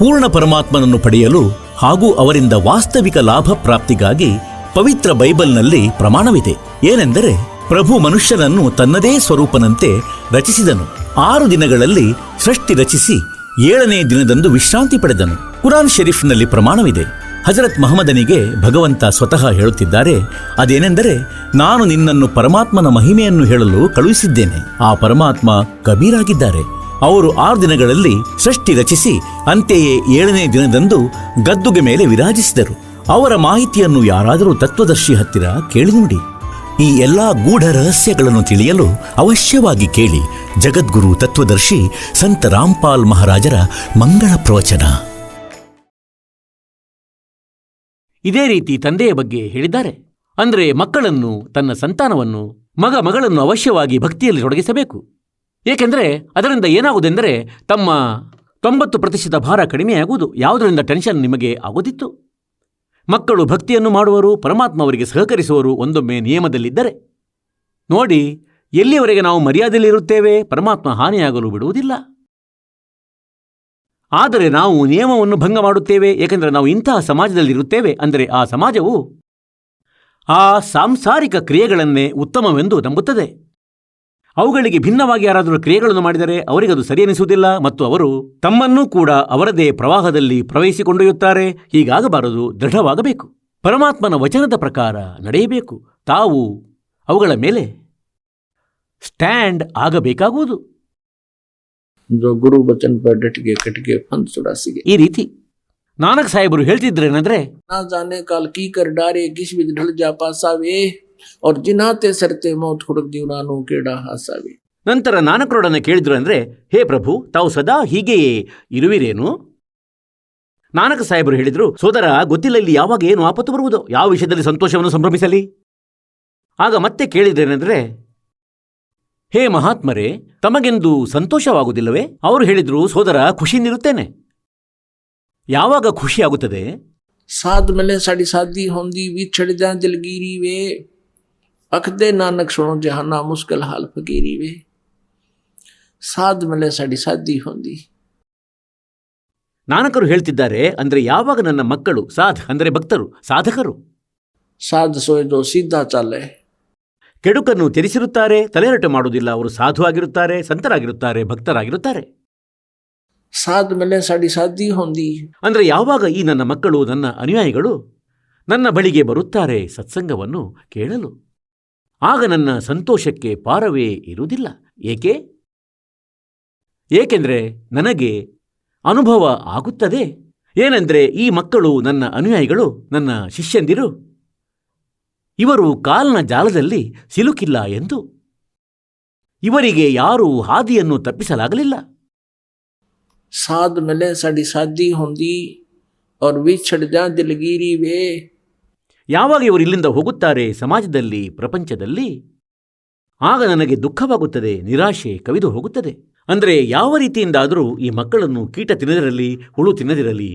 ಪೂರ್ಣ ಪರಮಾತ್ಮನನ್ನು ಪಡೆಯಲು ಹಾಗೂ ಅವರಿಂದ ವಾಸ್ತವಿಕ ಲಾಭ ಪ್ರಾಪ್ತಿಗಾಗಿ ಪವಿತ್ರ ಬೈಬಲ್ನಲ್ಲಿ ಪ್ರಮಾಣವಿದೆ. ಏನೆಂದರೆ, ಪ್ರಭು ಮನುಷ್ಯನನ್ನು ತನ್ನದೇ ಸ್ವರೂಪನಂತೆ ರಚಿಸಿದನು. 6 ದಿನಗಳಲ್ಲಿ ಸೃಷ್ಟಿ ರಚಿಸಿ 7ನೇ ದಿನದಂದು ವಿಶ್ರಾಂತಿ ಪಡೆದನು. ಕುರಾನ್ ಶರೀಫ್ನಲ್ಲಿ ಪ್ರಮಾಣವಿದೆ. ಹಜರತ್ ಮಹಮ್ಮದನಿಗೆ ಭಗವಂತ ಸ್ವತಃ ಹೇಳುತ್ತಿದ್ದಾರೆ, ಅದೇನೆಂದರೆ, ನಾನು ನಿನ್ನನ್ನು ಪರಮಾತ್ಮನ ಮಹಿಮೆಯನ್ನು ಹೇಳಲು ಕಳುಹಿಸಿದ್ದೇನೆ. ಆ ಪರಮಾತ್ಮ ಕಬೀರಾಗಿದ್ದಾರೆ. ಅವರು 6 ದಿನಗಳಲ್ಲಿ ಸೃಷ್ಟಿ ರಚಿಸಿ ಅಂತೆಯೇ 7ನೇ ದಿನದಂದು ಗದ್ದುಗೆ ಮೇಲೆ ವಿರಾಜಿಸಿದರು. ಅವರ ಮಾಹಿತಿಯನ್ನು ಯಾರಾದರೂ ತತ್ವದರ್ಶಿ ಹತ್ತಿರ ಕೇಳಿ ನೋಡಿ. ಈ ಎಲ್ಲಾ ಗೂಢ ರಹಸ್ಯಗಳನ್ನು ತಿಳಿಯಲು ಅವಶ್ಯವಾಗಿ ಕೇಳಿ ಜಗದ್ಗುರು ತತ್ವದರ್ಶಿ ಸಂತ ರಾಮ್ಪಾಲ್ ಮಹಾರಾಜರ ಮಂಗಳ ಪ್ರವಚನ. ಇದೇ ರೀತಿ ತಂದೆಯ ಬಗ್ಗೆ ಹೇಳಿದ್ದಾರೆ. ಅಂದರೆ ಮಕ್ಕಳನ್ನು, ತನ್ನ ಸಂತಾನವನ್ನು, ಮಗಳನ್ನು ಅವಶ್ಯವಾಗಿ ಭಕ್ತಿಯಲ್ಲಿ ತೊಡಗಿಸಬೇಕು. ಏಕೆಂದರೆ ಅದರಿಂದ ಏನಾಗುವುದೆಂದರೆ ತಮ್ಮ 90% ಭಾರ ಕಡಿಮೆಯಾಗುವುದು. ಯಾವುದರಿಂದ ಟೆನ್ಷನ್ ನಿಮಗೆ ಆಗೋದಿತ್ತು. ಮಕ್ಕಳು ಭಕ್ತಿಯನ್ನು ಮಾಡುವರು, ಪರಮಾತ್ಮ ಅವರಿಗೆ ಸಹಕರಿಸುವರು ಒಂದೊಮ್ಮೆ ನಿಯಮದಲ್ಲಿದ್ದರೆ. ನೋಡಿ, ಎಲ್ಲಿಯವರೆಗೆ ನಾವು ಮರ್ಯಾದೆಯಲ್ಲಿರುತ್ತೇವೆ ಪರಮಾತ್ಮ ಹಾನಿಯಾಗಲು ಬಿಡುವುದಿಲ್ಲ. ಆದರೆ ನಾವು ನಿಯಮವನ್ನು ಭಂಗ ಮಾಡುತ್ತೇವೆ. ಏಕೆಂದರೆ ನಾವು ಇಂತಹ ಸಮಾಜದಲ್ಲಿರುತ್ತೇವೆ. ಅಂದರೆ ಆ ಸಮಾಜವು ಆ ಸಾಂಸಾರಿಕ ಕ್ರಿಯೆಗಳನ್ನೇ ಉತ್ತಮವೆಂದು ನಂಬುತ್ತದೆ. ಅವುಗಳಿಗೆ ಭಿನ್ನವಾಗಿ ಯಾರಾದರೂ ಕ್ರಿಯೆಗಳನ್ನು ಮಾಡಿದರೆ ಅವರಿಗದು ಸರಿಯೆನಿಸುವುದಿಲ್ಲ ಮತ್ತು ಅವರು ತಮ್ಮನ್ನೂ ಕೂಡ ಅವರದೇ ಪ್ರವಾಹದಲ್ಲಿ ಪ್ರವೇಶಿಸಿಕೊಂಡೊಯ್ಯುತ್ತಾರೆ. ಹೀಗಾಗಬಾರದು, ದೃಢವಾಗಬೇಕು. ಪರಮಾತ್ಮನ ವಚನದ ಪ್ರಕಾರ ನಡೆಯಬೇಕು. ತಾವು ಅವುಗಳ ಮೇಲೆ ಸ್ಟ್ಯಾಂಡ್ ಆಗಬೇಕಾಗುವುದು. ಗುರು ವಚನ ಪರ್ ಡಟ್ ಗೆ ಕಟ್ ಗೆ ಫಂದ್ ಸುಡಾಸಿಗೆ. ಈ ರೀತಿ ನಾನಕ್ ಸಾಹೇಬರು ಹೇಳ್ತಿದ್ರೇನಂದ್ರೆ, ನಾ ಜಾನೆ ಕಾಲ್ ಕೀ ಕರ್ ಡಾರೆ ಕಿಸ್ ವಿದ್ ಢಲ್ ಜಾ ಪಾಸಾವೆ और जिनाते सरते मौत ಹುಡುಕ್ ದಿವನಾನು ಕೇಡ ಹಾಸಾವೆ. ನಂತರ ನಾನಕರೊಡನೆ ಕೇಳಿದ್ರು ಅಂದ್ರೆ, ಹೇ ಪ್ರಭು, ತಾವು ಸದಾ ಹೀಗೆಯೇ ಇರುವಿರೇನು? ನಾನಕ ಸಾಹೇಬರು ಹೇಳಿದ್ರು, ಸೋದರ, ಗೊತ್ತಿಲ್ಲ ಇಲ್ಲಿ ಯಾವಾಗ ಏನು ಆಪತ್ತು ಬರುವುದೋ, ಯಾವ ವಿಷಯದಲ್ಲಿ ಸಂತೋಷವನ್ನು ಸಂಭ್ರಮಿಸಲಿ. ಆಗ ಮತ್ತೆ ಕೇಳಿದ್ರೇನೆಂದ್ರೆ, ಹೇ ಮಹಾತ್ಮರೇ, ತಮಗೆಂದು ಸಂತೋಷವಾಗುವುದಿಲ್ಲವೇ? ಅವರು ಹೇಳಿದ್ರು, ಸೋದರ, ಖುಷಿಯಿಂದಿರುತ್ತೇನೆ. ಯಾವಾಗ ಖುಷಿಯಾಗುತ್ತದೆ? ಸಾದ್ ಮೇಲೆ ಸಾಡಿ ಸಾದಿ ಹೊಂದಿ ವಿಛಡ ದಿಲ್ಗೀರಿವೆ ಅಖದೆ ನಾನಕ್ ಸುಣೋ ಜಹಾನಾ ಮುಸ್ಕಲ್ ಹಾಲ್ ಫಕೀರಿವೆ. ಸಾದ್ ಮೇಲೆ ಸಾಡಿ ಸಾದಿ ಹೊಂದಿ. ನಾನಕರು ಹೇಳ್ತಿದ್ದಾರೆ, ಅಂದ್ರೆ ಯಾವಾಗ ನನ್ನ ಮಕ್ಕಳು, ಸಾಧ್ ಅಂದರೆ ಭಕ್ತರು, ಸಾಧಕರು, ಸಾಧ್ ಸೋಯ್ದೋ ಸೀದಾ ಚಾಲೆ, ಕೆಡುಕನ್ನು ತ್ಯಜಿಸಿರುತ್ತಾರೆ, ತಲೆರಟೆ ಮಾಡುವುದಿಲ್ಲ. ಅವರು ಸಾಧು ಆಗಿರುತ್ತಾರೆ, ಸಂತರಾಗಿರುತ್ತಾರೆ, ಭಕ್ತರಾಗಿರುತ್ತಾರೆ. ಸಾದ್ ಮೇಲೆ ಸಾಡಿ ಸಾದಿ ಹೊಂದಿ ಅಂದರೆ ಯಾವಾಗ ಈ ನನ್ನ ಮಕ್ಕಳು, ನನ್ನ ಅನುಯಾಯಿಗಳು ನನ್ನ ಬಳಿಗೆ ಬರುತ್ತಾರೆ ಸತ್ಸಂಗವನ್ನು ಕೇಳಲು, ಆಗ ನನ್ನ ಸಂತೋಷಕ್ಕೆ ಪಾರವೇ ಇರುವುದಿಲ್ಲ. ಏಕೆಂದರೆ ನನಗೆ ಅನುಭವ ಆಗುತ್ತದೆ. ಏನೆಂದರೆ ಈ ಮಕ್ಕಳು, ನನ್ನ ಅನುಯಾಯಿಗಳು, ನನ್ನ ಶಿಷ್ಯಂದಿರು, ಇವರು ಕಾಲ್ನ ಜಾಲದಲ್ಲಿ ಸಿಲುಕಿಲ್ಲ ಎಂದು. ಇವರಿಗೆ ಯಾರೂ ಹಾದಿಯನ್ನು ತಪ್ಪಿಸಲಾಗಲಿಲ್ಲ. ಸಾದ್ ಮೇಲೆ ಸಾಡಿ ಸಾದಿ ಹೊಂದಿ और विछड़ जा दिलगीरिवे. ಯಾವಾಗ ಇವರು ಇಲ್ಲಿಂದ ಹೋಗುತ್ತಾರೆ ಸಮಾಜದಲ್ಲಿ, ಪ್ರಪಂಚದಲ್ಲಿ, ಆಗ ನನಗೆ ದುಃಖವಾಗುತ್ತದೆ, ನಿರಾಶೆ ಕವಿದು ಹೋಗುತ್ತದೆ. ಅಂದರೆ ಯಾವ ರೀತಿಯಿಂದಾದರೂ ಈ ಮಕ್ಕಳನ್ನು ಕೀಟ ತಿನ್ನದಿರಲಿ, ಹುಳು ತಿನ್ನದಿರಲಿ,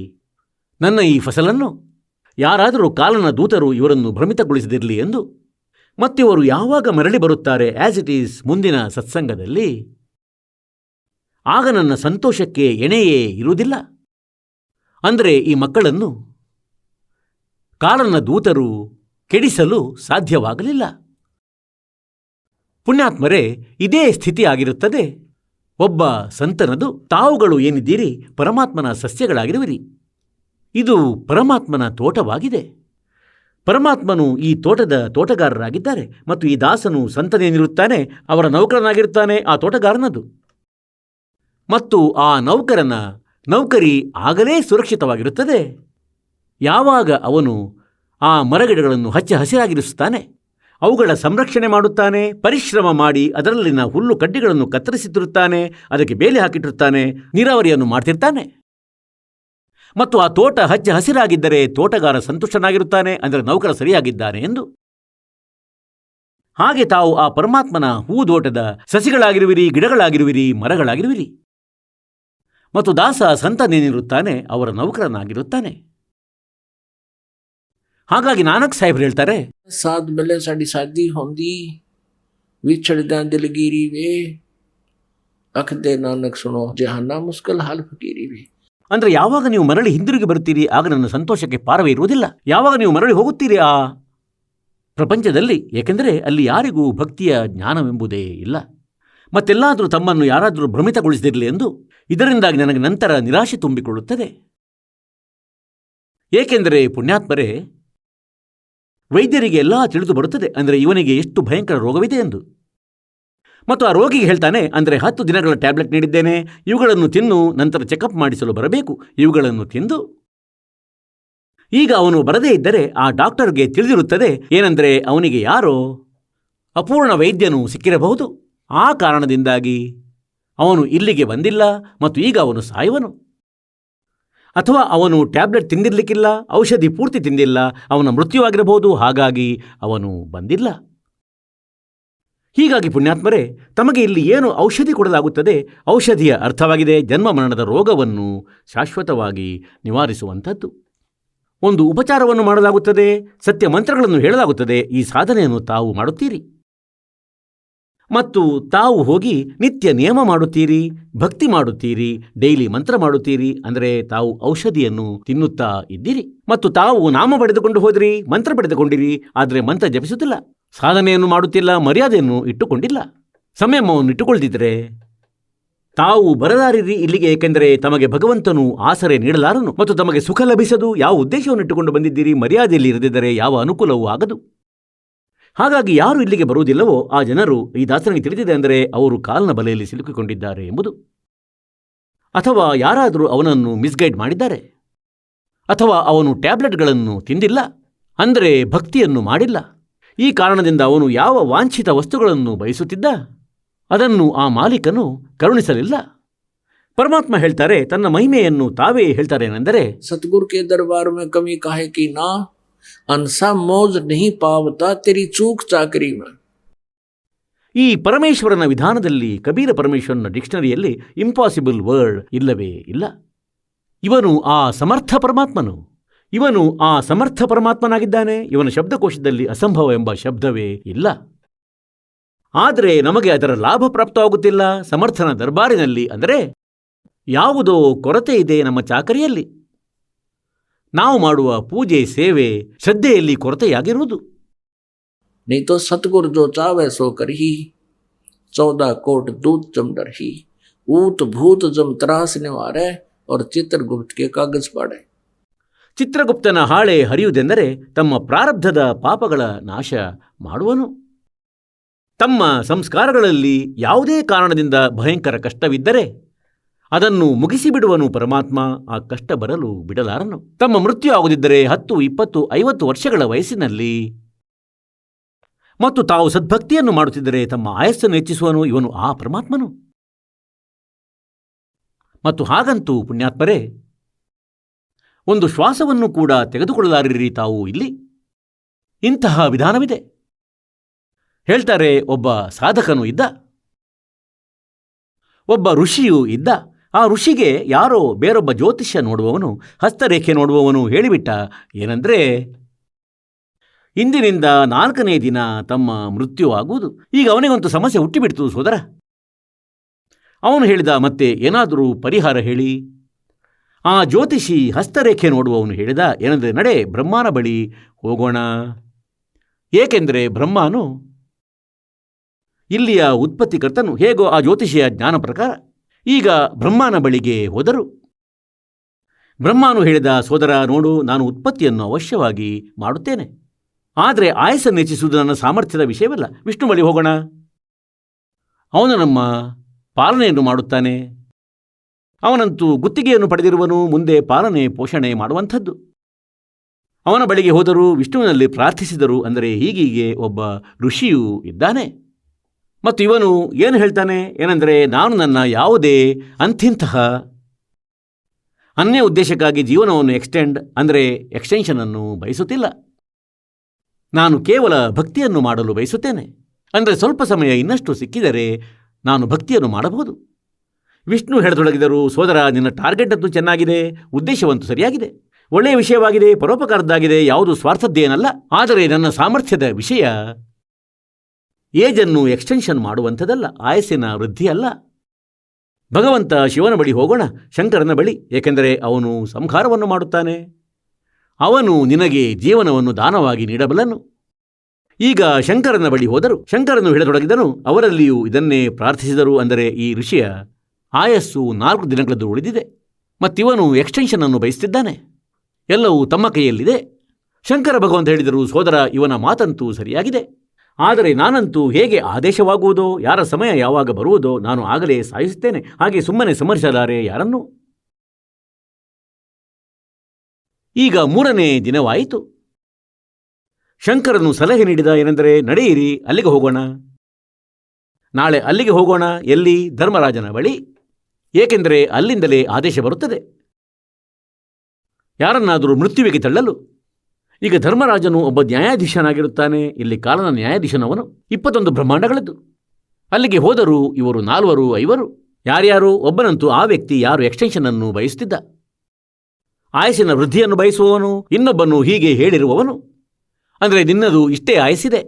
ನನ್ನ ಈ ಫಸಲನ್ನು ಯಾರಾದರೂ ಕಾಲನ ದೂತರು ಇವರನ್ನು ಭ್ರಮಿತಗೊಳಿಸದಿರಲಿ ಎಂದು. ಮತ್ತಿವರು ಯಾವಾಗ ಮರಳಿ ಬರುತ್ತಾರೆ ಆಸ್ ಇಟ್ ಈಸ್ ಮುಂದಿನ ಸತ್ಸಂಗದಲ್ಲಿ, ಆಗ ನನ್ನ ಸಂತೋಷಕ್ಕೆ ಎಣೆಯೇ ಇರುವುದಿಲ್ಲ. ಅಂದರೆ ಈ ಮಕ್ಕಳನ್ನು ಕಾಲನ ದೂತರು ಕೆಡಿಸಲು ಸಾಧ್ಯವಾಗಲಿಲ್ಲ. ಪುಣ್ಯಾತ್ಮರೇ, ಇದೇ ಸ್ಥಿತಿ ಆಗಿರುತ್ತದೆ ಒಬ್ಬ ಸಂತನದು. ತಾವುಗಳು ಏನಿದ್ದೀರಿ ಪರಮಾತ್ಮನ ಸಸ್ಯಗಳಾಗಿರುವಿರಿ. ಇದು ಪರಮಾತ್ಮನ ತೋಟವಾಗಿದೆ. ಪರಮಾತ್ಮನು ಈ ತೋಟದ ತೋಟಗಾರರಾಗಿದ್ದಾರೆ ಮತ್ತು ಈ ದಾಸನು ಸಂತನೇನಿರುತ್ತಾನೆ ಅವರ ನೌಕರನಾಗಿರುತ್ತಾನೆ ಆ ತೋಟಗಾರನದು. ಮತ್ತು ಆ ನೌಕರನ ನೌಕರಿ ಆಗಲೇ ಸುರಕ್ಷಿತವಾಗಿರುತ್ತದೆ ಯಾವಾಗ ಅವನು ಆ ಮರಗಿಡಗಳನ್ನು ಹಚ್ಚ ಹಸಿರಾಗಿರಿಸುತ್ತಾನೆ, ಅವುಗಳ ಸಂರಕ್ಷಣೆ ಮಾಡುತ್ತಾನೆ, ಪರಿಶ್ರಮ ಮಾಡಿ ಅದರಲ್ಲಿನ ಹುಲ್ಲು ಕಡ್ಡಿಗಳನ್ನು ಕತ್ತರಿಸುತ್ತಿರುತ್ತಾನೆ, ಅದಕ್ಕೆ ಬೇಲಿ ಹಾಕಿಟ್ಟಿರುತ್ತಾನೆ, ನೀರಾವರಿಯನ್ನು ಮಾಡ್ತಿರ್ತಾನೆ. ಮತ್ತು ಆ ತೋಟ ಹಚ್ಚ ಹಸಿರಾಗಿದ್ದರೆ ತೋಟಗಾರ ಸಂತುಷ್ಟನಾಗಿರುತ್ತಾನೆ, ಅಂದರೆ ನೌಕರ ಸರಿಯಾಗಿದ್ದಾನೆ ಎಂದು. ಹಾಗೆ ತಾವು ಆ ಪರಮಾತ್ಮನ ಹೂದೋಟದ ಸಸಿಗಳಾಗಿರುವಿರಿ, ಗಿಡಗಳಾಗಿರುವಿರಿ, ಮರಗಳಾಗಿರುವಿರಿ. ಮತ್ತು ದಾಸ ಸಂತನೇನಿರುತ್ತಾನೆ ಅವರ ನೌಕರನಾಗಿರುತ್ತಾನೆ. ಹಾಗಾಗಿ ನಾನಕ್ ಸಾಹೇಬ್ರು ಹೇಳ್ತಾರೆ, ಸಾದ್ ಮೇಲೆ ಸಾಡಿ ಸಾದಿ ಹೊಂದಿ ವಿಛಡ ದಿಲಗೀರಿವೆ ಅಖದೆ ನಾನಕ್ ಸುಣೋ ಜಹಾನಾ ಮುಸ್ಕಲ್ ಹಾಲ್ ಫಕೀರಿವೆ. ಅಂದರೆ ಯಾವಾಗ ನೀವು ಮರಳಿ ಹಿಂದಿರುಗಿ ಬರುತ್ತೀರಿ ಆಗ ನನ್ನ ಸಂತೋಷಕ್ಕೆ ಪಾರವೇ ಇರುವುದಿಲ್ಲ. ಯಾವಾಗ ನೀವು ಮರಳಿ ಹೋಗುತ್ತೀರಿ ಆ ಪ್ರಪಂಚದಲ್ಲಿ, ಏಕೆಂದರೆ ಅಲ್ಲಿ ಯಾರಿಗೂ ಭಕ್ತಿಯ ಜ್ಞಾನವೆಂಬುದೇ ಇಲ್ಲ. ಮತ್ತೆಲ್ಲಾದರೂ ತಮ್ಮನ್ನು ಯಾರಾದರೂ ಭ್ರಮಿತಗೊಳಿಸದಿರಲಿ ಎಂದು. ಇದರಿಂದಾಗಿ ನನಗೆ ನಂತರ ನಿರಾಶೆ ತುಂಬಿಕೊಳ್ಳುತ್ತದೆ. ಏಕೆಂದರೆ ಪುಣ್ಯಾತ್ಮರೇ, ವೈದ್ಯರಿಗೆ ಎಲ್ಲ ತಿಳಿದು ಬರುತ್ತದೆ, ಅಂದರೆ ಇವನಿಗೆ ಎಷ್ಟು ಭಯಂಕರ ರೋಗವಿದೆ ಎಂದು. ಮತ್ತು ಆ ರೋಗಿಗೆ ಹೇಳ್ತಾನೆ, ಅಂದರೆ 10 ದಿನಗಳ ಟ್ಯಾಬ್ಲೆಟ್ ನೀಡಿದ್ದೇನೆ, ಇವುಗಳನ್ನು ತಿನ್ನು, ನಂತರ ಚೆಕಪ್ ಮಾಡಿಸಲು ಬರಬೇಕು, ಇವುಗಳನ್ನು ತಿಂದು. ಈಗ ಅವನು ಬರದೇ ಇದ್ದರೆ ಆ ಡಾಕ್ಟರ್ಗೆ ತಿಳಿದಿರುತ್ತದೆ ಏನೆಂದರೆ ಅವನಿಗೆ ಯಾರೋ ಅಪೂರ್ಣ ವೈದ್ಯನು ಸಿಕ್ಕಿರಬಹುದು. ಆ ಕಾರಣದಿಂದಾಗಿ ಅವನು ಇಲ್ಲಿಗೆ ಬಂದಿಲ್ಲ ಮತ್ತು ಈಗ ಅವನು ಸಾಯುವನು. ಅಥವಾ ಅವನು ಟ್ಯಾಬ್ಲೆಟ್ ತಿಂದಿರಲಿಕ್ಕಿಲ್ಲ, ಔಷಧಿ ಪೂರ್ತಿ ತಿಂದಿಲ್ಲ, ಅವನ ಮೃತ್ಯುವಾಗಿರಬಹುದು, ಹಾಗಾಗಿ ಅವನು ಬಂದಿಲ್ಲ. ಹೀಗಾಗಿ ಪುಣ್ಯಾತ್ಮರೇ, ತಮಗೆ ಇಲ್ಲಿ ಏನು ಔಷಧಿ ಕೊಡಲಾಗುತ್ತದೆ, ಔಷಧಿಯ ಅರ್ಥವಾಗಿದೆ ಜನ್ಮ ಮರಣದ ರೋಗವನ್ನು ಶಾಶ್ವತವಾಗಿ ನಿವಾರಿಸುವಂಥದ್ದು. ಒಂದು ಉಪಚಾರವನ್ನು ಮಾಡಲಾಗುತ್ತದೆ, ಸತ್ಯ ಮಂತ್ರಗಳನ್ನು ಹೇಳಲಾಗುತ್ತದೆ. ಈ ಸಾಧನೆಯನ್ನು ತಾವು ಮಾಡುತ್ತೀರಿ ಮತ್ತು ತಾವು ಹೋಗಿ ನಿತ್ಯ ನಿಯಮ ಮಾಡುತ್ತೀರಿ, ಭಕ್ತಿ ಮಾಡುತ್ತೀರಿ, ಡೈಲಿ ಮಂತ್ರ ಮಾಡುತ್ತೀರಿ, ಅಂದರೆ ತಾವು ಔಷಧಿಯನ್ನು ತಿನ್ನುತ್ತಾ ಇದ್ದೀರಿ. ಮತ್ತು ತಾವು ನಾಮ ಪಡೆದುಕೊಂಡು ಹೋದಿರಿ, ಮಂತ್ರ ಪಡೆದುಕೊಂಡಿರಿ, ಆದರೆ ಮಂತ್ರ ಜಪಿಸುತ್ತಿಲ್ಲ, ಸಾಧನೆಯನ್ನು ಮಾಡುತ್ತಿಲ್ಲ, ಮರ್ಯಾದೆಯನ್ನು ಇಟ್ಟುಕೊಂಡಿಲ್ಲ, ಸಂಯಮವನ್ನು ಇಟ್ಟುಕೊಳ್ಳದಿದ್ದರೆ ತಾವು ಬರಲಾರಿರಿ ಇಲ್ಲಿಗೆ. ಏಕೆಂದರೆ ತಮಗೆ ಭಗವಂತನು ಆಸರೆ ನೀಡಲಾರನು ಮತ್ತು ತಮಗೆ ಸುಖ ಲಭಿಸದು. ಯಾವ ಉದ್ದೇಶವನ್ನು ಇಟ್ಟುಕೊಂಡು ಬಂದಿದ್ದೀರಿ, ಮರ್ಯಾದೆಯಲ್ಲಿ ಇರದಿದ್ದರೆ ಯಾವ ಅನುಕೂಲವೂ ಆಗದು. ಹಾಗಾಗಿ ಯಾರು ಇಲ್ಲಿಗೆ ಬರುವುದಿಲ್ಲವೋ ಆ ಜನರು, ಈ ದಾಸನಿಗೆ ತಿಳಿದಿದೆ ಅಂದರೆ ಅವರು ಕಾಲಿನ ಬಲೆಯಲ್ಲಿ ಸಿಲುಕಿಕೊಂಡಿದ್ದಾರೆ ಎಂಬುದು. ಅಥವಾ ಯಾರಾದರೂ ಅವನನ್ನು ಮಿಸ್ಗೈಡ್ ಮಾಡಿದ್ದಾರೆ, ಅಥವಾ ಅವನು ಟ್ಯಾಬ್ಲೆಟ್ಗಳನ್ನು ತಿಂದಿಲ್ಲ, ಅಂದರೆ ಭಕ್ತಿಯನ್ನು ಮಾಡಿಲ್ಲ. ಈ ಕಾರಣದಿಂದ ಅವನು ಯಾವ ವಾಂಛಿತ ವಸ್ತುಗಳನ್ನು ಬಯಸುತ್ತಿದ್ದ ಅದನ್ನು ಆ ಮಾಲೀಕನು ಕರುಣಿಸಲಿಲ್ಲ. ಪರಮಾತ್ಮ ಹೇಳ್ತಾರೆ, ತನ್ನ ಮಹಿಮೆಯನ್ನು ತಾವೇ ಹೇಳ್ತಾರೇನೆಂದರೆ, सतगुरु के दरबार में कमी काहे की ना, अनसा मौज नहीं पावता तेरी चूक चाकरी में. ಈ ಪರಮೇಶ್ವರನ ವಿಧಾನದಲ್ಲಿ, ಕಬೀರ ಪರಮೇಶ್ವರನ ಡಿಕ್ಷನರಿಯಲ್ಲಿ ಇಂಪಾಸಿಬಲ್ ವರ್ಡ್ ಇಲ್ಲವೇ ಇಲ್ಲ. ಇವನು ಆ ಸಮರ್ಥ ಪರಮಾತ್ಮನು, ಇವನು ಆ ಸಮರ್ಥ ಪರಮಾತ್ಮನಾಗಿದ್ದಾನೆ. ಇವನ ಶಬ್ದಕೋಶದಲ್ಲಿ ಅಸಂಭವ ಎಂಬ ಶಬ್ದವೇ ಇಲ್ಲ. ಆದರೆ ನಮಗೆ ಅದರ ಲಾಭ ಪ್ರಾಪ್ತವಾಗುತ್ತಿಲ್ಲ. ಸಮರ್ಥನ ದರ್ಬಾರಿನಲ್ಲಿ ಅಂದರೆ ಯಾವುದೋ ಕೊರತೆ ಇದೆ ನಮ್ಮ ಚಾಕರಿಯಲ್ಲಿ. ನಾವು ಮಾಡುವ ಪೂಜೆ, ಸೇವೆ, ಶ್ರದ್ಧೆಯಲ್ಲಿ ಕೊರತೆಯಾಗಿರುವುದು. नहीं तो सतगुरु जो चावे सो करही, 14 कोट दूत जम डरही, ऊत भूत जम त्रास निवारे और चित्रगुप्त के कागज पाड़े. ಚಿತ್ರಗುಪ್ತನ ಹಾಳೆ ಹರಿಯುವುದೆಂದರೆ ತಮ್ಮ ಪ್ರಾರಬ್ಧದ ಪಾಪಗಳ ನಾಶ ಮಾಡುವನು. ತಮ್ಮ ಸಂಸ್ಕಾರಗಳಲ್ಲಿ ಯಾವುದೇ ಕಾರಣದಿಂದ ಭಯಂಕರ ಕಷ್ಟವಿದ್ದರೆ ಅದನ್ನು ಮುಗಿಸಿಬಿಡುವನು ಪರಮಾತ್ಮ. ಆ ಕಷ್ಟ ಬರಲು ಬಿಡಲಾರನು. ತಮ್ಮ ಮೃತ್ಯು ಆಗುತ್ತಿದ್ದರೆ 10, 20, 50 ವರ್ಷಗಳ ವಯಸ್ಸಿನಲ್ಲಿ ಮತ್ತು ತಾವು ಸದ್ಭಕ್ತಿಯನ್ನು ಮಾಡುತ್ತಿದ್ದರೆ ತಮ್ಮ ಆಯಸ್ಸನ್ನು ಹೆಚ್ಚಿಸುವನು ಇವನು ಆ ಪರಮಾತ್ಮನು. ಮತ್ತು ಹಾಗಂತೂ ಪುಣ್ಯಾತ್ಮರೇ, ಒಂದು ಶ್ವಾಸವನ್ನು ಕೂಡ ತೆಗೆದುಕೊಳ್ಳಲಾರಿರಿ ತಾವು ಇಲ್ಲಿ. ಇಂತಹ ವಿಧಾನವಿದೆ. ಹೇಳ್ತಾರೆ, ಒಬ್ಬ ಸಾಧಕನು ಇದ್ದ, ಒಬ್ಬ ಋಷಿಯೂ ಇದ್ದ. ಆ ಋಷಿಗೆ ಯಾರೋ ಬೇರೊಬ್ಬ ಜ್ಯೋತಿಷ್ಯ ನೋಡುವವನು, ಹಸ್ತರೇಖೆ ನೋಡುವವನು ಹೇಳಿಬಿಟ್ಟ ಏನೆಂದರೆ, ಇಂದಿನಿಂದ 4ನೇ ದಿನ ತಮ್ಮ ಮೃತ್ಯು ಆಗುವುದು. ಈಗ ಅವನಿಗಂತೂ ಸಮಸ್ಯೆ ಹುಟ್ಟಿಬಿಡ್ತು ಸೋದರ. ಅವನು ಹೇಳಿದ, ಮತ್ತೆ ಏನಾದರೂ ಪರಿಹಾರ ಹೇಳಿ. ಆ ಜ್ಯೋತಿಷಿ ಹಸ್ತರೇಖೆ ನೋಡುವವನು ಹೇಳಿದ ಏನೆಂದರೆ, ನಡೆ ಬ್ರಹ್ಮನ ಬಳಿ ಹೋಗೋಣ. ಏಕೆಂದರೆ ಬ್ರಹ್ಮನು ಇಲ್ಲಿಯ ಉತ್ಪತ್ತಿಕರ್ತನು. ಹೇಗೋ ಆ ಜ್ಯೋತಿಷಿಯ ಜ್ಞಾನ ಪ್ರಕಾರ ಈಗ ಬ್ರಹ್ಮನ ಬಳಿಗೆ ಹೋದರು. ಬ್ರಹ್ಮನು ಹೇಳಿದ, ಸೋದರ ನೋಡು, ನಾನು ಉತ್ಪತ್ತಿಯನ್ನು ಅವಶ್ಯವಾಗಿ ಮಾಡುತ್ತೇನೆ, ಆದರೆ ಆಯಸ್ಸನ್ನು ಹೆಚ್ಚಿಸುವುದು ನನ್ನ ಸಾಮರ್ಥ್ಯದ ವಿಷಯವಲ್ಲ. ವಿಷ್ಣು ಬಳಿ ಹೋಗೋಣ, ಅವನು ನಮ್ಮ ಪಾಲನೆಯನ್ನು ಮಾಡುತ್ತಾನೆ. ಅವನಂತೂ ಗುತ್ತಿಗೆಯನ್ನು ಪಡೆದಿರುವನು, ಮುಂದೆ ಪಾಲನೆ ಪೋಷಣೆ ಮಾಡುವಂಥದ್ದು. ಅವನ ಬಳಿಗೆ ಹೋದರು, ವಿಷ್ಣುವಿನಲ್ಲಿ ಪ್ರಾರ್ಥಿಸಿದರು. ಅಂದರೆ ಹೀಗೀಗೆ ಒಬ್ಬ ಋಷಿಯೂ ಇದ್ದಾನೆ. ಮತ್ತು ಇವನು ಏನು ಹೇಳ್ತಾನೆ ಏನೆಂದರೆ, ನಾನು ನನ್ನ ಯಾವುದೇ ಅಂಥಿಂತಹ ಅನ್ಯ ಉದ್ದೇಶಕ್ಕಾಗಿ ಜೀವನವನ್ನು ಎಕ್ಸ್ಟೆನ್ಷನನ್ನು ಬಯಸುತ್ತಿಲ್ಲ. ನಾನು ಕೇವಲ ಭಕ್ತಿಯನ್ನು ಮಾಡಲು ಬಯಸುತ್ತೇನೆ. ಅಂದರೆ ಸ್ವಲ್ಪ ಸಮಯ ಇನ್ನಷ್ಟು ಸಿಕ್ಕಿದರೆ ನಾನು ಭಕ್ತಿಯನ್ನು ಮಾಡಬಹುದು. ವಿಷ್ಣು ಹೇಳತೊಡಗಿದರು, ಸೋದರ, ನಿನ್ನ ಟಾರ್ಗೆಟ್ ಅಂತೂ ಚೆನ್ನಾಗಿದೆ, ಉದ್ದೇಶವಂತೂ ಸರಿಯಾಗಿದೆ, ಒಳ್ಳೆಯ ವಿಷಯವಾಗಿದೆ, ಪರೋಪಕಾರದ್ದಾಗಿದೆ, ಯಾವುದು ಸ್ವಾರ್ಥದ್ದೇನಲ್ಲ. ಆದರೆ ನನ್ನ ಸಾಮರ್ಥ್ಯದ ವಿಷಯ ಏಜನ್ನು ಎಕ್ಸ್ಟೆನ್ಷನ್ ಮಾಡುವಂಥದ್ದಲ್ಲ, ಆಯಸ್ಸಿನ ವೃದ್ಧಿ ಅಲ್ಲ. ಭಗವಂತ ಶಿವನ ಬಳಿ ಹೋಗೋಣ, ಶಂಕರನ ಬಳಿ, ಏಕೆಂದರೆ ಅವನು ಸಂಹಾರವನ್ನು ಮಾಡುತ್ತಾನೆ. ಅವನು ನಿನಗೆ ಜೀವನವನ್ನು ದಾನವಾಗಿ ನೀಡಬಲ್ಲನು. ಈಗ ಶಂಕರನ ಬಳಿ ಹೋದರು. ಶಂಕರನು ಹೇಳತೊಡಗಿದನು. ಅವರಲ್ಲಿಯೂ ಇದನ್ನೇ ಪ್ರಾರ್ಥಿಸಿದರು. ಅಂದರೆ ಈ ಋಷಿಯ ಆಯಸ್ಸು 4 ದಿನಗಳದ್ದು ಉಳಿದಿದೆ, ಮತ್ತಿವನು ಎಕ್ಸ್ಟೆನ್ಷನ್ ಅನ್ನು ಬಯಸುತ್ತಿದ್ದಾನೆ. ಎಲ್ಲವೂ ತಮ್ಮ ಕೈಯಲ್ಲಿದೆ. ಶಂಕರ ಭಗವಂತ ಹೇಳಿದರು, ಸೋದರ, ಇವನ ಮಾತಂತೂ ಸರಿಯಾಗಿದೆ. ಆದರೆ ನಾನಂತೂ ಹೇಗೆ ಆದೇಶವಾಗುವುದೋ, ಯಾರ ಸಮಯ ಯಾವಾಗ ಬರುವುದೋ ನಾನು ಆಗಲೇ ಸಾಯಿಸುತ್ತೇನೆ. ಹಾಗೆ ಸುಮ್ಮನೆ ಸಮರಿಸಲಾರೆ ಯಾರನ್ನೂ. ಈಗ 3ನೇ ದಿನವಾಯಿತು. ಶಂಕರನು ಸಲಹೆ ನೀಡಿದ, ಏನೆಂದರೆ, ನಡೆಯಿರಿ, ಅಲ್ಲಿಗೆ ಹೋಗೋಣ. ನಾಳೆ ಅಲ್ಲಿಗೆ ಹೋಗೋಣ. ಎಲ್ಲಿ? ಧರ್ಮರಾಜನ ಬಳಿ. ಏಕೆಂದರೆ ಅಲ್ಲಿಂದಲೇ ಆದೇಶ ಬರುತ್ತದೆ ಯಾರನ್ನಾದರೂ ಮೃತ್ಯುವಿಗೆ ತಳ್ಳಲು. ಈಗ ಧರ್ಮರಾಜನು ಒಬ್ಬ ನ್ಯಾಯಾಧೀಶನಾಗಿರುತ್ತಾನೆ. ಇಲ್ಲಿ ಕಾಲನ ನ್ಯಾಯಾಧೀಶನವನು. 21 ಬ್ರಹ್ಮಾಂಡಗಳದ್ದು. ಅಲ್ಲಿಗೆ ಹೋದರೂ ಇವರು 4 5 ಯಾರ್ಯಾರು? ಒಬ್ಬನಂತೂ ಆ ವ್ಯಕ್ತಿ ಯಾರು ಎಕ್ಸ್ಟೆನ್ಷನ್ ಅನ್ನು ಬಯಸುತ್ತಿದ್ದ, ಆಯಸ್ಸಿನ ವೃದ್ಧಿಯನ್ನು ಬಯಸುವವನು. ಇನ್ನೊಬ್ಬನು ಹೀಗೆ ಹೇಳಿರುವವನು, ಅಂದರೆ ನಿನ್ನದು ಇಷ್ಟೇ ಆಯಸ್ಸಿದೆ.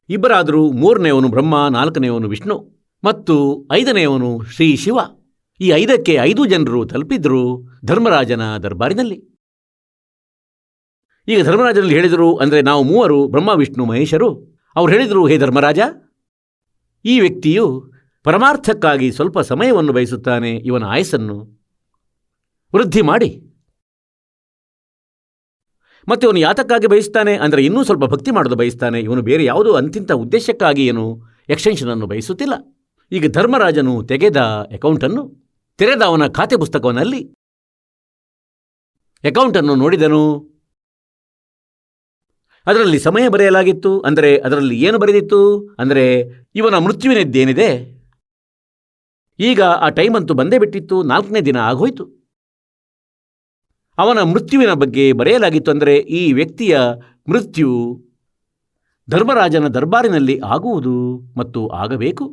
ಇಬ್ಬರಾದರೂ 3ನೇಯವನು ಬ್ರಹ್ಮ, 4ನೇಯವನು ವಿಷ್ಣು ಮತ್ತು 5ನೇಯವನು ಶ್ರೀ ಶಿವ. ಈ 5ಕ್ಕೆ 5 ಜನರು ತಲುಪಿದ್ರು ಧರ್ಮರಾಜನ ದರ್ಬಾರಿನಲ್ಲಿ. ಈಗ ಧರ್ಮರಾಜನಲ್ಲಿ ಹೇಳಿದರು, ಅಂದರೆ ನಾವು 3 ಬ್ರಹ್ಮ ವಿಷ್ಣು ಮಹೇಶರು. ಅವರು ಹೇಳಿದರು, ಹೇ ಧರ್ಮರಾಜ, ಈ ವ್ಯಕ್ತಿಯು ಪರಮಾರ್ಥಕ್ಕಾಗಿ ಸ್ವಲ್ಪ ಸಮಯವನ್ನು ಬಯಸುತ್ತಾನೆ. ಇವನ ಆಯಸ್ಸನ್ನು ವೃದ್ಧಿ ಮಾಡಿ. ಮತ್ತೆ ಇವನು ಯಾತಕ್ಕಾಗಿ ಬಯಸ್ತಾನೆ ಅಂದರೆ ಇನ್ನೂ ಸ್ವಲ್ಪ ಭಕ್ತಿ ಮಾಡೋದು ಬಯಸ್ತಾನೆ. ಇವನು ಬೇರೆ ಯಾವುದೋ ಅಂತಿಂತ ಉದ್ದೇಶಕ್ಕಾಗಿ ಏನು ಎಕ್ಸ್ಟೆನ್ಷನ್ ಅನ್ನು ಬಯಸುತ್ತಿಲ್ಲ. ಈಗ ಧರ್ಮರಾಜನು ತೆಗೆದ ಅಕೌಂಟನ್ನು ತೆರೆದ ಅವನ ಖಾತೆ ಪುಸ್ತಕವನ್ನಲ್ಲಿ ಅಕೌಂಟನ್ನು ನೋಡಿದನು. ಅದರಲ್ಲಿ ಸಮಯ ಬರೆಯಲಾಗಿತ್ತು. ಅಂದರೆ ಅದರಲ್ಲಿ ಏನು ಬರೆದಿತ್ತು ಅಂದರೆ ಇವನ ಮೃತ್ಯುವಿನದ್ದೇನಿದೆ. ಈಗ ಆ ಟೈಮ್ ಅಂತೂ ಬಂದೇ ಬಿಟ್ಟಿತ್ತು. 4ನೇ ದಿನ ಆಗೋಯ್ತು. ಅವನ ಮೃತ್ಯುವಿನ ಬಗ್ಗೆ ಬರೆಯಲಾಗಿತ್ತು. ಅಂದರೆ ಈ ವ್ಯಕ್ತಿಯ ಮೃತ್ಯು ಧರ್ಮರಾಜನ ದರ್ಬಾರಿನಲ್ಲಿ ಆಗುವುದು ಮತ್ತು ಆಗಬೇಕು.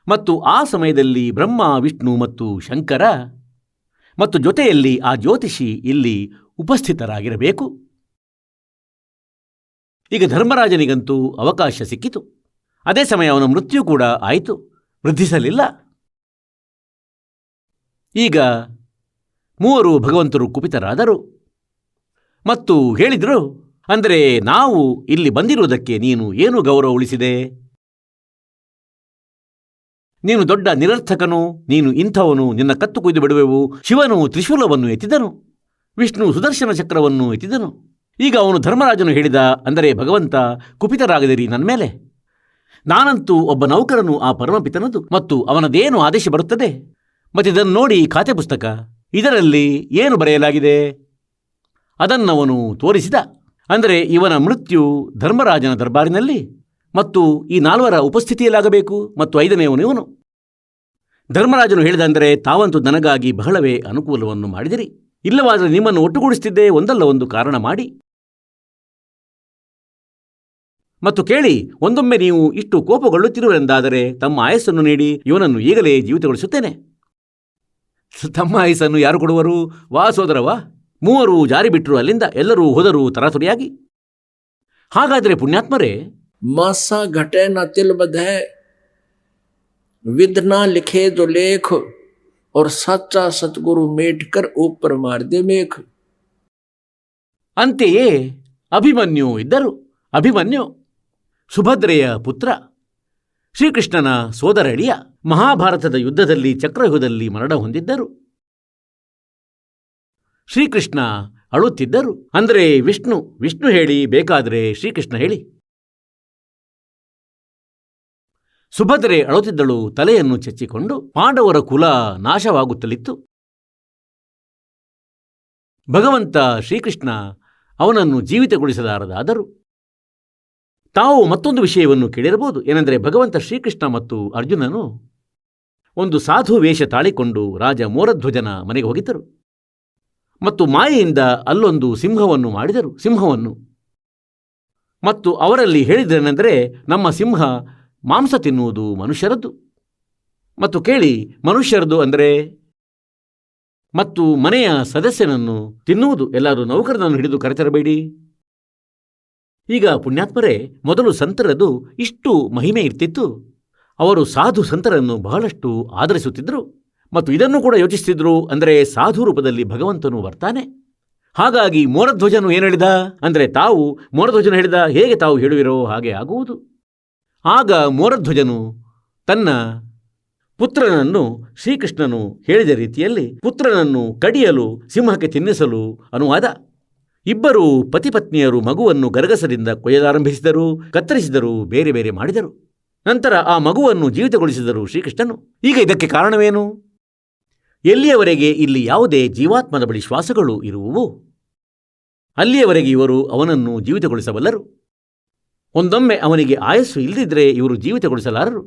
ಮತ್ತು ಆ ಸಮಯದಲ್ಲಿ ಬ್ರಹ್ಮ ವಿಷ್ಣು ಮತ್ತು ಶಂಕರ ಮತ್ತು ಜೊತೆಯಲ್ಲಿ ಆ ಜ್ಯೋತಿಷಿ ಇಲ್ಲಿ ಉಪಸ್ಥಿತರಾಗಿರಬೇಕು. ಈಗ ಧರ್ಮರಾಜನಿಗಂತೂ ಅವಕಾಶ ಸಿಕ್ಕಿತು. ಅದೇ ಸಮಯ ಅವನ ಮೃತ್ಯು ಕೂಡ ಆಯಿತು, ವೃದ್ಧಿಸಲಿಲ್ಲ. ಈಗ 3 ಭಗವಂತರು ಕುಪಿತರಾದರು ಮತ್ತು ಹೇಳಿದರು, ಅಂದರೆ ನಾವು ಇಲ್ಲಿ ಬಂದಿರುವುದಕ್ಕೆ ನೀನು ಏನು ಗೌರವ ಉಳಿಸಿದೆ? ನೀನು ದೊಡ್ಡ ನಿರರ್ಥಕನು, ನೀನು ಇಂಥವನು, ನಿನ್ನ ಕತ್ತು ಕೊಯ್ದು ಬಿಡುವೆವು. ಶಿವನು ತ್ರಿಶೂಲವನ್ನು ಎತ್ತಿದನು, ವಿಷ್ಣು ಸುದರ್ಶನ ಚಕ್ರವನ್ನು ಎತ್ತಿದನು. ಈಗ ಅವನು ಧರ್ಮರಾಜನು ಹೇಳಿದ, ಅಂದರೆ ಭಗವಂತ ಕುಪಿತರಾಗದಿರಿ ನನ್ನ ಮೇಲೆ. ನಾನಂತೂ ಒಬ್ಬ ನೌಕರನು ಆ ಪರಮಪಿತನದು ಮತ್ತು ಅವನದೇನು ಆದೇಶ ಬರುತ್ತದೆ. ಮತ್ತಿದನ್ನು ನೋಡಿ ಖಾತೆ ಪುಸ್ತಕ, ಇದರಲ್ಲಿ ಏನು ಬರೆಯಲಾಗಿದೆ ಅದನ್ನವನು ತೋರಿಸಿದ. ಅಂದರೆ ಇವನ ಮೃತ್ಯು ಧರ್ಮರಾಜನ ದರ್ಬಾರಿನಲ್ಲಿ ಮತ್ತು ಈ 4ರ ಉಪಸ್ಥಿತಿಯಲ್ಲಾಗಬೇಕು ಮತ್ತು 5ನೇಯವನು ಇವನು. ಧರ್ಮರಾಜನು ಹೇಳಿದ, ಅಂದರೆ ತಾವಂತೂ ನನಗಾಗಿ ಬಹಳವೇ ಅನುಕೂಲವನ್ನು ಮಾಡಿದಿರಿ. ಇಲ್ಲವಾದರೆ ನಿಮ್ಮನ್ನು ಒಟ್ಟುಗೂಡಿಸುತ್ತಿದ್ದೇ ಒಂದಲ್ಲ ಒಂದು ಕಾರಣ ಮಾಡಿ. ಮತ್ತು ಕೇಳಿ, ಒಂದೊಮ್ಮೆ ನೀವು ಇಷ್ಟು ಕೋಪಗೊಳ್ಳುತ್ತಿರುವೆಂದಾದರೆ ತಮ್ಮ ಆಯಸ್ಸನ್ನು ನೀಡಿ ಇವನನ್ನು ಈಗಲೇ ಜೀವಿತಗೊಳಿಸುತ್ತೇನೆ. ತಮ್ಮ ಆಯಸ್ಸನ್ನು ಯಾರು ಕೊಡುವರು? ವಾ ಸೋದರವಾ. 3 ಜಾರಿ ಬಿಟ್ಟರು. ಅಲ್ಲಿಂದ ಎಲ್ಲರೂ ಹೋದರು ತರಾತುರಿಯಾಗಿ. ಹಾಗಾದರೆ ಪುಣ್ಯಾತ್ಮರೇ, मासा घटे न तिल बधे, विध ना लिखे जो लेख, और सच्चा सतगुरु मेट कर ऊपर मार दे मेख. ಅಂತೆಯೇ ಅಭಿಮನ್ಯು ಇದ್ದರು. ಅಭಿಮನ್ಯು ಸುಭದ್ರೆಯ ಪುತ್ರ, ಶ್ರೀಕೃಷ್ಣನ ಸೋದರಳಿಯ. ಮಹಾಭಾರತದ ಯುದ್ಧದಲ್ಲಿ ಚಕ್ರವ್ಯೂಹದಲ್ಲಿ ಮರಣ ಹೊಂದಿದ್ದರು. ಶ್ರೀಕೃಷ್ಣ ಅಳುತ್ತಿದ್ದರು. ಅಂದರೆ ವಿಷ್ಣು ಹೇಳಿ, ಬೇಕಾದರೆ ಶ್ರೀಕೃಷ್ಣ ಹೇಳಿ. ಸುಭದ್ರೆ ಅಳುತ್ತಿದ್ದಳು, ತಲೆಯನ್ನು ಚಚ್ಚಿಕೊಂಡು. ಪಾಂಡವರ ಕುಲ ನಾಶವಾಗುತ್ತಲಿತ್ತು. ಭಗವಂತ ಶ್ರೀಕೃಷ್ಣ ಅವನನ್ನು ಜೀವಿತಗೊಳಿಸಲಾರದಾದರು. ತಾವು ಮತ್ತೊಂದು ವಿಷಯವನ್ನು ಕೇಳಿರಬಹುದು. ಏನೆಂದರೆ, ಭಗವಂತ ಶ್ರೀಕೃಷ್ಣ ಮತ್ತು ಅರ್ಜುನನು ಒಂದು ಸಾಧು ವೇಷ ತಾಳಿಕೊಂಡು ರಾಜ ಮೋರಧ್ವಜನ ಮನೆಗೆ ಹೋಗಿದ್ದರು ಮತ್ತು ಮಾಯೆಯಿಂದ ಅಲ್ಲೊಂದು ಸಿಂಹವನ್ನು ಮಾಡಿದರು. ಸಿಂಹವನ್ನು ಮತ್ತು ಅವರಲ್ಲಿ ಹೇಳಿದರೆನೆಂದರೆ, ನಮ್ಮ ಸಿಂಹ ಮಾಂಸ ತಿನ್ನುವುದು ಮನುಷ್ಯರದ್ದು. ಮತ್ತು ಕೇಳಿ, ಮನುಷ್ಯರದು ಅಂದರೆ ಮತ್ತು ಮನೆಯ ಸದಸ್ಯನನ್ನು ತಿನ್ನುವುದು. ಎಲ್ಲರೂ ನೌಕರನನ್ನು ಹಿಡಿದು ಕರೆತರಬೇಡಿ. ಈಗ ಪುಣ್ಯಾತ್ಮರೇ, ಮೊದಲು ಸಂತರದು ಇಷ್ಟು ಮಹಿಮೆ ಇರ್ತಿತ್ತು. ಅವರು ಸಾಧು ಸಂತರನ್ನು ಬಹಳಷ್ಟು ಆದರಿಸುತ್ತಿದ್ದರು ಮತ್ತು ಇದನ್ನು ಕೂಡ ಯೋಚಿಸುತ್ತಿದ್ದರು. ಅಂದರೆ ಸಾಧು ರೂಪದಲ್ಲಿ ಭಗವಂತನು ಬರ್ತಾನೆ. ಹಾಗಾಗಿ ಮೋರಧ್ವಜನು ಏನು ಹೇಳಿದ ಅಂದರೆ ಮೋರಧ್ವಜನು ಹೇಳಿದ ಹೇಗೆ ತಾವು ಹೇಳುವಿರೋ ಹಾಗೆ ಆಗುವುದು. ಆಗ ಮೋರಧ್ವಜನು ತನ್ನ ಪುತ್ರನನ್ನು ಶ್ರೀಕೃಷ್ಣನು ಹೇಳಿದ ರೀತಿಯಲ್ಲಿ ಪುತ್ರನನ್ನು ಕಡಿಯಲು ಸಿಂಹಕ್ಕೆ ತಿನ್ನಿಸಲು ಅನುವಾದ. ಇಬ್ಬರು ಪತಿಪತ್ನಿಯರು ಮಗುವನ್ನು ಗರಗಸದಿಂದ ಕೊಯ್ಯಲಾರಂಭಿಸಿದರು, ಕತ್ತರಿಸಿದರು, ಬೇರೆ ಬೇರೆ ಮಾಡಿದರು. ನಂತರ ಆ ಮಗುವನ್ನು ಜೀವಿತಗೊಳಿಸಿದರು ಶ್ರೀಕೃಷ್ಣನು. ಈಗ ಇದಕ್ಕೆ ಕಾರಣವೇನು? ಎಲ್ಲಿಯವರೆಗೆ ಇಲ್ಲಿ ಯಾವುದೇ ಜೀವಾತ್ಮದ ಬಳಿ ಶ್ವಾಸಗಳು ಇರುವುವು ಅಲ್ಲಿಯವರೆಗೆ ಇವರು ಅವನನ್ನು ಜೀವಿತಗೊಳಿಸಬಲ್ಲರು. ಒಂದೊಮ್ಮೆ ಅವನಿಗೆ ಆಯಸ್ಸು ಇಲ್ಲದಿದ್ದರೆ ಇವರು ಜೀವಿತಗೊಳಿಸಲಾರರು.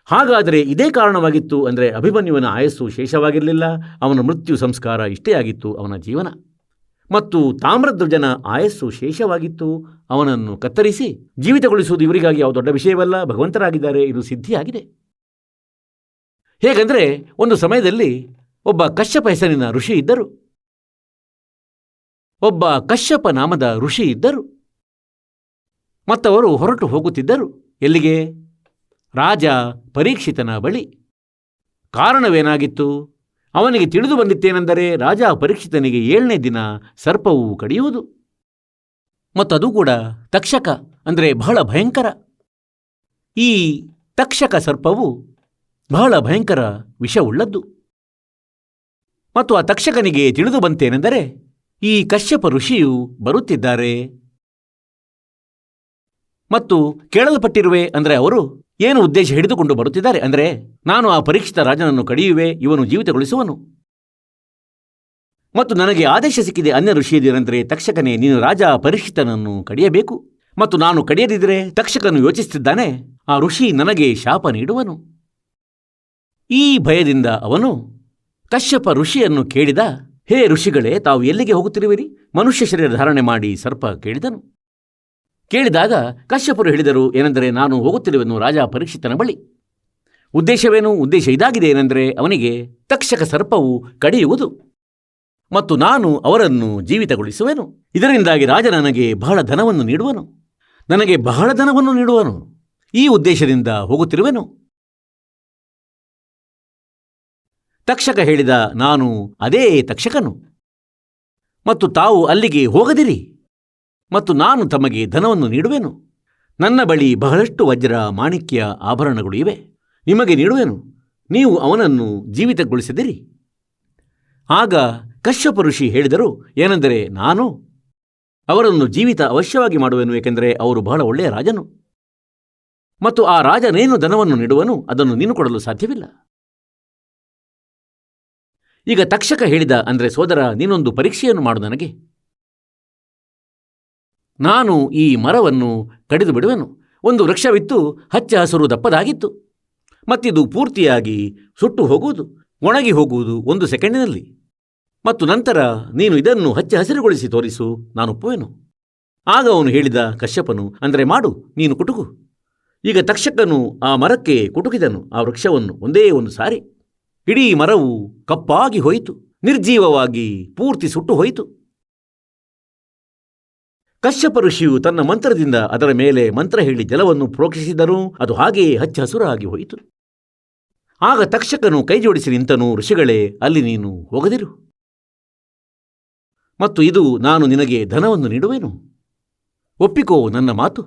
ಹಾಗಾದರೆ ಇದೇ ಕಾರಣವಾಗಿತ್ತು. ಅಂದರೆ ಅಭಿಮನ್ಯುವನ ಆಯಸ್ಸು ಶೇಷವಾಗಿರಲಿಲ್ಲ, ಅವನ ಮೃತ್ಯು ಸಂಸ್ಕಾರ ಇಷ್ಟೇ ಆಗಿತ್ತು ಅವನ ಜೀವನ. ಮತ್ತು ತಾಮ್ರಧ್ವಜನ ಆಯಸ್ಸು ಶೇಷವಾಗಿತ್ತು, ಅವನನ್ನು ಕತ್ತರಿಸಿ ಜೀವಿತಗೊಳಿಸುವುದು ಇವರಿಗಾಗಿ ಯಾವ ದೊಡ್ಡ ವಿಷಯವಲ್ಲ, ಭಗವಂತರಾಗಿದ್ದಾರೆ, ಇದು ಸಿದ್ಧಿಯಾಗಿದೆ. ಹೇಗೆಂದರೆ ಒಂದು ಸಮಯದಲ್ಲಿ ಒಬ್ಬ ಕಶ್ಯಪ ಹೆಸರಿನ ಋಷಿ ಇದ್ದರು. ಒಬ್ಬ ಕಶ್ಯಪ ನಾಮದ ಋಷಿ ಇದ್ದರು. ಮತ್ತವರು ಹೊರಟು ಹೋಗುತ್ತಿದ್ದರು. ಎಲ್ಲಿಗೆ? ರಾಜ ಪರೀಕ್ಷಿತನ ಬಳಿ. ಕಾರಣವೇನಾಗಿತ್ತು? ಅವನಿಗೆ ತಿಳಿದು ಬಂದಿತ್ತೇನೆಂದರೆ ರಾಜ ಪರೀಕ್ಷಿತನಿಗೆ 7ನೇ ದಿನ ಸರ್ಪವು ಕಡಿಯುವುದು, ಮತ್ತದು ಕೂಡ ತಕ್ಷಕ, ಅಂದರೆ ಬಹಳ ಭಯಂಕರ. ಈ ತಕ್ಷಕ ಸರ್ಪವು ಬಹಳ ಭಯಂಕರ ವಿಷವುಳ್ಳದ್ದು. ಮತ್ತು ಆ ತಕ್ಷಕನಿಗೆ ತಿಳಿದು ಬಂತೇನೆಂದರೆ ಈ ಕಶ್ಯಪ ಋಷಿಯು ಬರುತ್ತಿದ್ದಾರೆ ಮತ್ತು ಕೇಳಲ್ಪಟ್ಟಿರುವೆ. ಅಂದರೆ ಅವರು ಏನು ಉದ್ದೇಶ ಹಿಡಿದುಕೊಂಡು ಬರುತ್ತಿದ್ದಾರೆ ಅಂದರೆ ನಾನು ಆ ಪರೀಕ್ಷಿತ ರಾಜನನ್ನು ಕಡಿಯುವೆ, ಇವನು ಜೀವಿತಗೊಳಿಸುವನು. ಮತ್ತು ನನಗೆ ಆದೇಶ ಸಿಕ್ಕಿದೆ ಅನ್ಯ ಋಷಿಯದೇನೆಂದರೆ ತಕ್ಷಕನೇ ನೀನು ರಾಜ ಪರೀಕ್ಷಿತನನ್ನು ಕಡಿಯಬೇಕು. ಮತ್ತು ನಾನು ಕಡಿಯದಿದ್ದರೆ ತಕ್ಷಕನು ಯೋಚಿಸುತ್ತಿದ್ದಾನೆ ಆ ಋಷಿ ನನಗೆ ಶಾಪ ನೀಡುವನು. ಈ ಭಯದಿಂದ ಅವನು ಕಶ್ಯಪ ಋಷಿಯನ್ನು ಕೇಳಿದ, ಹೇ ಋಷಿಗಳೇ, ತಾವು ಎಲ್ಲಿಗೆ ಹೋಗುತ್ತಿರುವಿರಿ? ಮನುಷ್ಯ ಶರೀರ ಧಾರಣೆ ಮಾಡಿ ಸರ್ಪ ಕೇಳಿದನು. ಕೇಳಿದಾಗ ಕಶ್ಯಪರು ಹೇಳಿದರು ಏನೆಂದರೆ ನಾನು ಹೋಗುತ್ತಿರುವೆನು ರಾಜ ಪರೀಕ್ಷಿತನ ಬಳಿ. ಉದ್ದೇಶವೇನು? ಉದ್ದೇಶ ಇದಾಗಿದೆ ಏನೆಂದರೆ ಅವನಿಗೆ ತಕ್ಷಕ ಸರ್ಪವು ಕಡಿಯುವುದು ಮತ್ತು ನಾನು ಅವರನ್ನು ಜೀವಿತಗೊಳಿಸುವೆನು. ಇದರಿಂದಾಗಿ ರಾಜ ನನಗೆ ಬಹಳ ಧನವನ್ನು ನೀಡುವನು. ಈ ಉದ್ದೇಶದಿಂದ ಹೋಗುತ್ತಿರುವೆನು. ತಕ್ಷಕ ಹೇಳಿದ, ನಾನು ಅದೇ ತಕ್ಷಕನು ಮತ್ತು ತಾವು ಅಲ್ಲಿಗೆ ಹೋಗದಿರಿ ಮತ್ತು ನಾನು ತಮಗೆ ಧನವನ್ನು ನೀಡುವೆನು. ನನ್ನ ಬಳಿ ಬಹಳಷ್ಟು ವಜ್ರ ಮಾಣಿಕ್ಯ ಆಭರಣಗಳು ಇವೆ, ನಿಮಗೆ ನೀಡುವೆನು. ನೀವು ಅವನನ್ನು ಜೀವಿತಗೊಳಿಸಿದಿರಿ. ಆಗ ಕಶ್ಯಪ ಋಷಿ ಹೇಳಿದರು ಏನೆಂದರೆ ನಾನು ಅವರನ್ನು ಜೀವಿತ ಅವಶ್ಯವಾಗಿ ಮಾಡುವೆನು, ಏಕೆಂದರೆ ಅವರು ಬಹಳ ಒಳ್ಳೆಯ ರಾಜನು ಮತ್ತು ಆ ರಾಜನೇನು ಧನವನ್ನು ನೀಡುವನು ಅದನ್ನು ನೀನು ಕೊಡಲು ಸಾಧ್ಯವಿಲ್ಲ. ಈಗ ತಕ್ಷಕ ಹೇಳಿದ, ಅಂದರೆ ಸೋದರ, ನೀನೊಂದು ಪರೀಕ್ಷೆಯನ್ನು ಮಾಡು ನನಗೆ. ನಾನು ಈ ಮರವನ್ನು ಕಡಿದು ಬಿಡುವೆನು. ಒಂದು ವೃಕ್ಷವಿತ್ತು, ಹಚ್ಚ ಹಸಿರು ದಪ್ಪದಾಗಿತ್ತು, ಮತ್ತಿದು ಪೂರ್ತಿಯಾಗಿ ಸುಟ್ಟು ಹೋಗುವುದು, ಒಣಗಿ ಹೋಗುವುದು 1 ಸೆಕೆಂಡಿನಲ್ಲಿ. ಮತ್ತು ನಂತರ ನೀನು ಇದನ್ನು ಹಚ್ಚ ಹಸಿರುಗೊಳಿಸಿ ತೋರಿಸು, ನಾನು ಒಪ್ಪುವೆನು. ಆಗ ಅವನು ಹೇಳಿದ, ಕಶ್ಯಪನು, ಅಂದರೆ ಮಾಡು, ನೀನು ಕುಟುಕು. ಈಗ ತಕ್ಷಕನು ಆ ಮರಕ್ಕೆ ಕುಟುಕಿದನು, ಆ ವೃಕ್ಷವನ್ನು ಒಂದೇ ಒಂದು ಸಾರಿ. ಇಡೀ ಮರವು ಕಪ್ಪಾಗಿ ಹೋಯಿತು, ನಿರ್ಜೀವವಾಗಿ ಪೂರ್ತಿ ಸುಟ್ಟು ಹೋಯಿತು. ಕಶ್ಯಪ ಋಷಿಯು ತನ್ನ ಮಂತ್ರದಿಂದ ಅದರ ಮೇಲೆ ಮಂತ್ರ ಹೇಳಿ ಜಲವನ್ನು ಪ್ರೋಕ್ಷಿಸಿದರೂ ಅದು ಹಾಗೆಯೇ ಹಚ್ಚ ಹಸುರಾಗಿ ಹೋಯಿತು. ಆಗ ತಕ್ಷಕನು ಕೈ ಜೋಡಿಸಿ ನಿಂತನು, ಋಷಿಗಳೇ, ಅಲ್ಲಿ ನೀನು ಹೋಗದಿರು ಮತ್ತು ಇದು ನಾನು ನಿನಗೆ ಧನವನ್ನು ನೀಡುವೆನು, ಒಪ್ಪಿಕೋ ನನ್ನ ಮಾತು.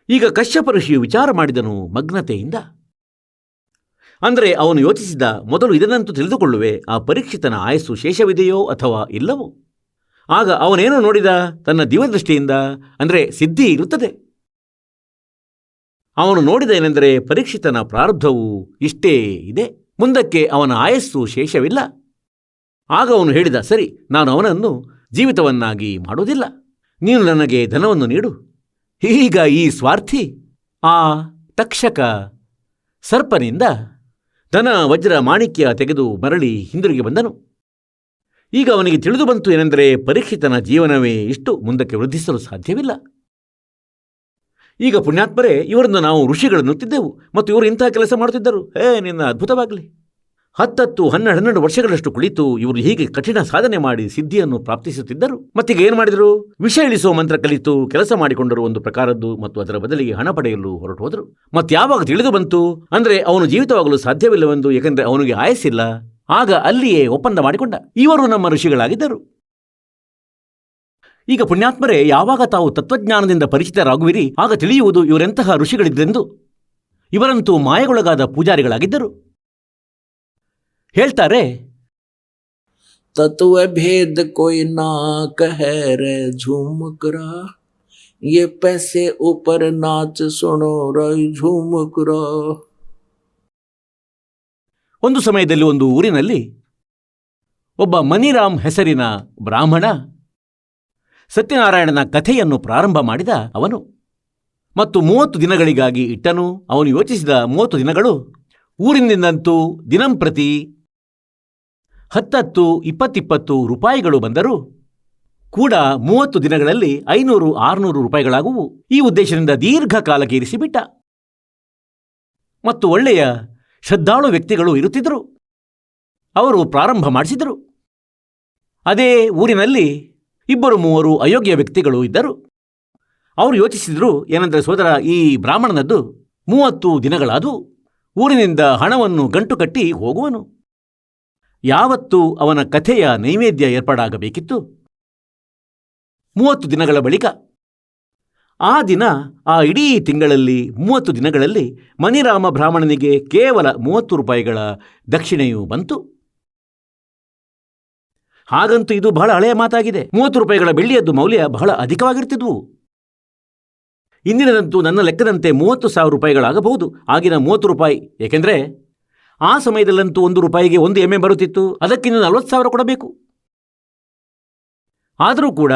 ಈಗ ಕಶ್ಯಪ ಋಷಿಯು ವಿಚಾರ ಮಾಡಿದನು ಮಗ್ನತೆಯಿಂದ. ಅಂದರೆ ಅವನು ಯೋಚಿಸಿದ, ಮೊದಲು ಇದನ್ನಂತೂ ತಿಳಿದುಕೊಳ್ಳುವೆ, ಆ ಪರೀಕ್ಷಿತನ ಆಯಸ್ಸು ಶೇಷವಿದೆಯೋ ಅಥವಾ ಇಲ್ಲವೋ. ಆಗ ಅವನೇನು ನೋಡಿದ? ತನ್ನ ದಿವ್ಯದೃಷ್ಟಿಯಿಂದ, ಅಂದರೆ ಸಿದ್ಧಿ ಇರುತ್ತದೆ. ಅವನು ನೋಡಿದ ಏನೆಂದರೆ ಪರೀಕ್ಷಿತನ ಪ್ರಾರಬ್ಧವು ಇಷ್ಟೇ ಇದೆ, ಮುಂದಕ್ಕೆ ಅವನ ಆಯಸ್ಸು ಶೇಷವಿಲ್ಲ. ಆಗ ಅವನು ಹೇಳಿದ, ಸರಿ, ನಾನು ಅವನನ್ನು ಜೀವಿತವನ್ನಾಗಿ ಮಾಡುವುದಿಲ್ಲ, ನೀನು ನನಗೆ ಧನವನ್ನು ನೀಡು. ಈಗ ಈ ಸ್ವಾರ್ಥಿ ಆ ತಕ್ಷಕ ಸರ್ಪನಿಂದ ಧನ ವಜ್ರ ಮಾಣಿಕ್ಯ ತೆಗೆದು ಮರಳಿ ಹಿಂದಿರುಗಿ ಬಂದನು. ಈಗ ಅವನಿಗೆ ತಿಳಿದು ಬಂತು ಏನೆಂದರೆ ಪರೀಕ್ಷಿತನ ಜೀವನವೇ ಇಷ್ಟು, ಮುಂದಕ್ಕೆ ವೃದ್ಧಿಸಲು ಸಾಧ್ಯವಿಲ್ಲ. ಈಗ ಪುಣ್ಯಾತ್ಮರೇ, ಇವರನ್ನು ನಾವು ಋಷಿಗಳನ್ನುತ್ತಿದ್ದೆವು ಮತ್ತು ಇವರು ಇಂತಹ ಕೆಲಸ ಮಾಡುತ್ತಿದ್ದರು. ನಿನ್ನ ಅದ್ಭುತವಾಗಲಿ. 10, 12 ವರ್ಷಗಳಷ್ಟು ಕುಳಿತು ಇವರು ಹೀಗೆ ಕಠಿಣ ಸಾಧನೆ ಮಾಡಿ ಸಿದ್ಧಿಯನ್ನು ಪ್ರಾಪ್ತಿಸುತ್ತಿದ್ದರು. ಮತ್ತೀಗ ಏನು ಮಾಡಿದರು? ವಿಷ ಇಳಿಸುವ ಮಂತ್ರ ಕಲಿತು ಕೆಲಸ ಮಾಡಿಕೊಂಡರು ಒಂದು ಪ್ರಕಾರದ್ದು, ಮತ್ತು ಅದರ ಬದಲಿಗೆ ಹಣ ಪಡೆಯಲು ಹೊರಟು ಹೋದರು. ಮತ್ಯಾವಾಗ ತಿಳಿದು ಬಂತು ಅಂದರೆ ಅವನು ಜೀವಿತವಾಗಲು ಸಾಧ್ಯವಿಲ್ಲವೆಂದು, ಏಕೆಂದರೆ ಅವನಿಗೆ ಆಯಸ್ಸಿಲ್ಲ. ಆಗ ಅಲ್ಲಿಯೇ ಒಪ್ಪಂದ ಮಾಡಿಕೊಂಡ. ಇವರು ನಮ್ಮ ಋಷಿಗಳಾಗಿದ್ದರು. ಈಗ ಪುಣ್ಯಾತ್ಮರೇ, ಯಾವಾಗ ತಾವು ತತ್ವಜ್ಞಾನದಿಂದ ಪರಿಚಿತರಾಗುವಿರಿ ಆಗ ತಿಳಿಯುವುದು ಇವರೆಂತಹ ಋಷಿಗಳಿದ್ದರೆಂದು. ಇವರಂತೂ ಮಾಯೆಗೊಳಗಾದ ಪೂಜಾರಿಗಳಾಗಿದ್ದರು. ಹೇಳ್ತಾರೆ, तत्व भेद कोई ना कहे रे झूमक रा, ये पैसे ऊपर नाच सुनो रई झूमक रा. ಒಂದು ಸಮಯದಲ್ಲಿ ಒಂದು ಊರಿನಲ್ಲಿ ಒಬ್ಬ ಮನಿರಾಮ್ ಹೆಸರಿನ ಬ್ರಾಹ್ಮಣ ಸತ್ಯನಾರಾಯಣನ ಕಥೆಯನ್ನು ಪ್ರಾರಂಭ ಮಾಡಿದ ಅವನು. ಮತ್ತು 30 ದಿನಗಳಿಗಾಗಿ ಇಟ್ಟನು. ಅವನು ಯೋಚಿಸಿದ 30 ದಿನಗಳು ಊರಿನಿಂದಂತೂ ದಿನಂಪ್ರತಿ 10, 20 ರೂಪಾಯಿಗಳು ಬಂದರೂ ಕೂಡ 30 ದಿನಗಳಲ್ಲಿ 500, 600 ರೂಪಾಯಿಗಳಾಗುವು. ಈ ಉದ್ದೇಶದಿಂದ ದೀರ್ಘಕಾಲಕ್ಕೆ ಇರಿಸಿಬಿಟ್ಟ. ಮತ್ತು ಒಳ್ಳೆಯ ಶ್ರದ್ಧಾಳು ವ್ಯಕ್ತಿಗಳು ಇರುತ್ತಿದ್ದರು. ಅವರು ಪ್ರಾರಂಭ ಮಾಡಿಸಿದರು. ಅದೇ ಊರಿನಲ್ಲಿ 2-3 ಅಯೋಗ್ಯ ವ್ಯಕ್ತಿಗಳು ಇದ್ದರು. ಅವರು ಯೋಚಿಸಿದರು, ಏನೆಂದರೆ, ಸೋದರ, ಈ ಬ್ರಾಹ್ಮಣನದ್ದು 30 ದಿನಗಳಾದವು. ಊರಿನಿಂದ ಹಣವನ್ನು ಗಂಟು ಕಟ್ಟಿ ಹೋಗುವನು. ಯಾವತ್ತೂ ಅವನ ಕಥೆಯ ನೈವೇದ್ಯ ಏರ್ಪಾಡಾಗಬೇಕಿತ್ತು. 30 ದಿನಗಳ ಬಳಿಕ ಆ ದಿನ, ಆ ಇಡೀ ತಿಂಗಳಲ್ಲಿ 30 ದಿನಗಳಲ್ಲಿ ಮನಿರಾಮ ಬ್ರಾಹ್ಮಣನಿಗೆ ಕೇವಲ 30 ರೂಪಾಯಿಗಳ ದಕ್ಷಿಣೆಯೂ ಬಂತು. ಹಾಗಂತೂ ಇದು ಬಹಳ ಹಳೆಯ ಮಾತಾಗಿದೆ. 30 ರೂಪಾಯಿಗಳ ಬೆಳ್ಳಿಯದ್ದು ಮೌಲ್ಯ ಬಹಳ ಅಧಿಕವಾಗಿರ್ತಿದ್ವು. ಇಂದಿನದಂತೂ ನನ್ನ ಲೆಕ್ಕದಂತೆ 30,000 ರೂಪಾಯಿಗಳಾಗಬಹುದು. ಆಗಿನ 30 ರೂಪಾಯಿ, ಏಕೆಂದರೆ ಆ ಸಮಯದಲ್ಲಂತೂ 1 ರೂಪಾಯಿಗೆ 1 ಎಮ್ಮೆ ಬರುತ್ತಿತ್ತು. ಅದಕ್ಕಿಂತ 40,000 ಕೊಡಬೇಕು. ಆದರೂ ಕೂಡ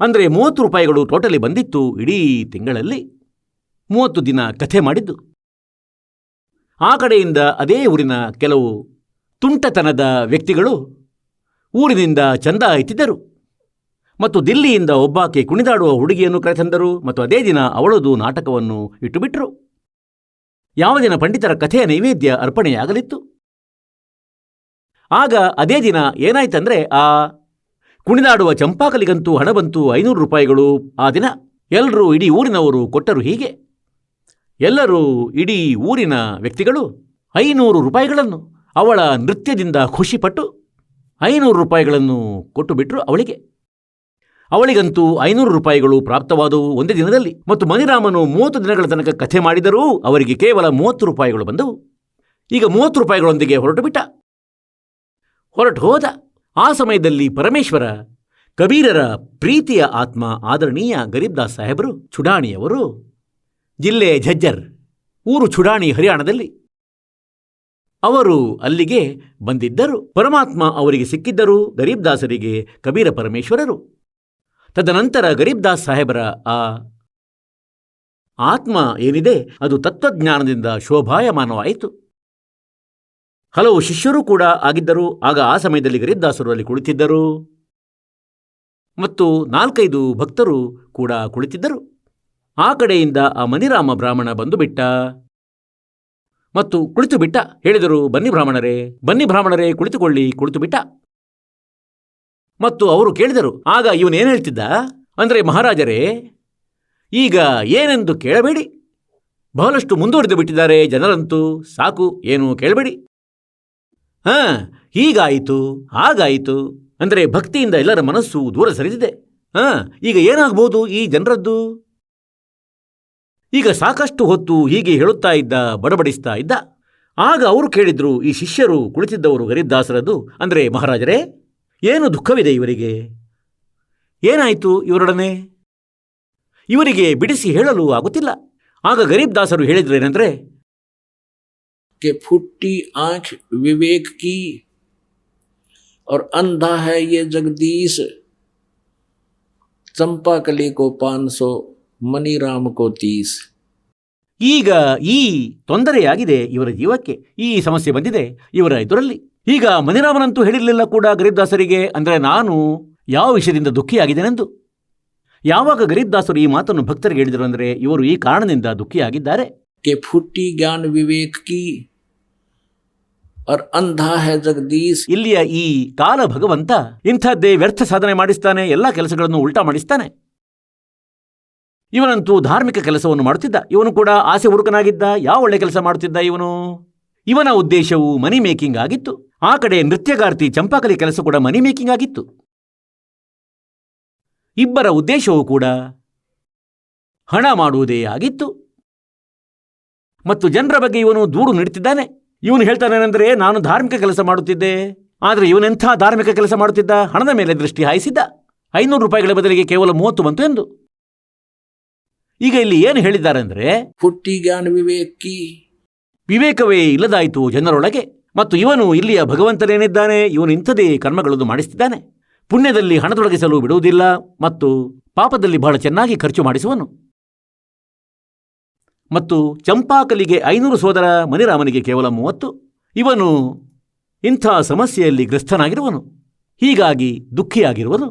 ಅಂದರೆ 30 ರೂಪಾಯಿಗಳು ಟೋಟಲಿ ಬಂದಿತ್ತು ಇಡೀ ತಿಂಗಳಲ್ಲಿ. 30 ದಿನ ಕಥೆ ಮಾಡಿದ್ದು. ಆ ಕಡೆಯಿಂದ ಅದೇ ಊರಿನ ಕೆಲವು ತುಂಟತನದ ವ್ಯಕ್ತಿಗಳು ಊರಿನಿಂದ ಚಂದ ಎತ್ತಿದ್ದರು ಮತ್ತು ದಿಲ್ಲಿಯಿಂದ ಒಬ್ಬಾಕೆ ಕುಣಿದಾಡುವ ಹುಡುಗಿಯನ್ನು ಕರೆತಂದರು. ಮತ್ತು ಅದೇ ದಿನ ಅವಳದು ನಾಟಕವನ್ನು ಇಟ್ಟುಬಿಟ್ರು. ಯಾವ ದಿನ ಪಂಡಿತರ ಕಥೆಯ ನೈವೇದ್ಯ ಅರ್ಪಣೆಯಾಗಲಿತ್ತು. ಆಗ ಅದೇ ದಿನ ಏನಾಯ್ತಂದ್ರೆ, ಆ ಕುಣಿದಾಡುವ ಚಂಪಾಕಲಿಗಂತೂ ಹಣ ಬಂತು 500 ರೂಪಾಯಿಗಳು. ಆ ದಿನ ಎಲ್ಲರೂ, ಇಡೀ ಊರಿನವರು ಕೊಟ್ಟರು. ಹೀಗೆ ಎಲ್ಲರೂ, ಇಡೀ ಊರಿನ ವ್ಯಕ್ತಿಗಳು 500 ರೂಪಾಯಿಗಳನ್ನು ಅವಳ ನೃತ್ಯದಿಂದ ಖುಷಿಪಟ್ಟು 500 ರೂಪಾಯಿಗಳನ್ನು ಕೊಟ್ಟು ಬಿಟ್ಟರು ಅವಳಿಗೆ. ಅವಳಿಗಂತೂ 500 ರೂಪಾಯಿಗಳು ಪ್ರಾಪ್ತವಾದವು ಒಂದೇ ದಿನದಲ್ಲಿ. ಮತ್ತು ಮನಿರಾಮನು 30 ದಿನಗಳ ತನಕ ಕಥೆ ಮಾಡಿದರೂ ಅವರಿಗೆ ಕೇವಲ 30 ರೂಪಾಯಿಗಳು ಬಂದವು. ಈಗ 30 ರೂಪಾಯಿಗಳೊಂದಿಗೆ ಹೊರಟು ಹೋದ. ಆ ಸಮಯದಲ್ಲಿ ಪರಮೇಶ್ವರ, ಕಬೀರರ ಪ್ರೀತಿಯ ಆತ್ಮ, ಆದರಣೀಯ ಗರೀಬ್ದಾಸ್ ಸಾಹೇಬರು, ಚುಡಾಣಿಯವರು, ಜಿಲ್ಲೆ ಝಜ್ಜರ್, ಊರು ಚುಡಾಣಿ, ಹರಿಯಾಣದಲ್ಲಿ, ಅವರು ಅಲ್ಲಿಗೆ ಬಂದಿದ್ದರು. ಪರಮಾತ್ಮ ಅವರಿಗೆ ಸಿಕ್ಕಿದ್ದರು, ಗರೀಬ್ದಾಸರಿಗೆ ಕಬೀರ ಪರಮೇಶ್ವರರು. ತದನಂತರ ಗರೀಬ್ದಾಸ್ ಸಾಹೇಬರ ಆ ಆತ್ಮ ಏನಿದೆ ಅದು ತತ್ವಜ್ಞಾನದಿಂದ ಶೋಭಾಯಮಾನವಾಯಿತು. ಹಲವು ಶಿಷ್ಯರೂ ಕೂಡ ಆಗಿದ್ದರು. ಆಗ ಆ ಸಮಯದಲ್ಲಿ ಗರೀಬ್ದಾಸರು ಅಲ್ಲಿ ಕುಳಿತಿದ್ದರು ಮತ್ತು 4-5 ಭಕ್ತರು ಕೂಡ ಕುಳಿತಿದ್ದರು. ಆ ಕಡೆಯಿಂದ ಆ ಮನಿರಾಮ ಬ್ರಾಹ್ಮಣ ಬಂದು ಬಿಟ್ಟ ಮತ್ತು ಕುಳಿತು ಬಿಟ್ಟ. ಹೇಳಿದರು, ಬನ್ನಿ ಬ್ರಾಹ್ಮಣರೇ ಕುಳಿತುಕೊಳ್ಳಿ. ಕುಳಿತು ಬಿಟ್ಟ. ಮತ್ತು ಅವರು ಕೇಳಿದರು. ಆಗ ಇವನೇನು ಹೇಳ್ತಿದ್ದ ಅಂದರೆ, ಮಹಾರಾಜರೇ, ಈಗ ಏನೆಂದು ಕೇಳಬೇಡಿ, ಬಹಳಷ್ಟು ಮುಂದುವರೆದು ಬಿಟ್ಟಿದ್ದಾರೆ ಜನರಂತೂ, ಸಾಕು, ಏನು ಕೇಳಬೇಡಿ. ಹೀಗಾಯಿತು, ಹಾಗಾಯಿತು ಅಂದರೆ ಭಕ್ತಿಯಿಂದ ಎಲ್ಲರ ಮನಸ್ಸು ದೂರ ಸರಿದಿದೆ. ಈಗ ಏನಾಗಬಹುದು ಈ ಜನರದ್ದು? ಈಗ ಸಾಕಷ್ಟು ಹೊತ್ತು ಹೀಗೆ ಹೇಳುತ್ತಾ ಇದ್ದ, ಬಡಬಡಿಸ್ತಾ ಇದ್ದ. ಆಗ ಅವರು ಕೇಳಿದ್ರು, ಈ ಶಿಷ್ಯರು ಕುಳಿತಿದ್ದವರು ಗರೀಬ್ದಾಸರದ್ದು, ಅಂದರೆ, ಮಹಾರಾಜರೇ, ಏನು ದುಃಖವಿದೆ ಇವರಿಗೆ? ಏನಾಯಿತು ಇವರೊಡನೆ? ಇವರಿಗೆ ಬಿಡಿಸಿ ಹೇಳಲು ಆಗುತ್ತಿಲ್ಲ. ಆಗ ಗರೀಬ್ದಾಸರು ಹೇಳಿದ್ರೇನೆಂದರೆ, कि फुट्टी आंख विवेक की और अंधा है ये जगदीश, चंपाकली को 500, मनीराम को 30. ಈಗ ಈ ತೊಂದರೆಯಾಗಿದೆ ಇವರ ಜೀವಕ್ಕೆ, ಈ ಸಮಸ್ಯೆ ಬಂದಿದೆ ಇವರ ಎದುರಲ್ಲಿ. ಈಗ ಮನಿರಾಮನಂತೂ ಹೇಳಿರಲಿಲ್ಲ ಕೂಡ ಗರೀಬ್ದಾಸರಿಗೆ, ಅಂದರೆ ನಾನು ಯಾವ ವಿಷಯದಿಂದ ದುಃಖಿಯಾಗಿದ್ದೇನೆಂದು. ಯಾವಾಗ ಗರೀಬ್ದಾಸರು ಈ ಮಾತನ್ನು ಭಕ್ತರಿಗೆ ಹೇಳಿದರು ಅಂದರೆ, ಇವರು ಈ ಕಾರಣದಿಂದ ದುಃಖಿಯಾಗಿದ್ದಾರೆ. कि फुट्टी ज्ञान विवेक की और अंधा है जगदीश। ಇಲ್ಲಿಯ ಈ ಕಾಲ ಭಗವಂತ ಇಂಥದ್ದೇ ವ್ಯರ್ಥ ಸಾಧನೆ ಮಾಡಿಸ್ತಾನೆ, ಎಲ್ಲ ಕೆಲಸಗಳನ್ನು ಉಲ್ಟಾ ಮಾಡಿಸ್ತಾನೆ. ಇವನಂತೂ ಧಾರ್ಮಿಕ ಕೆಲಸವನ್ನು ಮಾಡುತ್ತಿದ್ದ, ಇವನು ಕೂಡ ಆಸೆ ಹುಡುಕನಾಗಿದ್ದ. ಯಾವ ಒಳ್ಳೆ ಕೆಲಸ ಮಾಡುತ್ತಿದ್ದ ಇವನು? ಇವನ ಉದ್ದೇಶವು ಮನಿ ಮೇಕಿಂಗ್ ಆಗಿತ್ತು. ಆ ಕಡೆ ನೃತ್ಯಗಾರ್ತಿ ಚಂಪಾಕಲಿ ಕೆಲಸ ಕೂಡ ಮನಿ ಮೇಕಿಂಗ್ ಆಗಿತ್ತು. ಇಬ್ಬರ ಉದ್ದೇಶವೂ ಕೂಡ ಹಣ ಮಾಡುವುದೇ ಆಗಿತ್ತು. ಮತ್ತು ಜನರ ಬಗ್ಗೆ ಇವನು ದೂರು ನೀಡುತ್ತಿದ್ದಾನೆ. ಇವನು ಹೇಳ್ತಾನೇನೆಂದರೆ, ನಾನು ಧಾರ್ಮಿಕ ಕೆಲಸ ಮಾಡುತ್ತಿದ್ದೆ, ಆದರೆ ಇವನೆಂಥ ಧಾರ್ಮಿಕ ಕೆಲಸ ಮಾಡುತ್ತಿದ್ದ? ಹಣದ ಮೇಲೆ ದೃಷ್ಟಿ ಹಾಯಿಸಿದ್ದ. 500 ರೂಪಾಯಿಗಳ ಬದಲಿಗೆ ಕೇವಲ 30 ಬಂತು ಎಂದು. ಈಗ ಇಲ್ಲಿ ಏನು ಹೇಳಿದ್ದಾರೆಂದರೆ, फुट्टी ज्ञान विवेक की, ವಿವೇಕವೇ ಇಲ್ಲದಾಯಿತು ಜನರೊಳಗೆ. ಮತ್ತು ಇವನು ಇಲ್ಲಿಯ ಭಗವಂತನೇನಿದ್ದಾನೆ, ಇವನು ಇಂಥದೇ ಕರ್ಮಗಳನ್ನು ಮಾಡಿಸುತ್ತಿದ್ದಾನೆ. ಪುಣ್ಯದಲ್ಲಿ ಹಣದೊಳಗಿಸಲು ಬಿಡುವುದಿಲ್ಲ ಮತ್ತು ಪಾಪದಲ್ಲಿ ಬಹಳ ಚೆನ್ನಾಗಿ ಖರ್ಚು ಮಾಡಿಸುವನು. ಮತ್ತು ಚಂಪಾಕಲಿಗೆ 500 ಸೋದರ, ಮನಿರಾಮನಿಗೆ ಕೇವಲ 30. ಇವನು ಇಂಥ ಸಮಸ್ಯೆಯಲ್ಲಿ ಗ್ರಸ್ತನಾಗಿರುವನು, ಹೀಗಾಗಿ ದುಃಖಿಯಾಗಿರುವನು.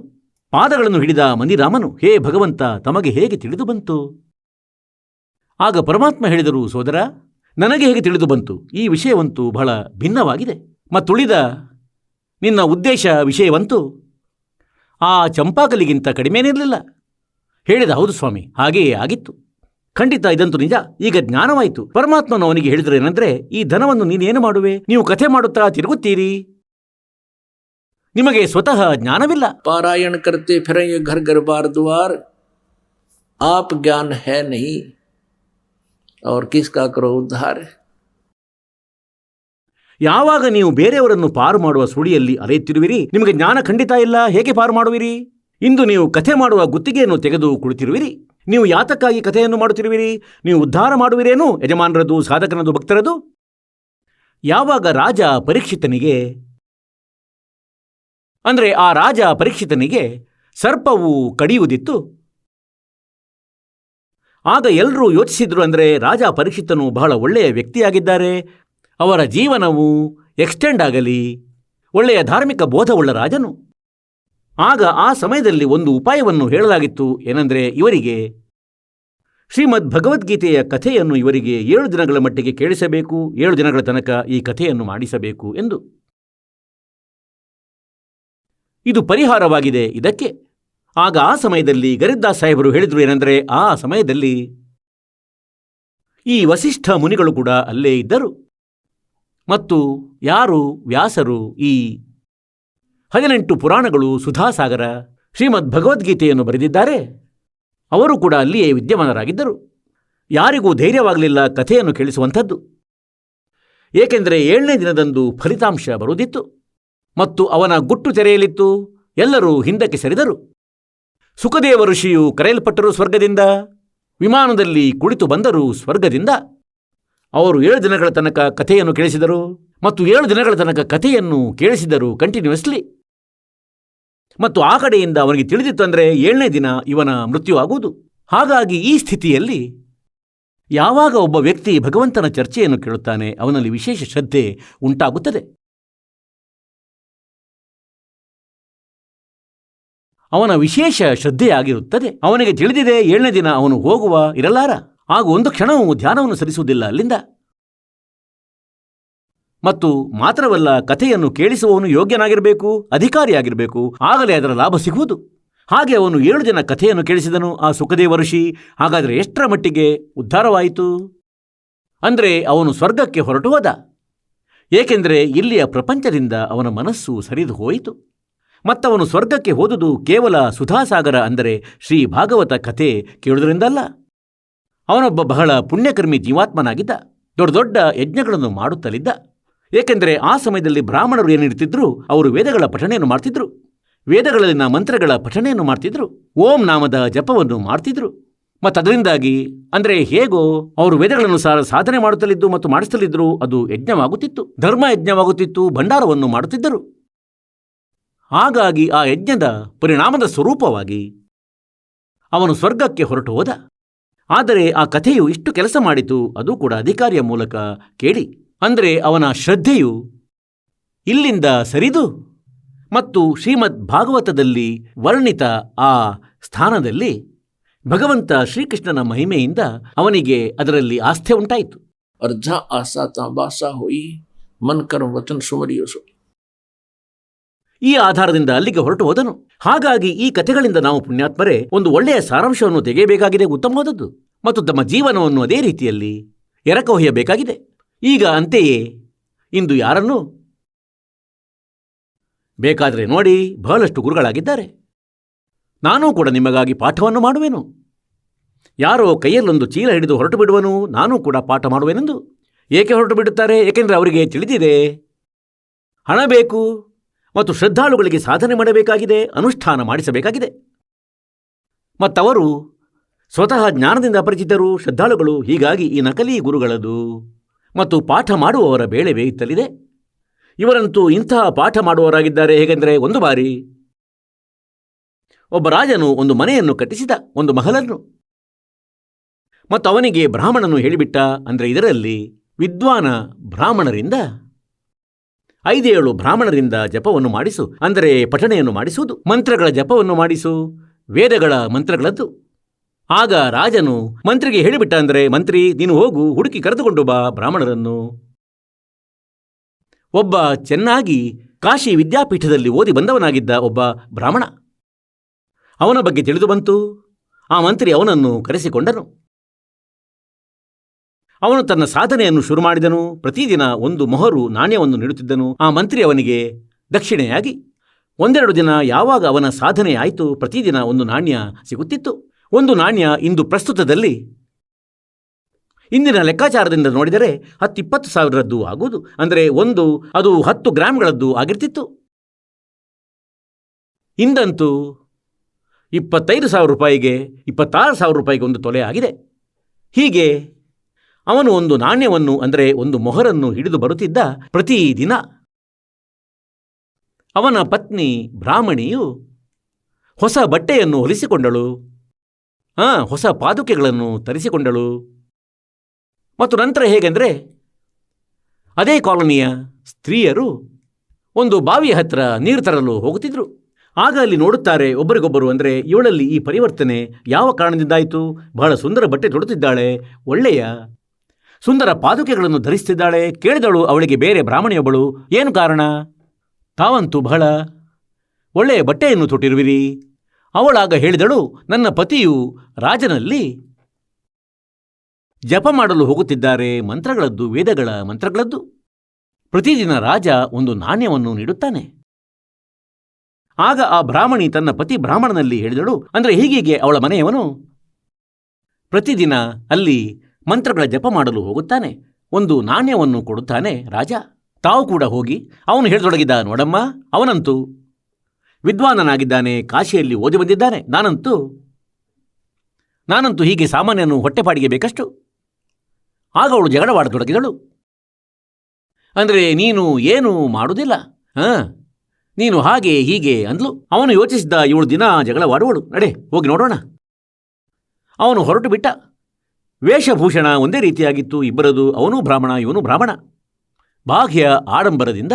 ಪಾದಗಳನ್ನು ಹಿಡಿದ ಮನಿರಾಮನು, ಹೇ ಭಗವಂತ, ತಮಗೆ ಹೇಗೆ ತಿಳಿದು ಬಂತು? ಆಗ ಪರಮಾತ್ಮ ಹೇಳಿದರು, ಸೋದರ, ನನಗೆ ಹೇಗೆ ತಿಳಿದು ಬಂತು? ಈ ವಿಷಯವಂತೂ ಬಹಳ ಭಿನ್ನವಾಗಿದೆ. ಮತ್ತುಳಿದ ನಿನ್ನ ಉದ್ದೇಶ ವಿಷಯವಂತೂ ಆ ಚಂಪಾಕಲಿಗಿಂತ ಕಡಿಮೆನಿರಲಿಲ್ಲ. ಹೇಳಿದ, ಹೌದು ಸ್ವಾಮಿ, ಹಾಗೆಯೇ ಆಗಿತ್ತು. ಖಂಡಿತ ಇದಂತೂ ನಿಜ. ಈಗ ಜ್ಞಾನವಾಯಿತು. ಪರಮಾತ್ಮನು ಅವನಿಗೆ ಹೇಳಿದರೇನೆಂದರೆ, ಈ ಧನವನ್ನು ನೀನೇನು ಮಾಡುವೆ? ನೀವು ಕಥೆ ಮಾಡುತ್ತಾ ತಿರುಗುತ್ತೀರಿ, ನಿಮಗೆ ಸ್ವತಃ ಜ್ಞಾನವಿಲ್ಲ. पारायण करते फिरेंगे घर घर बार द्वार, आप ज्ञान है नहीं और किसका करो उद्धार। ಯಾವಾಗ ನೀವು ಬೇರೆಯವರನ್ನು ಪಾರು ಮಾಡುವ ಸುಳಿಯಲ್ಲಿ ಅಲೆಯುತ್ತಿರುವಿರಿ, ನಿಮಗೆ ಜ್ಞಾನ ಖಂಡಿತ ಇಲ್ಲ, ಹೇಗೆ ಪಾರು ಮಾಡುವಿರಿ? ಇಂದು ನೀವು ಕಥೆ ಮಾಡುವ ಗುತ್ತಿಗೆಯನ್ನು ತೆಗೆದು ಕುಳಿತಿರುವಿರಿ. ನೀವು ಯಾತಕ್ಕಾಗಿ ಕಥೆಯನ್ನು ಮಾಡುತ್ತಿರುವಿರಿ? ನೀವು ಉದ್ಧಾರ ಮಾಡುವಿರೇನು? ಯಜಮಾನರದು, ಸಾಧಕನದು, ಭಕ್ತರದು? ಯಾವಾಗ ರಾಜ ಪರೀಕ್ಷಿತನಿಗೆ, ಅಂದರೆ ಆ ರಾಜ ಪರೀಕ್ಷಿತನಿಗೆ ಸರ್ಪವು ಕಡಿಯುವುದಿತ್ತು, ಆಗ ಎಲ್ಲರೂ ಯೋಚಿಸಿದ್ರು, ಅಂದರೆ ರಾಜ ಪರೀಕ್ಷಿತನು ಬಹಳ ಒಳ್ಳೆಯ ವ್ಯಕ್ತಿಯಾಗಿದ್ದಾರೆ, ಅವರ ಜೀವನವು ಎಕ್ಸ್ಟೆಂಡ್ ಆಗಲಿ, ಒಳ್ಳೆಯ ಧಾರ್ಮಿಕ ಬೋಧವುಳ್ಳ ರಾಜನು. ಆಗ ಆ ಸಮಯದಲ್ಲಿ ಒಂದು ಉಪಾಯವನ್ನು ಹೇಳಲಾಗಿತ್ತು. ಏನೆಂದರೆ, ಇವರಿಗೆ ಶ್ರೀಮದ್ ಭಗವದ್ಗೀತೆಯ ಕಥೆಯನ್ನು ಇವರಿಗೆ 7 ದಿನಗಳ ಮಟ್ಟಿಗೆ ಕೇಳಿಸಬೇಕು, 7 ದಿನಗಳ ತನಕ ಈ ಕಥೆಯನ್ನು ಮಾಡಿಸಬೇಕು ಎಂದು. ಇದು ಪರಿಹಾರವಾಗಿದೆ ಇದಕ್ಕೆ. ಆಗ ಆ ಸಮಯದಲ್ಲಿ ಗರಿದ್ದಾಸ್ ಸಾಹೇಬರು ಹೇಳಿದರು ಏನೆಂದರೆ, ಆ ಸಮಯದಲ್ಲಿ ಈ ವಸಿಷ್ಠ ಮುನಿಗಳು ಕೂಡ ಅಲ್ಲೇ ಇದ್ದರು. ಮತ್ತು ಯಾರು? ವ್ಯಾಸರು ಈ 18 ಪುರಾಣಗಳು, ಸುಧಾಸಾಗರ, ಶ್ರೀಮದ್ ಭಗವದ್ಗೀತೆಯನ್ನು ಬರೆದಿದ್ದಾರೆ. ಅವರು ಕೂಡ ಅಲ್ಲಿಯೇ ವಿದ್ಯಮಾನರಾಗಿದ್ದರು. ಯಾರಿಗೂ ಧೈರ್ಯವಾಗಲಿಲ್ಲ ಕಥೆಯನ್ನು ಕೇಳಿಸುವಂಥದ್ದು. ಏಕೆಂದರೆ 7ನೇ ದಿನದಂದು ಫಲಿತಾಂಶ ಬರುವುದಿತ್ತು ಮತ್ತು ಅವನ ಗುಟ್ಟು ತೆರೆಯಲಿತ್ತು. ಎಲ್ಲರೂ ಹಿಂದಕ್ಕೆ ಸರಿದರು. ಸುಖದೇವ ಋಷಿಯು ಕರೆಯಲ್ಪಟ್ಟರು ಸ್ವರ್ಗದಿಂದ, ವಿಮಾನದಲ್ಲಿ ಕುಳಿತು ಬಂದರು ಸ್ವರ್ಗದಿಂದ. ಅವರು 7 ದಿನಗಳ ತನಕ ಕಥೆಯನ್ನು ಕೇಳಿಸಿದರು ಮತ್ತು 7 ದಿನಗಳ ತನಕ ಕಥೆಯನ್ನು ಕೇಳಿಸಿದರು ಕಂಟಿನ್ಯೂಸ್ಲಿ. ಮತ್ತು ಆ ಕಡೆಯಿಂದ ಅವನಿಗೆ ತಿಳಿದಿತ್ತು, ಅಂದರೆ 7ನೇ ದಿನ ಇವನ ಮೃತ್ಯು ಆಗುವುದು. ಹಾಗಾಗಿ ಈ ಸ್ಥಿತಿಯಲ್ಲಿ ಯಾವಾಗ ಒಬ್ಬ ವ್ಯಕ್ತಿ ಭಗವಂತನ ಚರ್ಚೆಯನ್ನು ಕೇಳುತ್ತಾನೆ, ಅವನಲ್ಲಿ ವಿಶೇಷ ಶ್ರದ್ಧೆ ಉಂಟಾಗುತ್ತದೆ. ಅವನ ವಿಶೇಷ ಶ್ರದ್ಧೆಯಾಗಿರುತ್ತದೆ. ಅವನಿಗೆ ತಿಳಿದಿದೆ 7ನೇ ದಿನ ಅವನು ಹೋಗುವ ಇರಲಾರ. ಆಗ ಒಂದು ಕ್ಷಣವೂ ಧ್ಯಾನವನ್ನು ಸರಿಸುವುದಿಲ್ಲ ಅಲ್ಲಿಂದ. ಮತ್ತು ಮಾತ್ರವಲ್ಲ, ಕಥೆಯನ್ನು ಕೇಳಿಸುವವನು ಯೋಗ್ಯನಾಗಿರಬೇಕು, ಅಧಿಕಾರಿಯಾಗಿರಬೇಕು, ಆಗಲೇ ಅದರ ಲಾಭ ಸಿಗುವುದು. ಹಾಗೆ ಅವನು 7 ಜನ ಕಥೆಯನ್ನು ಕೇಳಿಸಿದನು ಆ ಸುಖದೇವ ಋಷಿ. ಹಾಗಾದರೆ ಎಷ್ಟರ ಮಟ್ಟಿಗೆ ಉದ್ಧಾರವಾಯಿತು? ಅಂದರೆ ಅವನು ಸ್ವರ್ಗಕ್ಕೆ ಹೊರಟು ಹೋದ. ಏಕೆಂದರೆ ಇಲ್ಲಿಯ ಪ್ರಪಂಚದಿಂದ ಅವನ ಮನಸ್ಸು ಸರಿದು ಹೋಯಿತು. ಮತ್ತವನು ಸ್ವರ್ಗಕ್ಕೆ ಹೋದುದು ಕೇವಲ ಸುಧಾಸಾಗರ, ಅಂದರೆ ಶ್ರೀ ಭಾಗವತ ಕಥೆ ಕೇಳುವುದರಿಂದಲ್ಲ. ಅವನೊಬ್ಬ ಬಹಳ ಪುಣ್ಯಕರ್ಮಿ ಜೀವಾತ್ಮನಾಗಿದ್ದ. ದೊಡ್ಡ ದೊಡ್ಡ ಯಜ್ಞಗಳನ್ನು ಮಾಡುತ್ತಲಿದ್ದ. ಏಕೆಂದರೆ ಆ ಸಮಯದಲ್ಲಿ ಬ್ರಾಹ್ಮಣರು ಏನಿರ್ತಿದ್ರು, ಅವರು ವೇದಗಳ ಪಠಣೆಯನ್ನು ಮಾಡ್ತಿದ್ರು, ವೇದಗಳಲ್ಲಿನ ಮಂತ್ರಗಳ ಪಠಣೆಯನ್ನು ಮಾಡ್ತಿದ್ರು, ಓಂ ನಾಮದ ಜಪವನ್ನು ಮಾಡ್ತಿದ್ರು. ಮತ್ತು ಅದರಿಂದಾಗಿ, ಅಂದರೆ ಹೇಗೋ ಅವರು ವೇದಗಳನ್ನು ಸಾಧನೆ ಮಾಡುತ್ತಲಿದ್ದು ಮತ್ತು ಮಾಡಿಸ್ತಲಿದ್ರು. ಅದು ಯಜ್ಞವಾಗುತ್ತಿತ್ತು, ಧರ್ಮ ಯಜ್ಞವಾಗುತ್ತಿತ್ತು, ಭಂಡಾರವನ್ನು ಮಾಡುತ್ತಿದ್ದರು. ಹಾಗಾಗಿ ಆ ಯಜ್ಞದ ಪರಿಣಾಮದ ಸ್ವರೂಪವಾಗಿ ಅವನು ಸ್ವರ್ಗಕ್ಕೆ ಹೊರಟು ಹೋದ. ಆದರೆ ಆ ಕಥೆಯು ಇಷ್ಟು ಕೆಲಸ ಮಾಡಿತು, ಅದು ಕೂಡ ಅಧಿಕಾರಿಯ ಮೂಲಕ ಕೇಳಿ. ಅಂದರೆ ಅವನ ಶ್ರದ್ಧೆಯು ಇಲ್ಲಿಂದ ಸರಿದು ಮತ್ತು ಶ್ರೀಮದ್ ಭಾಗವತದಲ್ಲಿ ವರ್ಣಿತ ಆ ಸ್ಥಾನದಲ್ಲಿ ಭಗವಂತ ಶ್ರೀಕೃಷ್ಣನ ಮಹಿಮೆಯಿಂದ ಅವನಿಗೆ ಅದರಲ್ಲಿ ಆಸ್ಥೆ ಉಂಟಾಯಿತು. और जहाँ आशा तहाँ बासा हुई, मन कर्म वचन सुमरियो सो. ಈ ಆಧಾರದಿಂದ ಅಲ್ಲಿಗೆ ಹೊರಟು ಹೋದನು. ಹಾಗಾಗಿ ಈ ಕಥೆಗಳಿಂದ ನಾವು ಪುಣ್ಯಾತ್ಮರೇ ಒಂದು ಒಳ್ಳೆಯ ಸಾರಾಂಶವನ್ನು ತೆಗೆಯಬೇಕಾಗಿದೆ, ಉತ್ತಮವಾದದ್ದು, ಮತ್ತು ತಮ್ಮ ಜೀವನವನ್ನು ಅದೇ ರೀತಿಯಲ್ಲಿ ಎರಕಹೊಯ್ಯಬೇಕಾಗಿದೆ. ಈಗ ಅಂತೆಯೇ ಇಂದು ಯಾರನ್ನೂ ಬೇಕಾದರೆ ನೋಡಿ, ಬಹಳಷ್ಟು ಗುರುಗಳಾಗಿದ್ದಾರೆ. ನಾನೂ ಕೂಡ ನಿಮಗಾಗಿ ಪಾಠವನ್ನು ಮಾಡುವೆನು. ಯಾರೋ ಕೈಯಲ್ಲೊಂದು ಚೀಲ ಹಿಡಿದು ಹೊರಟು ಬಿಡುವನು, ನಾನೂ ಕೂಡ ಪಾಠ ಮಾಡುವೆನೆಂದು. ಏಕೆ ಹೊರಟು ಬಿಡುತ್ತಾರೆ? ಏಕೆಂದರೆ ಅವರಿಗೆ ತಿಳಿದಿದೆ ಹಣ ಬೇಕು ಮತ್ತು ಶ್ರದ್ಧಾಳುಗಳಿಗೆ ಸಾಧನೆ ಮಾಡಬೇಕಾಗಿದೆ, ಅನುಷ್ಠಾನ ಮಾಡಿಸಬೇಕಾಗಿದೆ. ಮತ್ತವರು ಸ್ವತಃ ಜ್ಞಾನದಿಂದ ಅಪರಿಚಿತರು, ಶ್ರದ್ಧಾಳುಗಳು. ಹೀಗಾಗಿ ಈ ನಕಲಿ ಗುರುಗಳದು ಮತ್ತು ಪಾಠ ಮಾಡುವವರ ಬೇಳೆ ಬೇಯುತ್ತಲಿದೆ. ಇವರಂತೂ ಇಂತಹ ಪಾಠ ಮಾಡುವವರಾಗಿದ್ದಾರೆ. ಹೇಗೆಂದರೆ, ಒಂದು ಬಾರಿ ಒಬ್ಬ ರಾಜನು ಒಂದು ಮನೆಯನ್ನು ಕಟ್ಟಿಸಿದ, ಒಂದು ಮಹಲನ್ನು. ಮತ್ತು ಅವನಿಗೆ ಬ್ರಾಹ್ಮಣನು ಹೇಳಿಬಿಟ್ಟ, ಅಂದರೆ ಇದರಲ್ಲಿ ವಿದ್ವಾನ ಬ್ರಾಹ್ಮಣರಿಂದ 5-7 ಬ್ರಾಹ್ಮಣರಿಂದ ಜಪವನ್ನು ಮಾಡಿಸು, ಅಂದರೆ ಪಠಣೆಯನ್ನು ಮಾಡಿಸುವುದು, ಮಂತ್ರಗಳ ಜಪವನ್ನು ಮಾಡಿಸು, ವೇದಗಳ ಮಂತ್ರಗಳದ್ದು. ಆಗ ರಾಜನು ಮಂತ್ರಿಗೆ ಹೇಳಿಬಿಟ್ಟ, ಅಂದರೆ, ಮಂತ್ರಿ ನೀನು ಹೋಗು, ಹುಡುಕಿ ಕರೆದುಕೊಂಡು ಬಾ ಬ್ರಾಹ್ಮಣರನ್ನು. ಒಬ್ಬ ಚೆನ್ನಾಗಿ ಕಾಶಿ ವಿದ್ಯಾಪೀಠದಲ್ಲಿ ಓದಿ ಬಂದವನಾಗಿದ್ದ ಒಬ್ಬ ಬ್ರಾಹ್ಮಣ, ಅವನ ಬಗ್ಗೆ ತಿಳಿದು ಬಂತು. ಆ ಮಂತ್ರಿ ಅವನನ್ನು ಕರೆಸಿಕೊಂಡನು. ಅವನು ತನ್ನ ಸಾಧನೆಯನ್ನು ಶುರು ಮಾಡಿದನು. ಪ್ರತಿದಿನ 1 ಮೊಹರು ನಾಣ್ಯವನ್ನು ನೀಡುತ್ತಿದ್ದನು ಆ ಮಂತ್ರಿ ಅವನಿಗೆ ದಕ್ಷಿಣೆಯಾಗಿ. 1-2 ದಿನ ಯಾವಾಗ ಅವನ ಸಾಧನೆ ಆಯಿತು, ಪ್ರತಿದಿನ 1 ನಾಣ್ಯ ಸಿಗುತ್ತಿತ್ತು. 1 ನಾಣ್ಯ ಇಂದು ಪ್ರಸ್ತುತದಲ್ಲಿ ಇಂದಿನ ಲೆಕ್ಕಾಚಾರದಿಂದ ನೋಡಿದರೆ 10-20 ಸಾವಿರದ್ದು ಆಗುವುದು. ಅಂದರೆ ಅದು 10 ಗ್ರಾಮ್ಗಳದ್ದು ಆಗಿರ್ತಿತ್ತು. ಇಂದಂತೂ 25,000 ರೂಪಾಯಿಗೆ 26,000 ರೂಪಾಯಿಗೆ 1 ತೊಲೆ ಆಗಿದೆ. ಹೀಗೆ ಅವನು 1 ನಾಣ್ಯವನ್ನು, ಅಂದರೆ 1 ಮೊಹರನ್ನು ಹಿಡಿದು ಬರುತ್ತಿದ್ದ. ಪ್ರತಿದಿನ ಅವನ ಪತ್ನಿ ಬ್ರಾಹ್ಮಣಿಯು ಹೊಸ ಬಟ್ಟೆಯನ್ನು ಹೊಲಿಸಿಕೊಂಡಳು, ಹೊಸ ಪಾದುಕೆಗಳನ್ನು ತರಿಸಿಕೊಂಡಳು. ಮತ್ತು ನಂತರ ಹೇಗೆಂದರೆ, ಅದೇ ಕಾಲೋನಿಯ ಸ್ತ್ರೀಯರು ಒಂದು ಬಾವಿಯ ಹತ್ತಿರ ನೀರು ತರಲು ಹೋಗುತ್ತಿದ್ದರು. ಆಗ ಅಲ್ಲಿ ನೋಡುತ್ತಾರೆ ಒಬ್ಬರಿಗೊಬ್ಬರು, ಅಂದರೆ ಇವಳಲ್ಲಿ ಈ ಪರಿವರ್ತನೆ ಯಾವ ಕಾರಣದಿಂದಾಯಿತು? ಬಹಳ ಸುಂದರ ಬಟ್ಟೆ ತೊಡುತ್ತಿದ್ದಾಳೆ, ಒಳ್ಳೆಯ ಸುಂದರ ಪಾದುಕೆಗಳನ್ನು ಧರಿಸುತ್ತಿದ್ದಾಳೆ. ಕೇಳಿದಳು ಅವಳಿಗೆ ಬೇರೆ ಬ್ರಾಹ್ಮಣಿಯೊಬ್ಬಳು, ಏನು ಕಾರಣ? ತಾವಂತೂ ಬಹಳ ಒಳ್ಳೆಯ ಬಟ್ಟೆಯನ್ನು ತೊಟ್ಟಿರುವಿರಿ. ಅವಳಾಗ ಹೇಳಿದಳು, ನನ್ನ ಪತಿಯು ರಾಜನಲ್ಲಿ ಜಪ ಮಾಡಲು ಹೋಗುತ್ತಿದ್ದಾರೆ, ಮಂತ್ರಗಳದ್ದು, ವೇದಗಳ ಮಂತ್ರಗಳದ್ದು. ಪ್ರತಿದಿನ ರಾಜ 1 ನಾಣ್ಯವನ್ನು ನೀಡುತ್ತಾನೆ. ಆಗ ಆ ಬ್ರಾಹ್ಮಣಿ ತನ್ನ ಪತಿ ಬ್ರಾಹ್ಮಣನಲ್ಲಿ ಹೇಳಿದಳು, ಅಂದರೆ ಹೀಗೀಗೆ ಅವಳ ಮನೆಯವನು ಪ್ರತಿದಿನ ಅಲ್ಲಿ ಮಂತ್ರಗಳ ಜಪ ಮಾಡಲು ಹೋಗುತ್ತಾನೆ, 1 ನಾಣ್ಯವನ್ನು ಕೊಡುತ್ತಾನೆ ರಾಜ. ತಾವು ಕೂಡ ಹೋಗಿ ಅವನು ಹೇಳಿದೊಡಗಿದ, ನೋಡಮ್ಮ, ಅವನಂತೂ ವಿದ್ವಾನನಾಗಿದ್ದಾನೆ, ಕಾಶಿಯಲ್ಲಿ ಓದಿ ಬಂದಿದ್ದಾನೆ, ನಾನಂತೂ ಹೀಗೆ ಸಾಮಾನ್ಯನು ಹೊಟ್ಟೆಪಾಡಿಗೆ ಬೇಕಷ್ಟು. ಆಗ ಅವಳು ಜಗಳವಾಡತೊಡಗಿದಳು, ಅಂದರೆ ನೀನು ಏನೂ ಮಾಡುವುದಿಲ್ಲ, ನೀನು ಹಾಗೆ ಹೀಗೆ ಅಂದ್ಲು. ಅವನು ಯೋಚಿಸಿದ್ದ, ಇವಳು ದಿನ ಜಗಳವಾಡುವಳು, ನಡೆ ಹೋಗಿ ನೋಡೋಣ. ಅವನು ಹೊರಟು ಬಿಟ್ಟ. ವೇಷಭೂಷಣ ಒಂದೇ ರೀತಿಯಾಗಿತ್ತು ಇಬ್ಬರದು. ಅವನೂ ಬ್ರಾಹ್ಮಣ, ಇವನೂ ಬ್ರಾಹ್ಮಣ. ಬಾಹ್ಯ ಆಡಂಬರದಿಂದ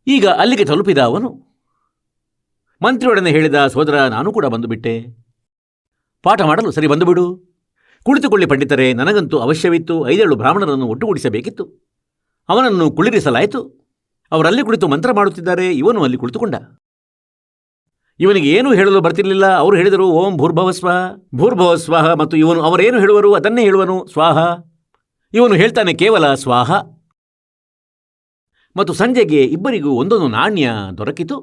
ಈಗ ಅಲ್ಲಿಗೆ ತಲುಪಿದ ಅವನು ಮಂತ್ರಿಯೊಡನೆ ಹೇಳಿದ, ಸೋದರ, ನಾನು ಕೂಡ ಬಂದುಬಿಟ್ಟೆ ಪಾಠ ಮಾಡಲು. ಸರಿ, ಬಂದುಬಿಡು, ಕುಳಿತುಕೊಳ್ಳಿ ಪಂಡಿತರೆ. ನನಗಂತೂ ಅವಶ್ಯವಿತ್ತು. 5-7 ಬ್ರಾಹ್ಮಣರನ್ನು ಒಟ್ಟುಗೂಡಿಸಬೇಕಿತ್ತು. ಅವನನ್ನು ಕುಳ್ಳಿರಿಸಲಾಯಿತು. ಅವರಲ್ಲಿ ಕುಳಿತು ಮಂತ್ರ ಮಾಡುತ್ತಿದ್ದಾರೆ. ಇವನು ಅಲ್ಲಿ ಕುಳಿತುಕೊಂಡ. ಇವನಿಗೆ ಏನೂ ಹೇಳಲು ಬರ್ತಿರಲಿಲ್ಲ. ಅವರು ಹೇಳಿದರು, ಓಂ ಭೂರ್ಭವ ಸ್ವಾಹ, ಭೂರ್ಭವ ಸ್ವಾಹ. ಮತ್ತು ಇವನು ಅವರೇನು ಹೇಳುವರು ಅದನ್ನೇ ಹೇಳುವನು, ಸ್ವಾಹ. ಇವನು ಹೇಳ್ತಾನೆ ಕೇವಲ ಸ್ವಾಹ. ಮತ್ತು ಸಂಜೆಗೆ ಇಬ್ಬರಿಗೂ 1 ನಾಣ್ಯ ದೊರಕಿತು.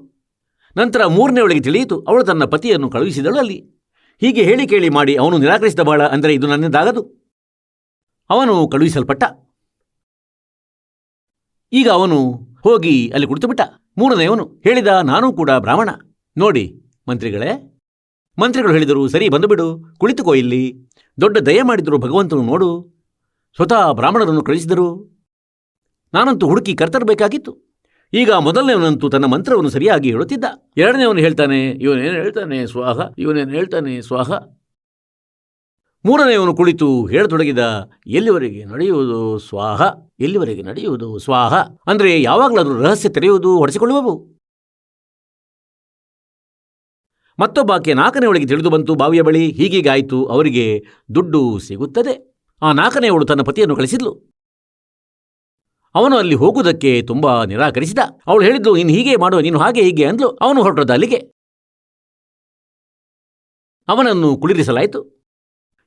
ನಂತರ 3ನೇ ತಿಳಿಯಿತು, ಅವಳು ತನ್ನ ಪತಿಯನ್ನು ಕಳುಹಿಸಿದಳು ಅಲ್ಲಿ. ಹೀಗೆ ಹೇಳಿ ಕೇಳಿ ಮಾಡಿ ಅವನು ನಿರಾಕರಿಸಿದ. ಬಾಳ, ಅಂದರೆ ಇದು ನನ್ನಿಂದಾಗದು. ಅವನು ಕಳುಹಿಸಲ್ಪಟ್ಟ. ಈಗ ಅವನು ಹೋಗಿ ಅಲ್ಲಿ ಕುಳಿತುಬಿಟ್ಟ. 3ನೇಯವನು ಹೇಳಿದ, ನಾನೂ ಕೂಡ ಬ್ರಾಹ್ಮಣ. ನೋಡಿ ಮಂತ್ರಿಗಳೇ, ಮಂತ್ರಿಗಳು ಹೇಳಿದರು, ಸರಿ ಬಂದುಬಿಡು, ಕುಳಿತುಕೋ ಇಲ್ಲಿ. ದೊಡ್ಡ ದಯ ಮಾಡಿದರು ಭಗವಂತನು, ನೋಡು. ಸ್ವತಃ ಬ್ರಾಹ್ಮಣರನ್ನು ಕಳಿಸಿದರು. ನಾನಂತೂ ಹುಡುಕಿ ಕರ್ತರಬೇಕಾಗಿತ್ತು. ಈಗ 1ನೇಯವನಂತೂ ತನ್ನ ಮಂತ್ರವನ್ನು ಸರಿಯಾಗಿ ಹೇಳುತ್ತಿದ್ದ. 2ನೇಯವನು ಹೇಳ್ತಾನೆ, ಇವನೇನು ಹೇಳ್ತಾನೆ ಸ್ವಾಹ, ಇವನೇನು ಹೇಳ್ತಾನೆ ಸ್ವಾಹ. 3ನೇಯವನು ಕುಳಿತು ಹೇಳತೊಡಗಿದ, ಎಲ್ಲಿವರೆಗೆ ನಡೆಯುವುದು ಸ್ವಾಹ, ಎಲ್ಲಿವರೆಗೆ ನಡೆಯುವುದು ಸ್ವಾಹ. ಅಂದರೆ ಯಾವಾಗಲಾದರೂ ರಹಸ್ಯ ತೆರೆಯುವುದು, ಹೊಡೆಸಿಕೊಳ್ಳುವವು. ಮತ್ತೊಬ್ಬಾಕೆ 4ನೇಯವಳಿಗೆ ತಿಳಿದು ಬಂತು, ಬಾವಿಯ ಬಳಿ ಹೀಗೀಗಾಯಿತು, ಅವರಿಗೆ ದುಡ್ಡು ಸಿಗುತ್ತದೆ. ಆ 4ನೇಯವಳು ತನ್ನ ಪತಿಯನ್ನು ಕಳಿಸಿದ್ಲು. ಅವನು ಅಲ್ಲಿ ಹೋಗುವುದಕ್ಕೆ ತುಂಬಾ ನಿರಾಕರಿಸಿದ. ಅವಳು ಹೇಳಿದ್ಲು, ನೀನು ಹೀಗೆ ಮಾಡು, ನೀನು ಹಾಗೆ ಹೀಗೆ ಅಂದ್ಲು. ಅವನು ಹೊರಟದ ಅಲ್ಲಿಗೆ. ಅವನನ್ನು ಕುಳ್ಳಿರಿಸಲಾಯಿತು.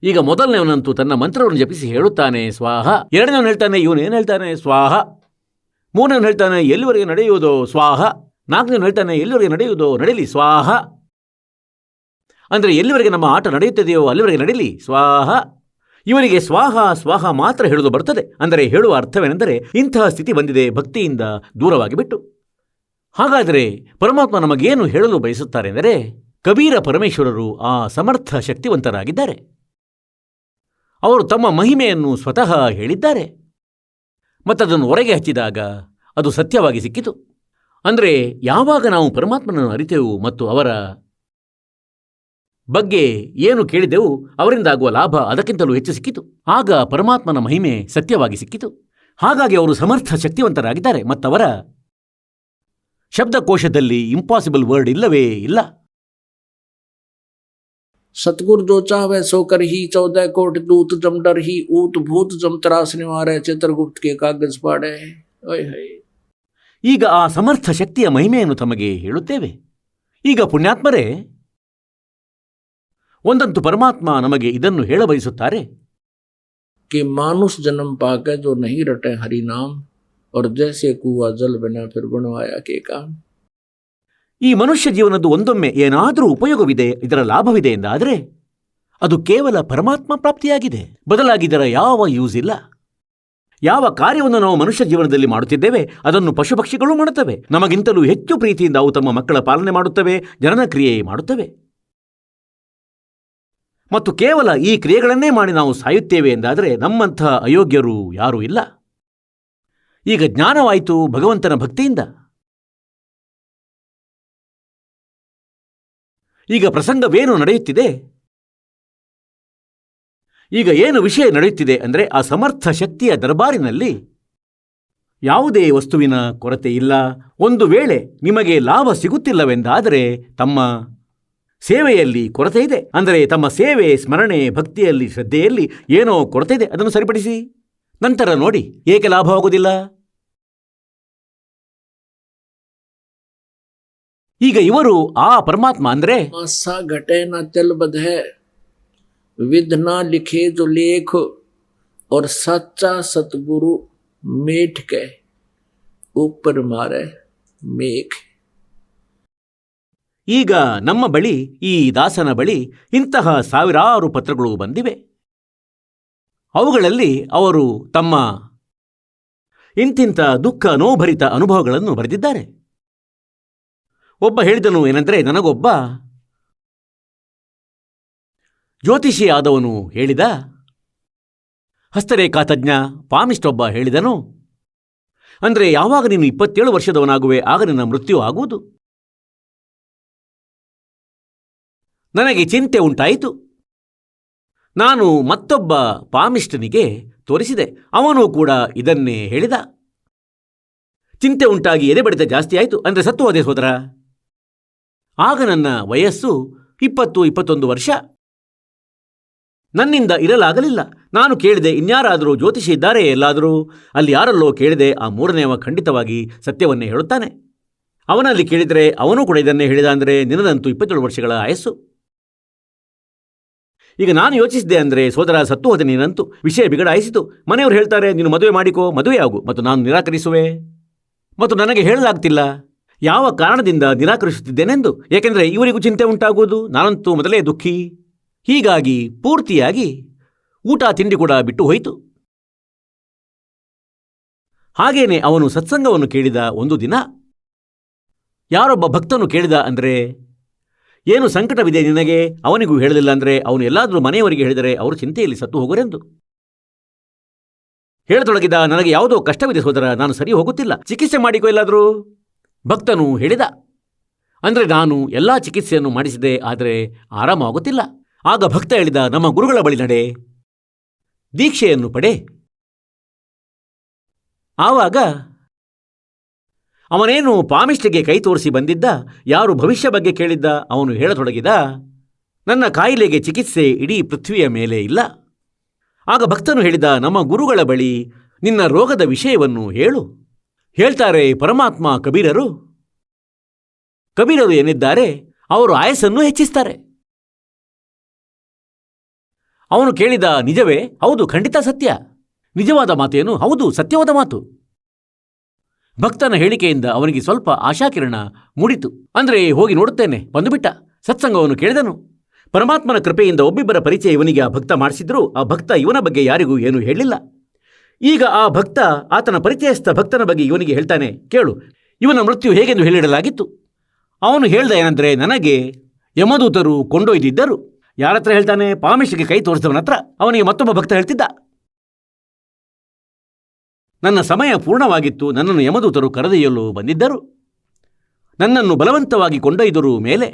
ಈಗ ಮೊದಲನೇವನಂತೂ ತನ್ನ ಮಂತ್ರವನ್ನು ಜಪಿಸಿ ಹೇಳುತ್ತಾನೆ ಸ್ವಾಹ. ಎರಡನೇವನು ಹೇಳ್ತಾನೆ, ಇವನು ಏನು ಹೇಳ್ತಾನೆ ಸ್ವಾಹ. ಮೂರನೇವನು ಹೇಳ್ತಾನೆ, ಎಲ್ಲಿವರೆಗೆ ನಡೆಯುವುದೋ ಸ್ವಾಹ. ನಾಲ್ಕನೇವನು ಹೇಳ್ತಾನೆ, ಎಲ್ಲಿವರೆಗೆ ನಡೆಯುವುದೋ ನಡೀಲಿ ಸ್ವಾಹ. ಅಂದರೆ ಎಲ್ಲಿವರೆಗೆ ನಮ್ಮ ಆಟ ನಡೆಯುತ್ತದೆಯೋ ಅಲ್ಲಿವರೆಗೆ ನಡೀಲಿ ಸ್ವಾಹ. ಇವನಿಗೆ ಸ್ವಾಹ ಸ್ವಾಹ ಮಾತ್ರ ಹೇಳಲು ಬರುತ್ತದೆ. ಅಂದರೆ ಹೇಳುವ ಅರ್ಥವೇನೆಂದರೆ, ಇಂತಹ ಸ್ಥಿತಿ ಬಂದಿದೆ ಭಕ್ತಿಯಿಂದ ದೂರವಾಗಿ ಬಿಟ್ಟು. ಹಾಗಾದರೆ ಪರಮಾತ್ಮ ನಮಗೇನು ಹೇಳಲು ಬಯಸುತ್ತಾರೆ ಎಂದರೆ, ಕಬೀರ ಪರಮೇಶ್ವರರು ಆ ಸಮರ್ಥ ಶಕ್ತಿವಂತರಾಗಿದ್ದಾರೆ. ಅವರು ತಮ್ಮ ಮಹಿಮೆಯನ್ನು ಸ್ವತಃ ಹೇಳಿದ್ದಾರೆ. ಮತ್ತದನ್ನು ಹೊರಗೆ ಹಚ್ಚಿದಾಗ ಅದು ಸತ್ಯವಾಗಿ ಸಿಕ್ಕಿತು. ಅಂದರೆ ಯಾವಾಗ ನಾವು ಪರಮಾತ್ಮನನ್ನು ಅರಿತೆವು ಮತ್ತು ಅವರ ಬಗ್ಗೆ ಏನು ಕೇಳಿದೆವು, ಅವರಿಂದಾಗುವ ಲಾಭ ಅದಕ್ಕಿಂತಲೂ ಹೆಚ್ಚು ಸಿಕ್ಕಿತು. ಆಗ ಪರಮಾತ್ಮನ ಮಹಿಮೆ ಸತ್ಯವಾಗಿ ಸಿಕ್ಕಿತು. ಹಾಗಾಗಿ ಅವರು ಸಮರ್ಥ ಶಕ್ತಿವಂತರಾಗಿದ್ದಾರೆ. ಮತ್ತವರ ಶಬ್ದಕೋಶದಲ್ಲಿ ಇಂಪಾಸಿಬಲ್ ವರ್ಡ್ ಇಲ್ಲವೇ ಇಲ್ಲ. सतगुरु जो चावे सो कर ही 14 कोट दूत जम डर ही ऊत भूत जम त्रास निवारे चित्रगुप्त के कागज पाड़े. ಈಗ ಆ ಸಮರ್ಥ ಶಕ್ತಿಯ ಮಹಿಮೆಯನ್ನು ತಮಗೆ ಹೇಳುತ್ತೇವೆ. ಈಗ ಪುಣ್ಯಾತ್ಮರೇ, ಒಂದಂತೂ ಪರಮಾತ್ಮ ನಮಗೆ ಇದನ್ನು ಹೇಳಬಯಸುತ್ತಾರೆ. कि मानुष जन्म पाके जो नहीं रटे हरि नाम और जैसे कुआ जल बिना फिर बनवाया के काम. ಈ ಮನುಷ್ಯ ಜೀವನದ್ದು ಒಂದೊಮ್ಮೆ ಏನಾದರೂ ಉಪಯೋಗವಿದೆ, ಇದರ ಲಾಭವಿದೆ ಎಂದಾದರೆ ಅದು ಕೇವಲ ಪರಮಾತ್ಮ ಪ್ರಾಪ್ತಿಯಾಗಿದೆ. ಬದಲಾಗಿ ಇದರ ಯಾವ ಯೂಸ್ ಇಲ್ಲ. ಯಾವ ಕಾರ್ಯವನ್ನು ನಾವು ಮನುಷ್ಯ ಜೀವನದಲ್ಲಿ ಮಾಡುತ್ತಿದ್ದೇವೆ ಅದನ್ನು ಪಶು ಪಕ್ಷಿಗಳು ಮಾಡುತ್ತವೆ. ನಮಗಿಂತಲೂ ಹೆಚ್ಚು ಪ್ರೀತಿಯಿಂದ ಅವು ತಮ್ಮ ಮಕ್ಕಳ ಪಾಲನೆ ಮಾಡುತ್ತವೆ, ಜನನ ಕ್ರಿಯೆ ಮಾಡುತ್ತವೆ. ಮತ್ತು ಕೇವಲ ಈ ಕ್ರಿಯೆಗಳನ್ನೇ ಮಾಡಿ ನಾವು ಸಾಯುತ್ತೇವೆ ಎಂದಾದರೆ ನಮ್ಮಂಥ ಅಯೋಗ್ಯರು ಯಾರೂ ಇಲ್ಲ. ಈಗ ಜ್ಞಾನವಾಯಿತು ಭಗವಂತನ ಭಕ್ತಿಯಿಂದ. ಈಗ ಪ್ರಸಂಗವೇನು ನಡೆಯುತ್ತಿದೆ, ಈಗ ಏನು ವಿಷಯ ನಡೆಯುತ್ತಿದೆ ಅಂದರೆ, ಆ ಸಮರ್ಥ ಶಕ್ತಿಯ ದರ್ಬಾರಿನಲ್ಲಿ ಯಾವುದೇ ವಸ್ತುವಿನ ಕೊರತೆ ಇಲ್ಲ. ಒಂದು ವೇಳೆ ನಿಮಗೆ ಲಾಭ ಸಿಗುತ್ತಿಲ್ಲವೆಂದಾದರೆ ತಮ್ಮ ಸೇವೆಯಲ್ಲಿ ಕೊರತೆ ಇದೆ. ಅಂದರೆ ತಮ್ಮ ಸೇವೆ, ಸ್ಮರಣೆ, ಭಕ್ತಿಯಲ್ಲಿ, ಶ್ರದ್ಧೆಯಲ್ಲಿ ಏನೋ ಕೊರತೆ ಇದೆ, ಅದನ್ನು ಸರಿಪಡಿಸಿ. ನಂತರ ನೋಡಿ ಏಕೆ ಲಾಭವಾಗುವುದಿಲ್ಲ. ಈಗ ಇವರು ಆ ಪರಮಾತ್ಮ ಅಂದರೆ मासा घटे न तिल बधे विध ना लिखे जो लेख और सच्चा सतगुरु मेठ के ऊपर मारे मेघ. ಈಗ ನಮ್ಮ ಬಳಿ, ಈ ದಾಸನ ಬಳಿ ಇಂತಹ ಸಾವಿರಾರು ಪತ್ರಗಳು ಬಂದಿವೆ. ಅವುಗಳಲ್ಲಿ ಅವರು ತಮ್ಮ ಇಂತಿಂಥ ದುಃಖ ನೋಭರಿತ ಅನುಭವಗಳನ್ನು ಬರೆದಿದ್ದಾರೆ. ಒಬ್ಬ ಹೇಳಿದನು ಏನೆಂದರೆ, ನನಗೊಬ್ಬ ಜ್ಯೋತಿಷಿಯಾದವನು ಹೇಳಿದ, ಹಸ್ತರೇಖಾ ತಜ್ಞ ಪಾಮಿಸ್ಟ್ ಒಬ್ಬ ಹೇಳಿದನು, ಅಂದರೆ ಯಾವಾಗ ನೀನು 27 ವರ್ಷದವನಾಗುವೆ ಆಗ ನಿನ್ನ ಮೃತ್ಯು ಆಗುವುದು. ನನಗೆ ಚಿಂತೆ ಉಂಟಾಯಿತು. ನಾನು ಮತ್ತೊಬ್ಬ ಪಾಮಿಸ್ಟನಿಗೆ ತೋರಿಸಿದೆ. ಅವನು ಕೂಡ ಇದನ್ನೇ ಹೇಳಿದ. ಚಿಂತೆ ಉಂಟಾಗಿ ಎದೆ ಬಡಿತ ಜಾಸ್ತಿ ಆಯಿತು. ಅಂದರೆ ಸತ್ತು ಹೋದೆ ಸೋದರ. ಆಗ ನನ್ನ ವಯಸ್ಸು 20-21 ವರ್ಷ. ನನ್ನಿಂದ ಇರಲಾಗಲಿಲ್ಲ. ನಾನು ಕೇಳಿದೆ, ಇನ್ಯಾರಾದರೂ ಜ್ಯೋತಿಷಿ ಇದ್ದಾರೆ ಎಲ್ಲಾದರೂ? ಅಲ್ಲಿ ಯಾರಲ್ಲೋ ಕೇಳಿದೆ. ಆ ಮೂರನೆಯವ ಖಂಡಿತವಾಗಿ ಸತ್ಯವನ್ನೇ ಹೇಳುತ್ತಾನೆ. ಅವನಲ್ಲಿ ಕೇಳಿದರೆ ಅವನು ಕೂಡ ಇದನ್ನೇ ಹೇಳಿದ. ಅಂದರೆ ನಿನ್ನದಂತೂ 27 ವರ್ಷಗಳ ಆಯಸ್ಸು. ಈಗ ನಾನು ಯೋಚಿಸಿದೆ, ಅಂದರೆ ಸೋದರ ಸತ್ತು ಹೋದೆ ನೀನಂತೂ. ವಿಷಯ ಬಿಗಡಾಯಿಸಿತು. ಮನೆಯವರು ಹೇಳ್ತಾರೆ, ನೀನು ಮದುವೆ ಮಾಡಿಕೋ, ಮದುವೆ ಆಗು. ಮತ್ತು ನಾನು ನಿರಾಕರಿಸುವೆ. ಮತ್ತು ನನಗೆ ಹೇಳಲಾಗ್ತಿಲ್ಲ ಯಾವ ಕಾರಣದಿಂದ ನಿರಾಕರಿಸುತ್ತಿದ್ದೇನೆಂದು. ಏಕೆಂದರೆ ಇವರಿಗೂ ಚಿಂತೆ ಉಂಟಾಗುವುದು, ನಾನಂತೂ ಮೊದಲೇ ದುಃಖಿ. ಹೀಗಾಗಿ ಪೂರ್ತಿಯಾಗಿ ಊಟ ತಿಂಡಿ ಕೂಡ ಬಿಟ್ಟು ಹೋಯಿತು. ಹಾಗೇನೆ ಅವನು ಸತ್ಸಂಗವನ್ನು ಕೇಳಿದ. ಒಂದು ದಿನ ಯಾರೊಬ್ಬ ಭಕ್ತನು ಕೇಳಿದ, ಅಂದರೆ ಏನು ಸಂಕಟವಿದೆ ನಿನಗೆ? ಅವನಿಗೂ ಹೇಳಲಿಲ್ಲ. ಅಂದರೆ ಅವನು ಎಲ್ಲಾದರೂ ಮನೆಯವರಿಗೆ ಹೇಳಿದರೆ ಅವರು ಚಿಂತೆಯಲ್ಲಿ ಸತ್ತು ಹೋಗುವರೆಂದು ಹೇಳತೊಡಗಿದ. ನನಗೆ ಯಾವುದೋ ಕಷ್ಟವಿದೆ ಸೋದರ, ನಾನು ಸರಿ ಹೋಗುತ್ತಿಲ್ಲ, ಚಿಕಿತ್ಸೆ ಮಾಡಿಕೋ ಎಲ್ಲಾದರೂ. ಭಕ್ತನು ಹೇಳಿದ, ಅಂದರೆ ನಾನು ಎಲ್ಲ ಚಿಕಿತ್ಸೆಯನ್ನು ಮಾಡಿಸಿದೆ, ಆದರೆ ಆರಾಮವಾಗುತ್ತಿಲ್ಲ. ಆಗ ಭಕ್ತ ಹೇಳಿದ, ನಮ್ಮ ಗುರುಗಳ ಬಳಿ ನಡೆ, ದೀಕ್ಷೆಯನ್ನು ಪಡೆ. ಆವಾಗ ಅವನೇನು ಪಾಮಿಸ್ಟಿಗೆ ಕೈ ತೋರಿಸಿ ಬಂದಿದ್ದ, ಯಾರು ಭವಿಷ್ಯ ಬಗ್ಗೆ ಕೇಳಿದ್ದ, ಅವನು ಹೇಳತೊಡಗಿದ, ನನ್ನ ಕಾಯಿಲೆಗೆ ಚಿಕಿತ್ಸೆ ಇಡೀ ಪೃಥ್ವಿಯ ಮೇಲೆ ಇಲ್ಲ. ಆಗ ಭಕ್ತನು ಹೇಳಿದ, ನಮ್ಮ ಗುರುಗಳ ಬಳಿ ನಿನ್ನ ರೋಗದ ವಿಷಯವನ್ನು ಹೇಳು. ಹೇಳ್ತಾರೆ ಪರಮಾತ್ಮ ಕಬೀರರು ಏನಿದ್ದಾರೆ ಅವರು ಆಯಸ್ಸನ್ನು ಹೆಚ್ಚಿಸ್ತಾರೆ. ಅವನು ಕೇಳಿದ, ನಿಜವೇ? ಹೌದು, ಖಂಡಿತ ಸತ್ಯ. ನಿಜವಾದ ಮಾತೇನು? ಹೌದು, ಸತ್ಯವಾದ ಮಾತು. ಭಕ್ತನ ಹೇಳಿಕೆಯಿಂದ ಅವನಿಗೆ ಸ್ವಲ್ಪ ಆಶಾಕಿರಣ ಮೂಡಿತು. ಅಂದ್ರೆ ಹೋಗಿ ನೋಡುತ್ತೇನೆ ಬಂದುಬಿಟ್ಟ. ಸತ್ಸಂಗವನ್ನು ಕೇಳಿದನು. ಪರಮಾತ್ಮನ ಕೃಪೆಯಿಂದ ಒಬ್ಬಿಬ್ಬರ ಪರಿಚಯ ಇವನಿಗೆ ಆ ಭಕ್ತ ಮಾಡಿಸಿದ್ರು. ಆ ಭಕ್ತ ಇವನ ಬಗ್ಗೆ ಯಾರಿಗೂ ಏನೂ ಹೇಳಿಲ್ಲ. ಈಗ ಆ ಭಕ್ತ ಆತನ ಪರಿಚಯಸ್ಥ ಭಕ್ತನ ಬಗ್ಗೆ ಇವನಿಗೆ ಹೇಳ್ತಾನೆ, ಕೇಳು, ಇವನ ಮೃತ್ಯು ಹೇಗೆಂದು ಹೇಳಿಡಲಾಗಿತ್ತು. ಅವನು ಹೇಳ್ದ ಏನಂದ್ರೆ, ನನಗೆ ಯಮದೂತರು ಕೊಂಡೊಯ್ದಿದ್ದರು. ಯಾರತ್ರ ಹೇಳ್ತಾನೆ? ಪಾಮಿಷ್ಟಿಗೆ ಕೈ ತೋರಿಸಿದವನ ಹತ್ರ. ಅವನಿಗೆ ಮತ್ತೊಬ್ಬ ಭಕ್ತ ಹೇಳ್ತಿದ್ದ, ನನ್ನ ಸಮಯ ಪೂರ್ಣವಾಗಿತ್ತು, ನನ್ನನ್ನು ಯಮದೂತರು ಕರೆದೊಯ್ಯಲು ಬಂದಿದ್ದರು. ನನ್ನನ್ನು ಬಲವಂತವಾಗಿ ಕೊಂಡೊಯ್ದರು. ಮೇಲೆ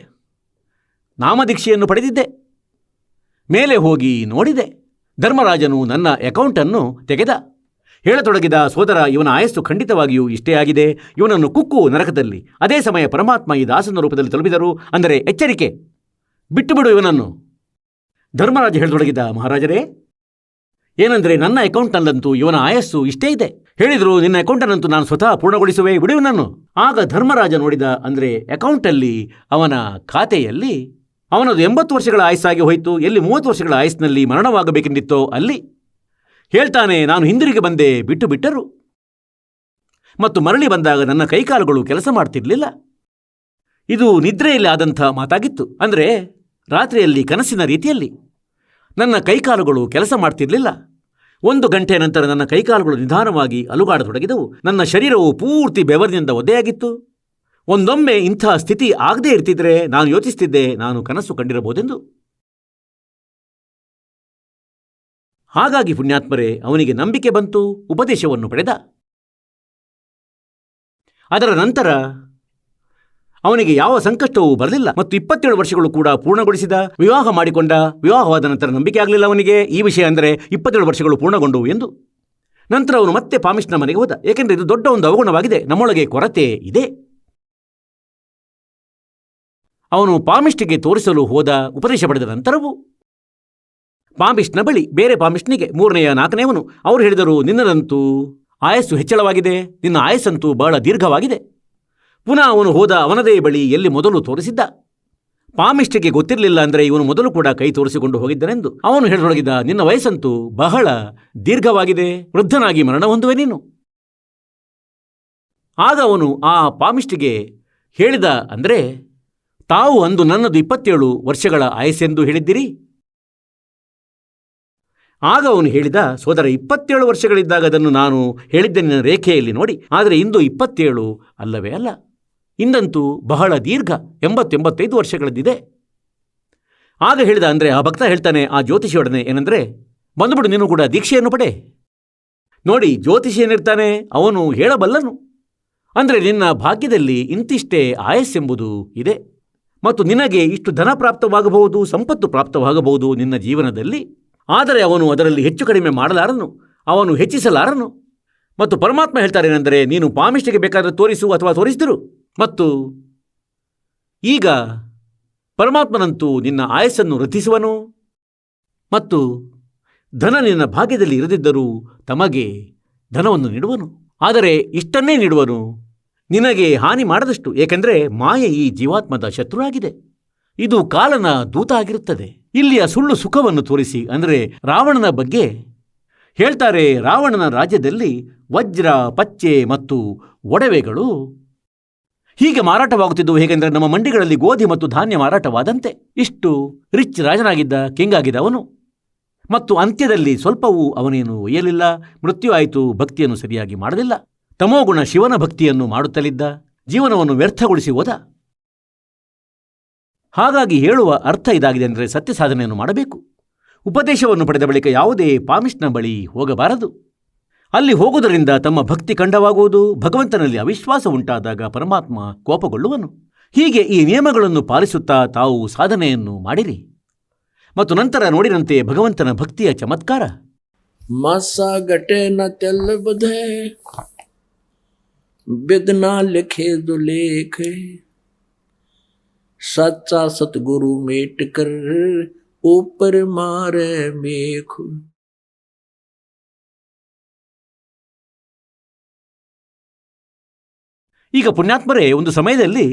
ನಾಮದೀಕ್ಷೆಯನ್ನು ಪಡೆದಿದ್ದೆ. ಮೇಲೆ ಹೋಗಿ ನೋಡಿದೆ. ಧರ್ಮರಾಜನು ನನ್ನ ಅಕೌಂಟನ್ನು ತೆಗೆದ. ಹೇಳತೊಡಗಿದ, ಸೋದರ, ಇವನ ಆಯಸ್ಸು ಖಂಡಿತವಾಗಿಯೂ ಇಷ್ಟೇ ಆಗಿದೆ. ಇವನನ್ನು ಕುಕ್ಕು ನರಕದಲ್ಲಿ. ಅದೇ ಸಮಯ ಪರಮಾತ್ಮ ಈ ದಾಸನ ರೂಪದಲ್ಲಿ ತಲುಪಿದರು. ಅಂದರೆ ಎಚ್ಚರಿಕೆ, ಬಿಟ್ಟುಬಿಡು ಇವನನ್ನು. ಧರ್ಮರಾಜ ಹೇಳತೊಡಗಿದ, ಮಹಾರಾಜರೇ, ಏನಂದ್ರೆ ನನ್ನ ಅಕೌಂಟ್ನಲ್ಲಂತೂ ಇವನ ಆಯಸ್ಸು ಇಷ್ಟೇ ಇದೆ. ಹೇಳಿದ್ರು, ನಿನ್ನ ಅಕೌಂಟನ್ನಂತೂ ನಾನು ಸ್ವತಃ ಪೂರ್ಣಗೊಳಿಸುವೆ, ಬಿಡು ಇವನನ್ನು. ಆಗ ಧರ್ಮರಾಜ ನೋಡಿದ, ಅಂದ್ರೆ ಅಕೌಂಟಲ್ಲಿ, ಅವನ ಖಾತೆಯಲ್ಲಿ ಅವನದು 80 ವರ್ಷಗಳ ಆಯಸ್ಸಾಗಿ ಹೋಯಿತು. ಎಲ್ಲಿ 30 ವರ್ಷಗಳ ಆಯಸ್ಸಿನಲ್ಲಿ ಮರಣವಾಗಬೇಕೆಂದಿತ್ತೋ ಅಲ್ಲಿ. ಹೇಳ್ತಾನೆ, ನಾನು ಹಿಂದಿರುಗಿ ಬಂದೆ, ಬಿಟ್ಟು ಬಿಟ್ಟರು. ಮತ್ತು ಮರಳಿ ಬಂದಾಗ ನನ್ನ ಕೈಕಾಲುಗಳು ಕೆಲಸ ಮಾಡ್ತಿರ್ಲಿಲ್ಲ. ಇದು ನಿದ್ರೆಯಲ್ಲಿ ಆದಂಥ ಮಾತಾಗಿತ್ತು. ಅಂದರೆ ರಾತ್ರಿಯಲ್ಲಿ ಕನಸಿನ ರೀತಿಯಲ್ಲಿ ನನ್ನ ಕೈಕಾಲುಗಳು ಕೆಲಸ ಮಾಡ್ತಿರ್ಲಿಲ್ಲ. 1 ಗಂಟೆ ನಂತರ ನನ್ನ ಕೈಕಾಲುಗಳು ನಿಧಾನವಾಗಿ ಅಲುಗಾಡತೊಡಗಿದವು. ನನ್ನ ಶರೀರವು ಪೂರ್ತಿ ಬೆವರಿನಿಂದ ಒದ್ದೆಯಾಗಿತ್ತು. ಒಂದೊಮ್ಮೆ ಇಂಥ ಸ್ಥಿತಿ ಆಗದೇ ಇರ್ತಿದ್ರೆ ನಾನು ಯೋಚಿಸ್ತಿದ್ದೆ, ನಾನು ಕನಸು ಕಂಡಿರಬಹುದೆಂದು. ಹಾಗಾಗಿ ಪುಣ್ಯಾತ್ಮರೇ, ಅವನಿಗೆ ನಂಬಿಕೆ ಬಂತು, ಉಪದೇಶವನ್ನು ಪಡೆದ. ಅದರ ನಂತರ ಅವನಿಗೆ ಯಾವ ಸಂಕಷ್ಟವೂ ಬರಲಿಲ್ಲ ಮತ್ತು 27 ವರ್ಷಗಳು ಕೂಡ ಪೂರ್ಣಗೊಳಿಸಿದ. ವಿವಾಹ ಮಾಡಿಕೊಂಡ. ವಿವಾಹವಾದ ನಂತರ ನಂಬಿಕೆ ಆಗಲಿಲ್ಲ ಅವನಿಗೆ ಈ ವಿಷಯ, ಅಂದರೆ 27 ವರ್ಷಗಳು ಪೂರ್ಣಗೊಂಡವು ಎಂದು. ನಂತರ ಅವನು ಮತ್ತೆ ಪಾಮಿಷ್ನ ಮನೆಗೆ ಹೋದ. ಏಕೆಂದರೆ ಇದು ದೊಡ್ಡ ಒಂದು ಅವಗುಣವಾಗಿದೆ, ನಮ್ಮೊಳಗೆ ಕೊರತೆ ಇದೆ. ಅವನು ಪಾಮಿಷ್ಟಿಗೆ ತೋರಿಸಲು ಹೋದ. ಉಪದೇಶ ಪಡೆದ ನಂತರವೂ ಪಾಮಿಷ್ನ ಬಳಿ ಬೇರೆ ಪಾಮಿಷ್ನಿಗೆ 3ನೇಯ 4ನೇವನು ಅವರು ಹೇಳಿದರು, ನಿನ್ನದಂತೂ ಆಯಸ್ಸು ಹೆಚ್ಚಳವಾಗಿದೆ, ನಿನ್ನ ಆಯಸ್ಸಂತೂ ಬಹಳ ದೀರ್ಘವಾಗಿದೆ. ಪುನಃ ಅವನು ಹೋದ. ಅವನದೇ ಬಳಿ ಎಲ್ಲಿ ಮೊದಲು ತೋರಿಸಿದ್ದ. ಪಾಮಿಷ್ಟಿಗೆ ಗೊತ್ತಿರಲಿಲ್ಲ, ಅಂದರೆ ಇವನು ಮೊದಲು ಕೂಡ ಕೈ ತೋರಿಸಿಕೊಂಡು ಹೋಗಿದ್ದನೆಂದು. ಅವನು ಹೇಳತೊಡಗಿದ, ನಿನ್ನ ವಯಸ್ಸಂತೂ ಬಹಳ ದೀರ್ಘವಾಗಿದೆ, ವೃದ್ಧನಾಗಿ ಮರಣ ಹೊಂದುವೆ ನೀನು. ಆಗ ಅವನು ಆ ಪಾಮಿಷ್ಟಿಗೆ ಹೇಳಿದ, ಅಂದರೆ ತಾವು ಅಂದು ನನ್ನದು 27 ವರ್ಷಗಳ ಆಯಸ್ಸೆಂದು ಹೇಳಿದ್ದಿರಿ. ಆಗ ಅವನು ಹೇಳಿದ, ಸೋದರ, 27 ವರ್ಷಗಳಿದ್ದಾಗ ಅದನ್ನು ನಾನು ಹೇಳಿದ್ದೆ ನಿನ್ನ ರೇಖೆಯಲ್ಲಿ ನೋಡಿ. ಆದರೆ ಇಂದು 27 ಅಲ್ಲವೇ ಅಲ್ಲ, ಇಂದಂತೂ ಬಹಳ ದೀರ್ಘ, 80-85 ವರ್ಷಗಳದ್ದಿದೆ. ಆಗ ಹೇಳಿದ, ಅಂದರೆ ಆ ಭಕ್ತ ಹೇಳ್ತಾನೆ ಆ ಜ್ಯೋತಿಷಿಯೊಡನೆ, ಏನಂದರೆ ಬಂದುಬಿಡು, ನೀನು ಕೂಡ ದೀಕ್ಷೆಯನ್ನು ಪಡೆ. ನೋಡಿ, ಜ್ಯೋತಿಷಿ ಏನಿರ್ತಾನೆ ಅವನು ಹೇಳಬಲ್ಲನು. ಅಂದರೆ ನಿನ್ನ ಭಾಗ್ಯದಲ್ಲಿ ಇಂತಿಷ್ಟೇ ಆಯಸ್ಸೆಂಬುದು ಇದೆ ಮತ್ತು ನಿನಗೆ ಇಷ್ಟು ಧನ ಪ್ರಾಪ್ತವಾಗಬಹುದು, ಸಂಪತ್ತು ಪ್ರಾಪ್ತವಾಗಬಹುದು ನಿನ್ನ ಜೀವನದಲ್ಲಿ. ಆದರೆ ಅವನು ಅದರಲ್ಲಿ ಹೆಚ್ಚು ಕಡಿಮೆ ಮಾಡಲಾರನು, ಅವನು ಹೆಚ್ಚಿಸಲಾರನು. ಮತ್ತು ಪರಮಾತ್ಮ ಹೇಳ್ತಾರೇನೆಂದರೆ, ನೀನು ಪಾಮಿಷ್ಟಿಗೆ ಬೇಕಾದರೆ ತೋರಿಸು ಅಥವಾ ತೋರಿಸಿದರು. ಮತ್ತು ಈಗ ಪರಮಾತ್ಮನಂತೂ ನಿನ್ನ ಆಯಸ್ಸನ್ನು ವೃದ್ಧಿಸುವನು ಮತ್ತು ಧನ ನಿನ್ನ ಭಾಗ್ಯದಲ್ಲಿ ಇರದಿದ್ದರೂ ತಮಗೆ ಧನವನ್ನು ನೀಡುವನು. ಆದರೆ ಇಷ್ಟನ್ನೇ ನೀಡುವನು, ನಿನಗೆ ಹಾನಿ ಮಾಡದಷ್ಟು. ಏಕೆಂದರೆ ಮಾಯೆ ಈ ಜೀವಾತ್ಮದ ಶತ್ರುವಾಗಿದೆ. ಇದು ಕಾಲನ ದೂತ ಆಗಿರುತ್ತದೆ. ಇಲ್ಲಿಯ ಸುಳ್ಳು ಸುಖವನ್ನು ತೋರಿಸಿ, ಅಂದರೆ ರಾವಣನ ಬಗ್ಗೆ ಹೇಳ್ತಾರೆ. ರಾವಣನ ರಾಜ್ಯದಲ್ಲಿ ವಜ್ರ, ಪಚ್ಚೆ ಮತ್ತು ಒಡವೆಗಳು ಹೀಗೆ ಮಾರಾಟವಾಗುತ್ತಿದ್ದವು. ಹೇಗೆಂದರೆ ನಮ್ಮ ಮಂಡಿಗಳಲ್ಲಿ ಗೋಧಿ ಮತ್ತು ಧಾನ್ಯ ಮಾರಾಟವಾದಂತೆ. ಇಷ್ಟು ರಿಚ್ ರಾಜನಾಗಿದ್ದ, ಕಿಂಗ್ ಆಗಿದ್ದ ಅವನು. ಮತ್ತು ಅಂತ್ಯದಲ್ಲಿ ಸ್ವಲ್ಪವೂ ಅವನೇನು ಒಯ್ಯಲಿಲ್ಲ. ಮೃತ್ಯು ಆಯಿತು, ಭಕ್ತಿಯನ್ನು ಸರಿಯಾಗಿ ಮಾಡಲಿಲ್ಲ. ತಮೋಗುಣ ಶಿವನ ಭಕ್ತಿಯನ್ನು ಮಾಡುತ್ತಲಿದ್ದ, ಜೀವನವನ್ನು ವ್ಯರ್ಥಗೊಳಿಸಿ ಹೋದ. ಹಾಗಾಗಿ ಹೇಳುವ ಅರ್ಥ ಇದಾಗಿದೆ, ಅಂದರೆ ಸತ್ಯ ಸಾಧನೆಯನ್ನು ಮಾಡಬೇಕು. ಉಪದೇಶವನ್ನು ಪಡೆದ ಬಳಿಕ ಯಾವುದೇ ಪಾಮಿಷ್ನ ಬಳಿ ಹೋಗಬಾರದು. ಅಲ್ಲಿ ಹೋಗುವುದರಿಂದ ತಮ್ಮ ಭಕ್ತಿ ಖಂಡವಾಗುವುದು. ಭಗವಂತನಲ್ಲಿ ಅವಿಶ್ವಾಸ ಉಂಟಾದಾಗ ಪರಮಾತ್ಮ ಕೋಪಗೊಳ್ಳುವನು. ಹೀಗೆ ಈ ನಿಯಮಗಳನ್ನು ಪಾಲಿಸುತ್ತಾ ತಾವು ಸಾಧನೆಯನ್ನು ಮಾಡಿರಿ ಮತ್ತು ನಂತರ ನೋಡಿರಂತೆ ಭಗವಂತನ ಭಕ್ತಿಯ ಚಮತ್ಕಾರ. ಮಾಸ ಗಟೆ ನ ತೆಲ್ ಬಧೆ बिदना लिखे दुलेख, सच्चा सतगुरु मेट कर ऊपर मारे मेख। ಈಗ ಪುಣ್ಯಾತ್ಮರೇ, ಒಂದು ಸಮಯದಲ್ಲಿ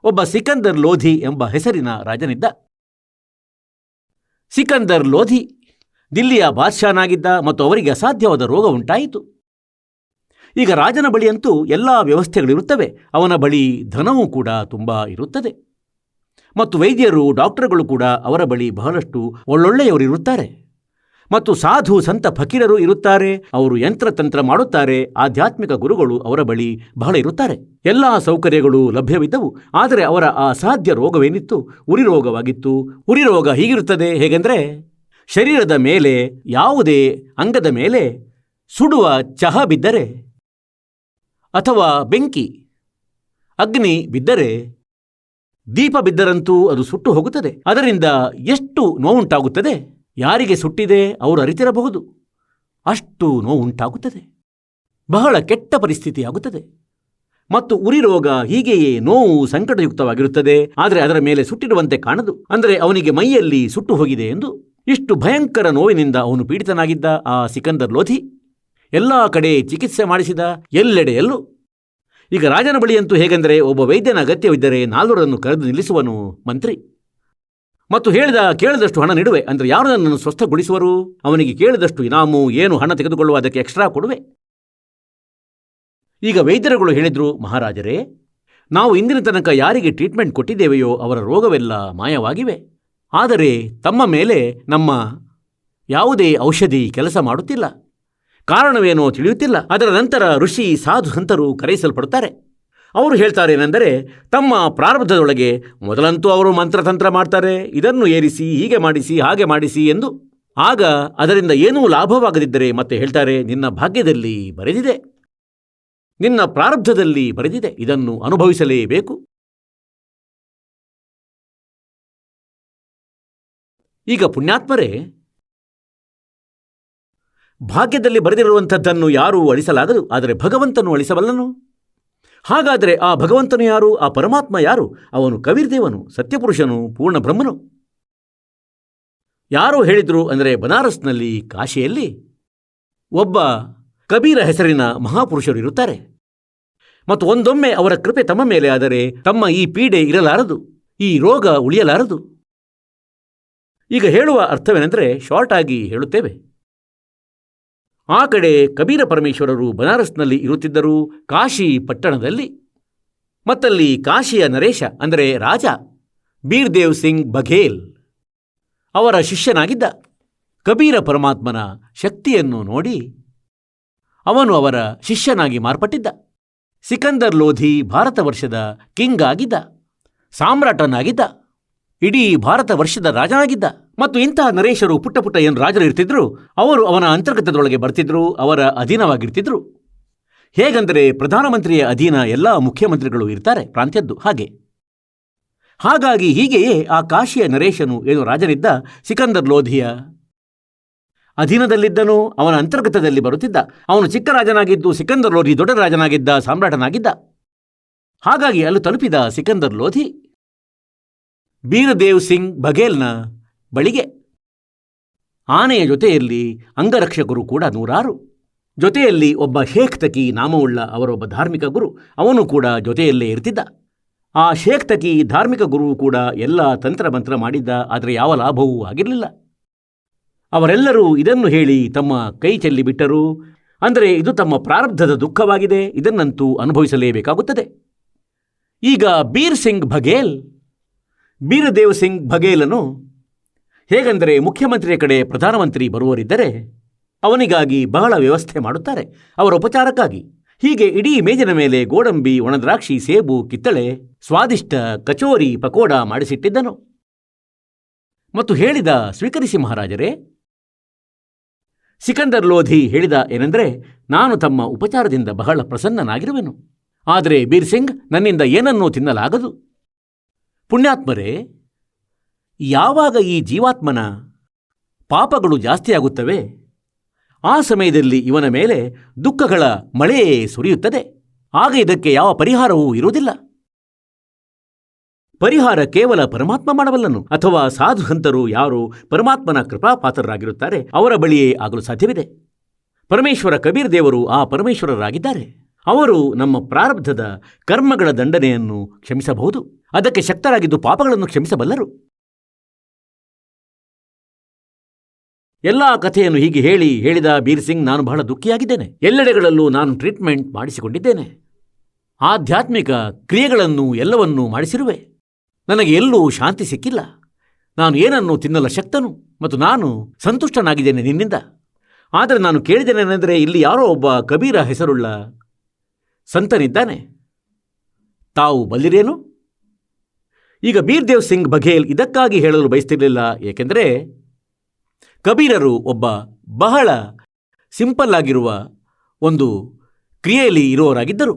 ಒಬ್ಬ ಸಿಕಂದರ್ ಲೋಧಿ ಎಂಬ ಹೆಸರಿನ ರಾಜನಿದ್ದ. ಸಿಕಂದರ್ ಲೋಧಿ ದಿಲ್ಲಿಯ ಬಾದ್ಶಾನಾಗಿದ್ದ ಮತ್ತು ಅವರಿಗೆ ಅಸಾಧ್ಯವಾದ ರೋಗ ಉಂಟಾಯಿತು. ಈಗ ರಾಜನ ಬಳಿಯಂತೂ ಎಲ್ಲ ವ್ಯವಸ್ಥೆಗಳಿರುತ್ತವೆ, ಅವನ ಬಳಿ ಧನವೂ ಕೂಡ ತುಂಬ ಇರುತ್ತದೆ ಮತ್ತು ವೈದ್ಯರು ಡಾಕ್ಟರ್ಗಳು ಕೂಡ ಅವರ ಬಳಿ ಬಹಳಷ್ಟು ಒಳ್ಳೊಳ್ಳೆಯವರಿರುತ್ತಾರೆ ಮತ್ತು ಸಾಧು ಸಂತ ಫಕೀರರು ಇರುತ್ತಾರೆ. ಅವರು ಯಂತ್ರತಂತ್ರ ಮಾಡುತ್ತಾರೆ. ಆಧ್ಯಾತ್ಮಿಕ ಗುರುಗಳು ಅವರ ಬಳಿ ಬಹಳ ಇರುತ್ತಾರೆ. ಎಲ್ಲ ಸೌಕರ್ಯಗಳು ಲಭ್ಯವಿದ್ದವು. ಆದರೆ ಅವರ ಆ ಅಸಾಧ್ಯ ರೋಗವೇನಿತ್ತು? ಉರಿ ರೋಗವಾಗಿತ್ತು. ಉರಿ ರೋಗ ಹೀಗಿರುತ್ತದೆ ಹೇಗೆಂದರೆ, ಶರೀರದ ಮೇಲೆ ಯಾವುದೇ ಅಂಗದ ಮೇಲೆ ಸುಡುವ ಚಹಾ ಬಿದ್ದರೆ ಅಥವಾ ಬೆಂಕಿ ಅಗ್ನಿ ಬಿದ್ದರೆ, ದೀಪ ಬಿದ್ದರಂತೂ ಅದು ಸುಟ್ಟು ಹೋಗುತ್ತದೆ. ಅದರಿಂದ ಎಷ್ಟು ನೋವುಂಟಾಗುತ್ತದೆ, ಯಾರಿಗೆ ಸುಟ್ಟಿದೆ ಅವರು ಅರಿತಿರಬಹುದು. ಅಷ್ಟು ನೋವುಂಟಾಗುತ್ತದೆ, ಬಹಳ ಕೆಟ್ಟ ಪರಿಸ್ಥಿತಿಯಾಗುತ್ತದೆ. ಮತ್ತು ಉರಿ ರೋಗ ಹೀಗೆಯೇ ನೋವು ಸಂಕಟಯುಕ್ತವಾಗಿರುತ್ತದೆ. ಆದರೆ ಅದರ ಮೇಲೆ ಸುಟ್ಟಿರುವಂತೆ ಕಾಣದು, ಅಂದರೆ ಅವನಿಗೆ ಮೈಯಲ್ಲಿ ಸುಟ್ಟು ಹೋಗಿದೆ ಎಂದು. ಇಷ್ಟು ಭಯಂಕರ ನೋವಿನಿಂದ ಅವನು ಪೀಡಿತನಾಗಿದ್ದ ಆ ಸಿಕಂದರ್ ಲೋಧಿ ಎಲ್ಲ ಕಡೆ ಚಿಕಿತ್ಸೆ ಮಾಡಿಸಿದ, ಎಲ್ಲೆಡೆಯಲ್ಲೂ. ಈಗ ರಾಜನ ಬಳಿಯಂತೂ ಹೇಗೆಂದರೆ, ಒಬ್ಬ ವೈದ್ಯನ ಅಗತ್ಯವಿದ್ದರೆ 4 ಕರೆದು ನಿಲ್ಲಿಸುವನು ಮಂತ್ರಿ ಮತ್ತು ಕೇಳಿದಷ್ಟು ಹಣ ನೀಡುವೆ, ಅಂದರೆ ಯಾರು ನನ್ನನ್ನು ಸ್ವಸ್ಥಗೊಳಿಸುವರು ಅವನಿಗೆ ಕೇಳಿದಷ್ಟು ಇನಾಮು, ಏನು ಹಣ ತೆಗೆದುಕೊಳ್ಳುವ ಅದಕ್ಕೆ ಎಕ್ಸ್ಟ್ರಾ ಕೊಡುವೆ. ಈಗ ವೈದ್ಯರುಗಳು ಹೇಳಿದ್ರು, ಮಹಾರಾಜರೇ, ನಾವು ಇಂದಿನ ತನಕ ಯಾರಿಗೆ ಟ್ರೀಟ್ಮೆಂಟ್ ಕೊಟ್ಟಿದ್ದೇವೆಯೋ ಅವರ ರೋಗವೆಲ್ಲ ಮಾಯವಾಗಿವೆ. ಆದರೆ ತಮ್ಮ ಮೇಲೆ ನಮ್ಮ ಯಾವುದೇ ಔಷಧಿ ಕೆಲಸ ಮಾಡುತ್ತಿಲ್ಲ. ಕಾರಣವೇನೋ ತಿಳಿಯುತ್ತಿಲ್ಲ. ಅದರ ನಂತರ ಋಷಿ ಸಾಧು ಸಂತರು ಕರೆಯಿಸಲ್ಪಡುತ್ತಾರೆ. ಅವರು ಹೇಳ್ತಾರೇನೆಂದರೆ, ತಮ್ಮ ಪ್ರಾರಬ್ಧದೊಳಗೆ ಮೊದಲಂತೂ ಅವರು ಮಂತ್ರತಂತ್ರ ಮಾಡ್ತಾರೆ, ಇದನ್ನು ಏರಿಸಿ, ಹೀಗೆ ಮಾಡಿಸಿ, ಹಾಗೆ ಮಾಡಿಸಿ ಎಂದು. ಆಗ ಅದರಿಂದ ಏನೂ ಲಾಭವಾಗದಿದ್ದರೆ ಮತ್ತೆ ಹೇಳ್ತಾರೆ, ನಿನ್ನ ಭಾಗ್ಯದಲ್ಲಿ ಬರೆದಿದೆ, ನಿನ್ನ ಪ್ರಾರಬ್ಧದಲ್ಲಿ ಬರೆದಿದೆ, ಇದನ್ನು ಅನುಭವಿಸಲೇಬೇಕು. ಈಗ ಪುಣ್ಯಾತ್ಮರೇ, ಭಾಗ್ಯದಲ್ಲಿ ಬರೆದಿರುವಂಥದ್ದನ್ನು ಯಾರೂ ಅಳಿಸಲಾಗದು, ಆದರೆ ಭಗವಂತನು ಅಳಿಸಬಲ್ಲನು. ಹಾಗಾದರೆ ಆ ಭಗವಂತನು ಯಾರು? ಆ ಪರಮಾತ್ಮ ಯಾರು? ಅವನು ಕಬೀರ್ದೇವನು, ಸತ್ಯಪುರುಷನು, ಪೂರ್ಣ ಬ್ರಹ್ಮನು. ಯಾರೋ ಹೇಳಿದ್ರು, ಅಂದರೆ ಬನಾರಸ್ನಲ್ಲಿ, ಕಾಶಿಯಲ್ಲಿ ಒಬ್ಬ ಕಬೀರ ಹೆಸರಿನ ಮಹಾಪುರುಷರು ಇರುತ್ತಾರೆ ಮತ್ತು ಒಂದೊಮ್ಮೆ ಅವರ ಕೃಪೆ ತಮ್ಮ ಮೇಲೆ ಆದರೆ ತಮ್ಮ ಈ ಪೀಡೆ ಇರಲಾರದು, ಈ ರೋಗ ಉಳಿಯಲಾರದು. ಈಗ ಹೇಳುವ ಅರ್ಥವೇನೆಂದರೆ, ಶಾರ್ಟ್ ಆಗಿ ಹೇಳುತ್ತೇವೆ. ಆ ಕಡೆ ಕಬೀರ ಪರಮೇಶ್ವರರು ಬನಾರಸ್ನಲ್ಲಿ ಇರುತ್ತಿದ್ದರು, ಕಾಶಿ ಪಟ್ಟಣದಲ್ಲಿ. ಮತ್ತಲ್ಲಿ ಕಾಶಿಯ ನರೇಶ, ಅಂದರೆ ರಾಜ ಬೀರ್ದೇವ್ ಸಿಂಗ್ ಬಘೇಲ್ ಅವರ ಶಿಷ್ಯನಾಗಿದ್ದ. ಕಬೀರ ಪರಮಾತ್ಮನ ಶಕ್ತಿಯನ್ನು ನೋಡಿ ಅವನು ಅವರ ಶಿಷ್ಯನಾಗಿ ಮಾರ್ಪಟ್ಟಿದ್ದ. ಸಿಕಂದರ್ ಲೋಧಿ ಭಾರತ ವರ್ಷದ ಕಿಂಗ್ ಆಗಿದ್ದ, ಸಾಮ್ರಾಟನಾಗಿದ್ದ, ಇಡೀ ಭಾರತ ವರ್ಷದ ರಾಜನಾಗಿದ್ದ. ಮತ್ತು ಇಂತಹ ನರೇಶರು ಪುಟ್ಟ ಏನು ರಾಜರು ಇರ್ತಿದ್ರು, ಅವರು ಅವನ ಅಂತರ್ಗತದೊಳಗೆ ಬರ್ತಿದ್ರು, ಅವರ ಅಧೀನವಾಗಿರ್ತಿದ್ರು. ಹೇಗೆಂದರೆ ಪ್ರಧಾನಮಂತ್ರಿಯ ಅಧೀನ ಎಲ್ಲ ಮುಖ್ಯಮಂತ್ರಿಗಳು ಇರ್ತಾರೆ ಪ್ರಾಂತ್ಯದ್ದು ಹಾಗೆ. ಹಾಗಾಗಿ ಹೀಗೆಯೇ ಆ ಕಾಶಿಯ ನರೇಶನು ಏನು ರಾಜನಿದ್ದ, ಸಿಕಂದರ್ ಲೋಧಿಯ ಅಧೀನದಲ್ಲಿದ್ದನು, ಅವನ ಅಂತರ್ಗತದಲ್ಲಿ ಬರುತ್ತಿದ್ದ. ಅವನು ಚಿಕ್ಕ ರಾಜನಾಗಿದ್ದು ಸಿಕಂದರ್ ಲೋಧಿ ದೊಡ್ಡ ರಾಜನಾಗಿದ್ದ, ಸಾಮ್ರಾಟನಾಗಿದ್ದ. ಹಾಗಾಗಿ ಅಲ್ಲಿ ತಲುಪಿದ ಸಿಕಂದರ್ ಲೋಧಿ ಬೀರ್ದೇವ್ ಸಿಂಗ್ ಬಘೇಲ್ನ ಬಳಿಗೆ. ಆನೆಯ ಜೊತೆಯಲ್ಲಿ ಅಂಗರಕ್ಷಕರು ಕೂಡ 100. ಜೊತೆಯಲ್ಲಿ ಒಬ್ಬ ಶೇಖ್ ತಕಿ ನಾಮವುಳ್ಳ ಅವರೊಬ್ಬ ಧಾರ್ಮಿಕ ಗುರು, ಅವನು ಕೂಡ ಜೊತೆಯಲ್ಲೇ ಇರ್ತಿದ್ದ. ಆ ಶೇಖ್ ತಕಿ ಧಾರ್ಮಿಕ ಗುರುವು ಕೂಡ ಎಲ್ಲ ತಂತ್ರಮಂತ್ರ ಮಾಡಿದ್ದ, ಆದರೆ ಯಾವ ಲಾಭವೂ ಆಗಿರಲಿಲ್ಲ. ಅವರೆಲ್ಲರೂ ಇದನ್ನು ಹೇಳಿ ತಮ್ಮ ಕೈ ಚೆಲ್ಲಿಬಿಟ್ಟರು. ಅಂದರೆ ಇದು ತಮ್ಮ ಪ್ರಾರಬ್ಧದ ದುಃಖವಾಗಿದೆ, ಇದನ್ನಂತೂ ಅನುಭವಿಸಲೇಬೇಕಾಗುತ್ತದೆ. ಈಗ ಬೀರ್ದೇವ್ ಸಿಂಗ್ ಬಘೇಲನು ಹೇಗೆಂದರೆ, ಮುಖ್ಯಮಂತ್ರಿಯ ಕಡೆ ಪ್ರಧಾನಮಂತ್ರಿ ಬರುವರಿದ್ದರೆ ಅವನಿಗಾಗಿ ಬಹಳ ವ್ಯವಸ್ಥೆ ಮಾಡುತ್ತಾರೆ, ಅವರ ಉಪಚಾರಕ್ಕಾಗಿ. ಹೀಗೆ ಇಡೀ ಮೇಜಿನ ಮೇಲೆ ಗೋಡಂಬಿ, ಒಣದ್ರಾಕ್ಷಿ, ಸೇಬು, ಕಿತ್ತಳೆ, ಸ್ವಾದಿಷ್ಟ ಕಚೋರಿ, ಪಕೋಡ ಮಾಡಿಸಿಟ್ಟಿದ್ದನು ಮತ್ತು ಹೇಳಿದ, ಸ್ವೀಕರಿಸಿ ಮಹಾರಾಜರೇ. ಸಿಕಂದರ್ ಲೋಧಿ ಹೇಳಿದ ಏನೆಂದರೆ, ನಾನು ತಮ್ಮ ಉಪಚಾರದಿಂದ ಬಹಳ ಪ್ರಸನ್ನನಾಗಿರುವೆನು, ಆದರೆ ಬೀರ್ ಸಿಂಗ್, ನನ್ನಿಂದ ಏನನ್ನೂ ತಿನ್ನಲಾಗದು. ಪುಣ್ಯಾತ್ಮರೇ, ಯಾವಾಗ ಈ ಜೀವಾತ್ಮನ ಪಾಪಗಳು ಜಾಸ್ತಿಯಾಗುತ್ತವೆ, ಆ ಸಮಯದಲ್ಲಿ ಇವನ ಮೇಲೆ ದುಃಖಗಳ ಮಳೆಯೇ ಸುರಿಯುತ್ತದೆ. ಆಗ ಇದಕ್ಕೆ ಯಾವ ಪರಿಹಾರವೂ ಇರುವುದಿಲ್ಲ. ಪರಿಹಾರ ಕೇವಲ ಪರಮಾತ್ಮ ಮಾಡಬಲ್ಲನು, ಅಥವಾ ಸಾಧುಹಂತರು ಯಾರು ಪರಮಾತ್ಮನ ಕೃಪಾಪಾತ್ರರಾಗಿರುತ್ತಾರೆ ಅವರ ಬಳಿಯೇ ಆಗಲು ಸಾಧ್ಯವಿದೆ. ಪರಮೇಶ್ವರ ಕಬೀರ್ ದೇವರು ಆ ಪರಮೇಶ್ವರರಾಗಿದ್ದಾರೆ. ಅವರು ನಮ್ಮ ಪ್ರಾರಬ್ಧದ ಕರ್ಮಗಳ ದಂಡನೆಯನ್ನು ಕ್ಷಮಿಸಬಹುದು, ಅದಕ್ಕೆ ಶಕ್ತರಾಗಿದ್ದು ಪಾಪಗಳನ್ನು ಕ್ಷಮಿಸಬಲ್ಲರು. ಎಲ್ಲ ಕಥೆಯನ್ನು ಹೀಗೆ ಹೇಳಿದ ಬೀರ್ ಸಿಂಗ್, ನಾನು ಬಹಳ ದುಃಖಿಯಾಗಿದ್ದೇನೆ. ಎಲ್ಲೆಡೆಗಳಲ್ಲೂ ನಾನು ಟ್ರೀಟ್ಮೆಂಟ್ ಮಾಡಿಸಿಕೊಂಡಿದ್ದೇನೆ, ಆಧ್ಯಾತ್ಮಿಕ ಕ್ರಿಯೆಗಳನ್ನು ಎಲ್ಲವನ್ನೂ ಮಾಡಿಸಿರುವೆ. ನನಗೆ ಎಲ್ಲೂ ಶಾಂತಿ ಸಿಕ್ಕಿಲ್ಲ. ನಾನು ಏನನ್ನು ತಿನ್ನಲ ಶಕ್ತನು ಮತ್ತು ನಾನು ಸಂತುಷ್ಟನಾಗಿದ್ದೇನೆ ನಿನ್ನಿಂದ. ಆದರೆ ನಾನು ಕೇಳಿದ್ದೇನೆಂದರೆ, ಇಲ್ಲಿ ಯಾರೋ ಒಬ್ಬ ಕಬೀರ ಹೆಸರುಳ್ಳ ಸಂತನಿದ್ದಾನೆ, ತಾವು ಬಲ್ಲಿರೇನು? ಈಗ ಬೀರ್ದೇವ್ ಸಿಂಗ್ ಬಘೇಲ್ ಇದಕ್ಕಾಗಿ ಹೇಳಲು ಬಯಸ್ತಿರಲಿಲ್ಲ, ಏಕೆಂದರೆ ಕಬೀರರು ಒಬ್ಬ ಬಹಳ ಸಿಂಪಲ್ ಆಗಿರುವ ಒಂದು ಕ್ರಿಯೆಯಲ್ಲಿ ಇರುವವರಾಗಿದ್ದರು,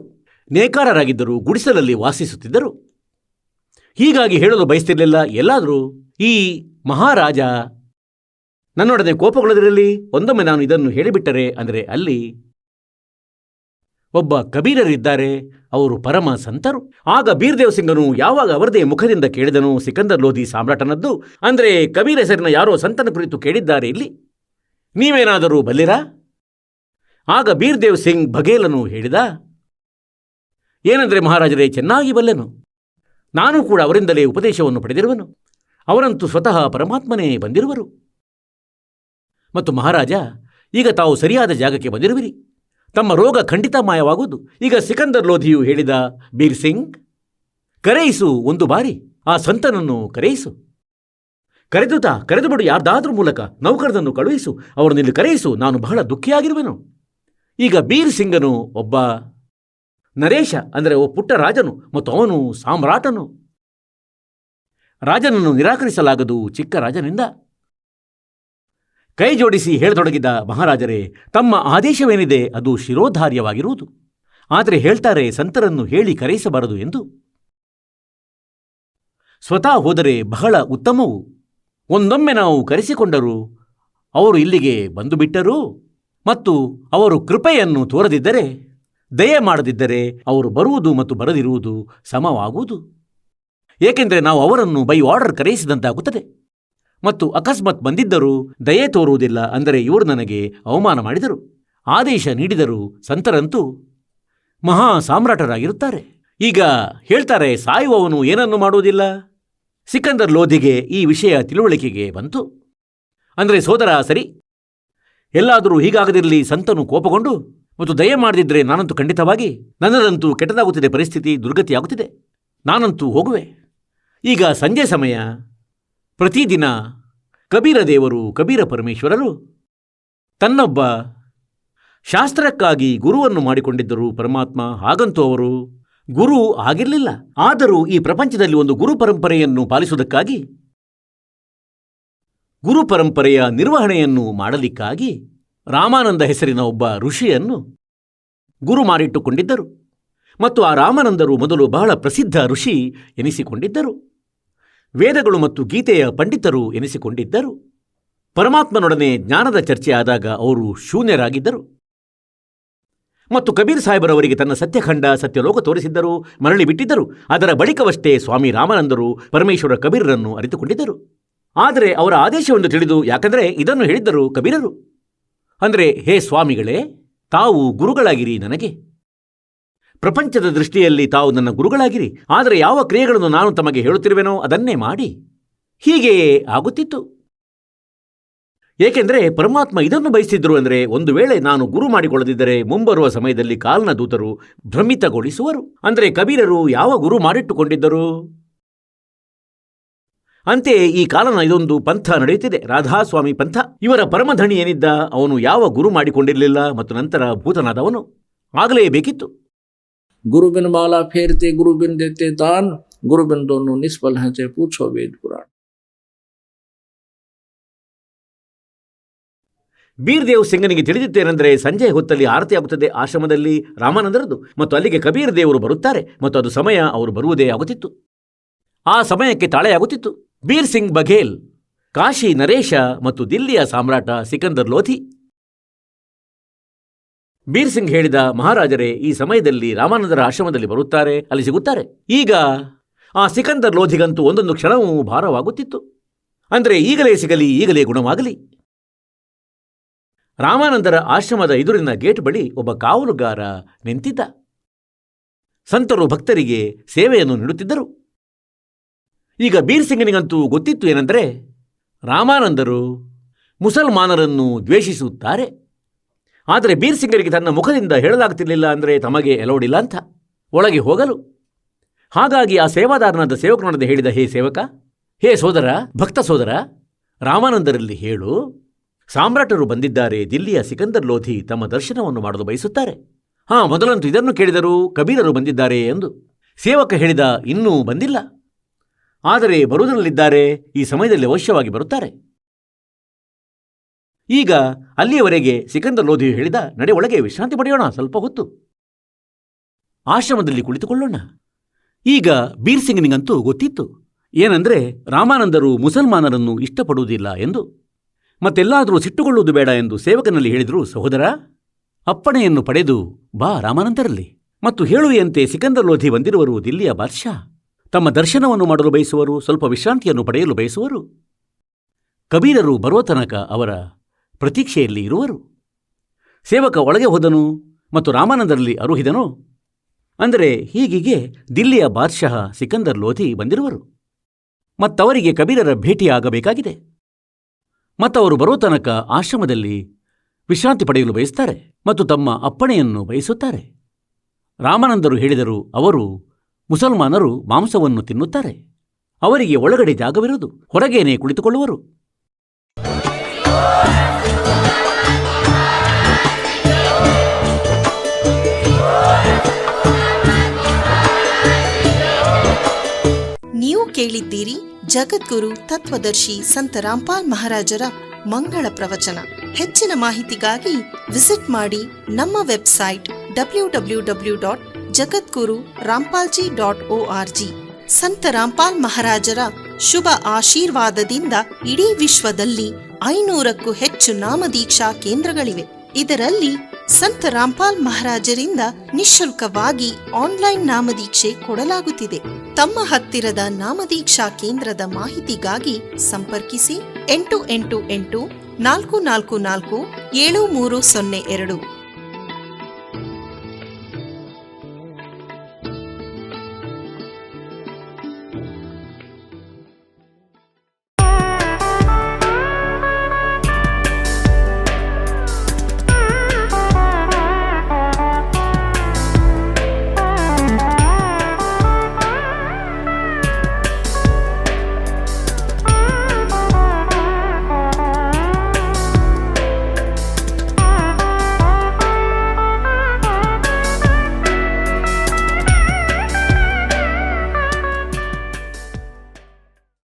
ನೇಕಾರರಾಗಿದ್ದರು, ಗುಡಿಸಲಲ್ಲಿ ವಾಸಿಸುತ್ತಿದ್ದರು. ಹೀಗಾಗಿ ಹೇಳಲು ಬಯಸ್ತಿರಲಿಲ್ಲ. ಎಲ್ಲಾದರೂ ಈ ಮಹಾರಾಜ ನನ್ನೊಡನೆ ಕೋಪಗೊಳ್ಳದಿರಲಿ, ಒಂದೊಮ್ಮೆ ನಾನು ಇದನ್ನು ಹೇಳಿಬಿಟ್ಟರೆ, ಅಂದರೆ ಅಲ್ಲಿ ಒಬ್ಬ ಕಬೀರರಿದ್ದಾರೆ, ಅವರು ಪರಮ ಸಂತರು. ಆಗ ಬೀರ್ದೇವ್ ಸಿಂಗನು ಯಾವಾಗ ಅವರದೇ ಮುಖದಿಂದ ಕೇಳಿದನು, ಸಿಕಂದರ್ ಲೋಧಿ ಸಾಮ್ರಾಟನದ್ದು, ಅಂದರೆ ಕಬೀರ ಹೆಸರಿನ ಯಾರೋ ಸಂತನ ಕುರಿತು ಕೇಳಿದ್ದಾರೆ ಇಲ್ಲಿ, ನೀವೇನಾದರೂ ಬಲ್ಲಿರಾ? ಆಗ ಬೀರ್ದೇವ್ ಸಿಂಗ್ ಬಘೇಲನು ಹೇಳಿದ, ಏನೆಂದರೆ ಮಹಾರಾಜರೇ, ಚೆನ್ನಾಗಿ ಬಲ್ಲೆನು. ನಾನು ಕೂಡ ಅವರಿಂದಲೇ ಉಪದೇಶವನ್ನು ಪಡೆದಿರುವನು. ಅವರಂತೂ ಸ್ವತಃ ಪರಮಾತ್ಮನೇ ಬಂದಿರುವರು. ಮತ್ತು ಮಹಾರಾಜ, ಈಗ ತಾವು ಸರಿಯಾದ ಜಾಗಕ್ಕೆ ಬಂದಿರುವಿರಿ. ತಮ್ಮ ರೋಗ ಖಂಡಿತ ಮಾಯವಾಗುವುದು. ಈಗ ಸಿಕಂದರ್ ಲೋಧಿಯು ಹೇಳಿದ, ಬೀರ್ ಸಿಂಗ್, ಕರೆಯಿಸು, ಒಂದು ಬಾರಿ ಆ ಸಂತನನ್ನು ಕರೆಯಿಸು. ಕರೆದು ಬಿಡು, ಯಾರ್ದಾದ್ರೂ ಮೂಲಕ ನೌಕರನನ್ನು ಕಳುಹಿಸು, ಅವರನ್ನಿಲ್ಲಿ ಕರೆಯಿಸು, ನಾನು ಬಹಳ ದುಃಖಿಯಾಗಿರುವೆನು. ಈಗ ಬೀರ್ ಸಿಂಗನು ಒಬ್ಬ ನರೇಶ, ಅಂದರೆ ಓ ಪುಟ್ಟ ರಾಜನು, ಮತ್ತು ಅವನು ಸಾಮ್ರಾಟನು. ರಾಜನನ್ನು ನಿರಾಕರಿಸಲಾಗದು ಚಿಕ್ಕ ರಾಜನಿಂದ. ಕೈ ಜೋಡಿಸಿ ಹೇಳತೊಡಗಿದ ಮಹಾರಾಜರೇ, ತಮ್ಮ ಆದೇಶವೇನಿದೆ ಅದು ಶಿರೋಧಾರ್ಯವಾಗಿರುವುದು. ಆದರೆ ಹೇಳ್ತಾರೆ ಸಂತರನ್ನು ಹೇಳಿ ಕರೆಯಿಸಬಾರದು ಎಂದು. ಸ್ವತಃ ಹೋದರೆ ಬಹಳ ಉತ್ತಮವು. ಒಂದೊಮ್ಮೆ ನಾವು ಕರೆಸಿಕೊಂಡರೂ ಅವರು ಇಲ್ಲಿಗೆ ಬಂದು ಬಿಟ್ಟರೂ ಮತ್ತು ಅವರು ಕೃಪೆಯನ್ನು ತೋರದಿದ್ದರೆ, ದಯೆ ಮಾಡದಿದ್ದರೆ, ಅವರು ಬರುವುದು ಮತ್ತು ಬರದಿರುವುದು ಸಮವಾಗುವುದು. ಏಕೆಂದರೆ ನಾವು ಅವರನ್ನು ಬೈ ಆರ್ಡರ್ ಕರೆಯಿಸಿದಂತಾಗುತ್ತದೆ. ಮತ್ತು ಅಕಸ್ಮಾತ್ ಬಂದಿದ್ದರೂ ದಯೆ ತೋರುವುದಿಲ್ಲ, ಅಂದರೆ ಇವರು ನನಗೆ ಅವಮಾನ ಮಾಡಿದರು, ಆದೇಶ ನೀಡಿದರು. ಸಂತರಂತೂ ಮಹಾ ಸಾಮ್ರಾಟರಾಗಿರುತ್ತಾರೆ. ಈಗ ಹೇಳ್ತಾರೆ, ಸಾಯುವವನು ಏನನ್ನು ಮಾಡುವುದಿಲ್ಲ. ಸಿಕಂದರ್ ಲೋಧಿಗೆ ಈ ವಿಷಯ ತಿಳುವಳಿಕೆಗೆ ಬಂತು. ಅಂದರೆ ಸೋದರ, ಸರಿ, ಎಲ್ಲಾದರೂ ಹೀಗಾಗದಿರಲಿ. ಸಂತನು ಕೋಪಗೊಂಡು ಮತ್ತು ದಯೆ ಮಾಡದಿದ್ದರೆ ನಾನಂತೂ ಖಂಡಿತವಾಗಿ, ನನ್ನದಂತೂ ಕೆಟ್ಟದಾಗುತ್ತಿದೆ, ಪರಿಸ್ಥಿತಿ ದುರ್ಗತಿಯಾಗುತ್ತಿದೆ, ನಾನಂತೂ ಹೋಗುವೆ. ಈಗ ಸಂಜೆ ಸಮಯ. ಪ್ರತಿದಿನ ಕಬೀರ ದೇವರು, ಕಬೀರ ಪರಮೇಶ್ವರರು ತನ್ನೊಬ್ಬ ಶಾಸ್ತ್ರಕ್ಕಾಗಿ ಗುರುವನ್ನು ಮಾಡಿಕೊಂಡಿದ್ದರು ಪರಮಾತ್ಮ. ಹಾಗಂತೂ ಅವರು ಗುರು ಆಗಿರಲಿಲ್ಲ. ಆದರೂ ಈ ಪ್ರಪಂಚದಲ್ಲಿ ಒಂದು ಗುರು ಪರಂಪರೆಯನ್ನು ಪಾಲಿಸುವುದಕ್ಕಾಗಿ, ಗುರು ಪರಂಪರೆಯ ನಿರ್ವಹಣೆಯನ್ನು ಮಾಡಲಿಕ್ಕಾಗಿ ರಾಮಾನಂದ ಹೆಸರಿನ ಒಬ್ಬ ಋಷಿಯನ್ನು ಗುರು ಮಾಡಿಟ್ಟುಕೊಂಡಿದ್ದರು. ಮತ್ತು ಆ ರಾಮಾನಂದರು ಮೊದಲು ಬಹಳ ಪ್ರಸಿದ್ಧ ಋಷಿ ಎನಿಸಿಕೊಂಡಿದ್ದರು. ವೇದಗಳು ಮತ್ತು ಗೀತೆಯ ಪಂಡಿತರು ಎನಿಸಿಕೊಂಡಿದ್ದರು. ಪರಮಾತ್ಮನೊಡನೆ ಜ್ಞಾನದ ಚರ್ಚೆ ಆದಾಗ ಅವರು ಶೂನ್ಯರಾಗಿದ್ದರು. ಮತ್ತು ಕಬೀರ್ ಸಾಹೇಬರವರಿಗೆ ತನ್ನ ಸತ್ಯಖಂಡ, ಸತ್ಯಲೋಕ ತೋರಿಸಿದ್ದರು, ಮರಳಿ ಬಿಟ್ಟಿದ್ದರು. ಅದರ ಬಳಿಕವಷ್ಟೇ ಸ್ವಾಮಿ ರಾಮಾನಂದರು ಪರಮೇಶ್ವರ ಕಬೀರರನ್ನು ಅರಿತುಕೊಂಡಿದ್ದರು. ಆದರೆ ಅವರ ಆದೇಶವನ್ನು ತಿಳಿದು, ಯಾಕಂದರೆ ಇದನ್ನು ಹೇಳಿದ್ದರು ಕಬೀರರು, ಅಂದರೆ, ಹೇ ಸ್ವಾಮಿಗಳೇ, ತಾವು ಗುರುಗಳಾಗಿರಿ ನನಗೆ. ಪ್ರಪಂಚದ ದೃಷ್ಟಿಯಲ್ಲಿ ತಾವು ನನ್ನ ಗುರುಗಳಾಗಿರಿ. ಆದರೆ ಯಾವ ಕ್ರಿಯೆಗಳನ್ನು ನಾನು ತಮಗೆ ಹೇಳುತ್ತಿರುವೆನೋ ಅದನ್ನೇ ಮಾಡಿ. ಹೀಗೆಯೇ ಆಗುತ್ತಿತ್ತು. ಏಕೆಂದರೆ ಪರಮಾತ್ಮ ಇದನ್ನು ಬಯಸಿದ್ರು, ಅಂದರೆ ಒಂದು ವೇಳೆ ನಾನು ಗುರು ಮಾಡಿಕೊಳ್ಳದಿದ್ದರೆ ಮುಂಬರುವ ಸಮಯದಲ್ಲಿ ಕಾಲನ ದೂತರು ಭ್ರಮಿತಗೊಳಿಸುವರು. ಅಂದರೆ ಕಬೀರರು ಯಾವ ಗುರು ಮಾಡಿಟ್ಟುಕೊಂಡಿದ್ದರು? ಅಂತೆಯೇ ಈ ಕಾಲನ ಇದೊಂದು ಪಂಥ ನಡೆಯುತ್ತಿದೆ, ರಾಧಾಸ್ವಾಮಿ ಪಂಥ. ಇವರ ಪರಮಧಣಿ ಏನಿದ್ದ, ಅವನು ಯಾವ ಗುರು ಮಾಡಿಕೊಂಡಿರಲಿಲ್ಲ ಮತ್ತು ನಂತರ ಭೂತನಾದವನು ಆಗಲೇಬೇಕಿತ್ತು. गुरु बिन माला फेरते, गुरु बिन देते दान, गुरु बिन दोनों निष्फल हैं, चाहे पूछो वेद पुराण. ಬೀರ್ದೇವ್ ಸಿಂಗನಿಗೆ ತಿಳಿದಿತ್ತೇನೆಂದರೆ, ಸಂಜೆ ಹೊತ್ತಲ್ಲಿ ಆರತಿ ಆಗುತ್ತದೆ ಆಶ್ರಮದಲ್ಲಿ ರಾಮಾನಂದರದು, ಮತ್ತು ಅಲ್ಲಿಗೆ ಕಬೀರ್ ದೇವರು ಬರುತ್ತಾರೆ, ಮತ್ತು ಅದು ಸಮಯ ಅವರು ಬರುವುದೇ ಆಗುತ್ತಿತ್ತು. ಆ ಸಮಯಕ್ಕೆ ತಾಳೆಯಾಗುತ್ತಿತ್ತು. ಬೀರ್ ಸಿಂಗ್ ಬಘೇಲ್, ಕಾಶಿ ನರೇಶ ಮತ್ತು ದಿಲ್ಲಿಯ ಸಾಮ್ರಾಟ ಸಿಕಂದರ್ ಲೋಧಿ. ಬೀರ್ ಸಿಂಗ್ ಹೇಳಿದ, ಮಹಾರಾಜರೇ, ಈ ಸಮಯದಲ್ಲಿ ರಾಮಾನಂದರ ಆಶ್ರಮದಲ್ಲಿ ಬರುತ್ತಾರೆ, ಅಲ್ಲಿ ಸಿಗುತ್ತಾರೆ. ಈಗ ಆ ಸಿಕಂದರ್ ಲೋಧಿಗಂತೂ ಒಂದೊಂದು ಕ್ಷಣವೂ ಭಾರವಾಗುತ್ತಿತ್ತು. ಅಂದರೆ ಈಗಲೇ ಸಿಗಲಿ, ಈಗಲೇ ಗುಣವಾಗಲಿ. ರಾಮಾನಂದರ ಆಶ್ರಮದ ಎದುರಿನ ಗೇಟ್ ಬಳಿ ಒಬ್ಬ ಕಾವಲುಗಾರ ನಿಂತಿದ್ದ. ಸಂತರು ಭಕ್ತರಿಗೆ ಸೇವೆಯನ್ನು ನೀಡುತ್ತಿದ್ದರು. ಈಗ ಬೀರ್ ಸಿಂಗನಿಗಂತೂ ಗೊತ್ತಿತ್ತು ಏನೆಂದರೆ ರಾಮಾನಂದರು ಮುಸಲ್ಮಾನರನ್ನು ದ್ವೇಷಿಸುತ್ತಾರೆ. ಆದರೆ ಬೀರ್ ಸಿಂಗರಿಗೆ ತನ್ನ ಮುಖದಿಂದ ಹೇಳಲಾಗುತ್ತಿರಲಿಲ್ಲ, ಅಂದರೆ ತಮಗೆ ಎಲೋಡಿಲ್ಲ ಅಂತ ಒಳಗೆ ಹೋಗಲು. ಹಾಗಾಗಿ ಆ ಸೇವಾದಾರನಾದ ಸೇವಕನೊಡನೆ ಹೇಳಿದ, ಹೇ ಸೇವಕ, ಹೇ ಸೋದರ, ಭಕ್ತ ಸೋದರ, ರಾಮಾನಂದರಲ್ಲಿ ಹೇಳು, ಸಾಮ್ರಾಟರು ಬಂದಿದ್ದಾರೆ. ದಿಲ್ಲಿಯ ಸಿಕಂದರ್ ಲೋಧಿ ತಮ್ಮ ದರ್ಶನವನ್ನು ಮಾಡಲು ಬಯಸುತ್ತಾರೆ. ಮೊದಲಂತೂ ಇದನ್ನು ಕೇಳಿದರು, ಕಬೀರರು ಬಂದಿದ್ದಾರೆ ಎಂದು. ಸೇವಕ ಹೇಳಿದ, ಇನ್ನೂ ಬಂದಿಲ್ಲ, ಆದರೆ ಬರುವುದರಲ್ಲಿದ್ದಾರೆ, ಈ ಸಮಯದಲ್ಲಿ ಅವಶ್ಯವಾಗಿ ಬರುತ್ತಾರೆ. ಈಗ ಅಲ್ಲಿಯವರೆಗೆ ಸಿಕಂದರ್ ಲೋಧಿಯು ಹೇಳಿದ, ನಡೆ ಒಳಗೆ ವಿಶ್ರಾಂತಿ ಪಡೆಯೋಣ, ಸ್ವಲ್ಪ ಹೊತ್ತು ಆಶ್ರಮದಲ್ಲಿ ಕುಳಿತುಕೊಳ್ಳೋಣ. ಈಗ ಬೀರ್ ಸಿಂಗನಿಗಂತೂ ಗೊತ್ತಿತ್ತು ಏನಂದರೆ ರಾಮಾನಂದರು ಮುಸಲ್ಮಾನರನ್ನು ಇಷ್ಟಪಡುವುದಿಲ್ಲ ಎಂದು. ಮತ್ತೆಲ್ಲಾದರೂ ಸಿಟ್ಟುಕೊಳ್ಳುವುದು ಬೇಡ ಎಂದು ಸೇವಕನಲ್ಲಿ ಹೇಳಿದರು, ಸಹೋದರ, ಅಪ್ಪಣೆಯನ್ನು ಪಡೆದು ಬಾ ರಾಮಾನಂದರಲ್ಲಿ ಮತ್ತು ಹೇಳುವೆಯಂತೆ ಸಿಕಂದರ್ ಲೋಧಿ ಬಂದಿರುವರು ದಿಲ್ಲಿಯ ಬಾದ್ಷಾ. ತಮ್ಮ ದರ್ಶನವನ್ನು ಮಾಡಲು ಬಯಸುವರು, ಸ್ವಲ್ಪ ವಿಶ್ರಾಂತಿಯನ್ನು ಪಡೆಯಲು ಬಯಸುವರು. ಕಬೀರರು ಬರುವ ತನಕ ಅವರ ಪ್ರತೀಕ್ಷೆಯಲ್ಲಿ ಇರುವರು. ಸೇವಕ ಒಳಗೆ ಹೋದನು ಮತ್ತು ರಾಮಾನಂದರಲ್ಲಿ ಅರುಹಿದನು. ಅಂದರೆ ಹೀಗೀಗೆ ದಿಲ್ಲಿಯ ಬಾದ್ಷಾ ಸಿಕಂದರ್ ಲೋಧಿ ಬಂದಿರುವರು ಮತ್ತವರಿಗೆ ಕಬೀರರ ಭೇಟಿಯಾಗಬೇಕಾಗಿದೆ. ಮತ್ತವರು ಬರೋ ತನಕ ಆಶ್ರಮದಲ್ಲಿ ವಿಶ್ರಾಂತಿ ಪಡೆಯಲು ಬಯಸುತ್ತಾರೆ ಮತ್ತು ತಮ್ಮ ಅಪ್ಪಣೆಯನ್ನು ಬಯಸುತ್ತಾರೆ. ರಾಮಾನಂದರು ಹೇಳಿದರು, ಅವರು ಮುಸಲ್ಮಾನರು ಮಾಂಸವನ್ನು ತಿನ್ನುತ್ತಾರೆ, ಅವರಿಗೆ ಒಳಗಡೆ ಜಾಗವಿರುವುದು, ಹೊರಗೇನೆ ಕುಳಿತುಕೊಳ್ಳುವರು. ನೀವು ಕೇಳಿದ್ದೀರಿ ಜಗದ್ಗುರು ತತ್ವದರ್ಶಿ ಸಂತ ರಾಮ್ಪಾಲ್ ಮಹಾರಾಜರ ಮಂಗಳ ಪ್ರವಚನ. ಹೆಚ್ಚಿನ ಮಾಹಿತಿಗಾಗಿ ವಿಸಿಟ್ ಮಾಡಿ ನಮ್ಮ ವೆಬ್ಸೈಟ್ www.jagadguru-rampalji.org. ಸಂತ ರಾಮ್ಪಾಲ್ ಮಹಾರಾಜರ ಶುಭ ಆಶೀರ್ವಾದದಿಂದ ಇಡೀ ವಿಶ್ವದಲ್ಲಿ 500ಕ್ಕೂ ಹೆಚ್ಚು ನಾಮದೀಕ್ಷಾ ಕೇಂದ್ರಗಳಿವೆ. ಇದರಲ್ಲಿ ಸಂತ ರಾಮ್ಪಾಲ್ ಮಹಾರಾಜರಿಂದ ನಿಶುಲ್ಕವಾಗಿ ಆನ್ಲೈನ್ ನಾಮದೀಕ್ಷೆ ಕೊಡಲಾಗುತ್ತಿದೆ. ತಮ್ಮ ಹತ್ತಿರದ ನಾಮದೀಕ್ಷಾ ಕೇಂದ್ರದ ಮಾಹಿತಿಗಾಗಿ ಸಂಪರ್ಕಿಸಿ 888 444 7302.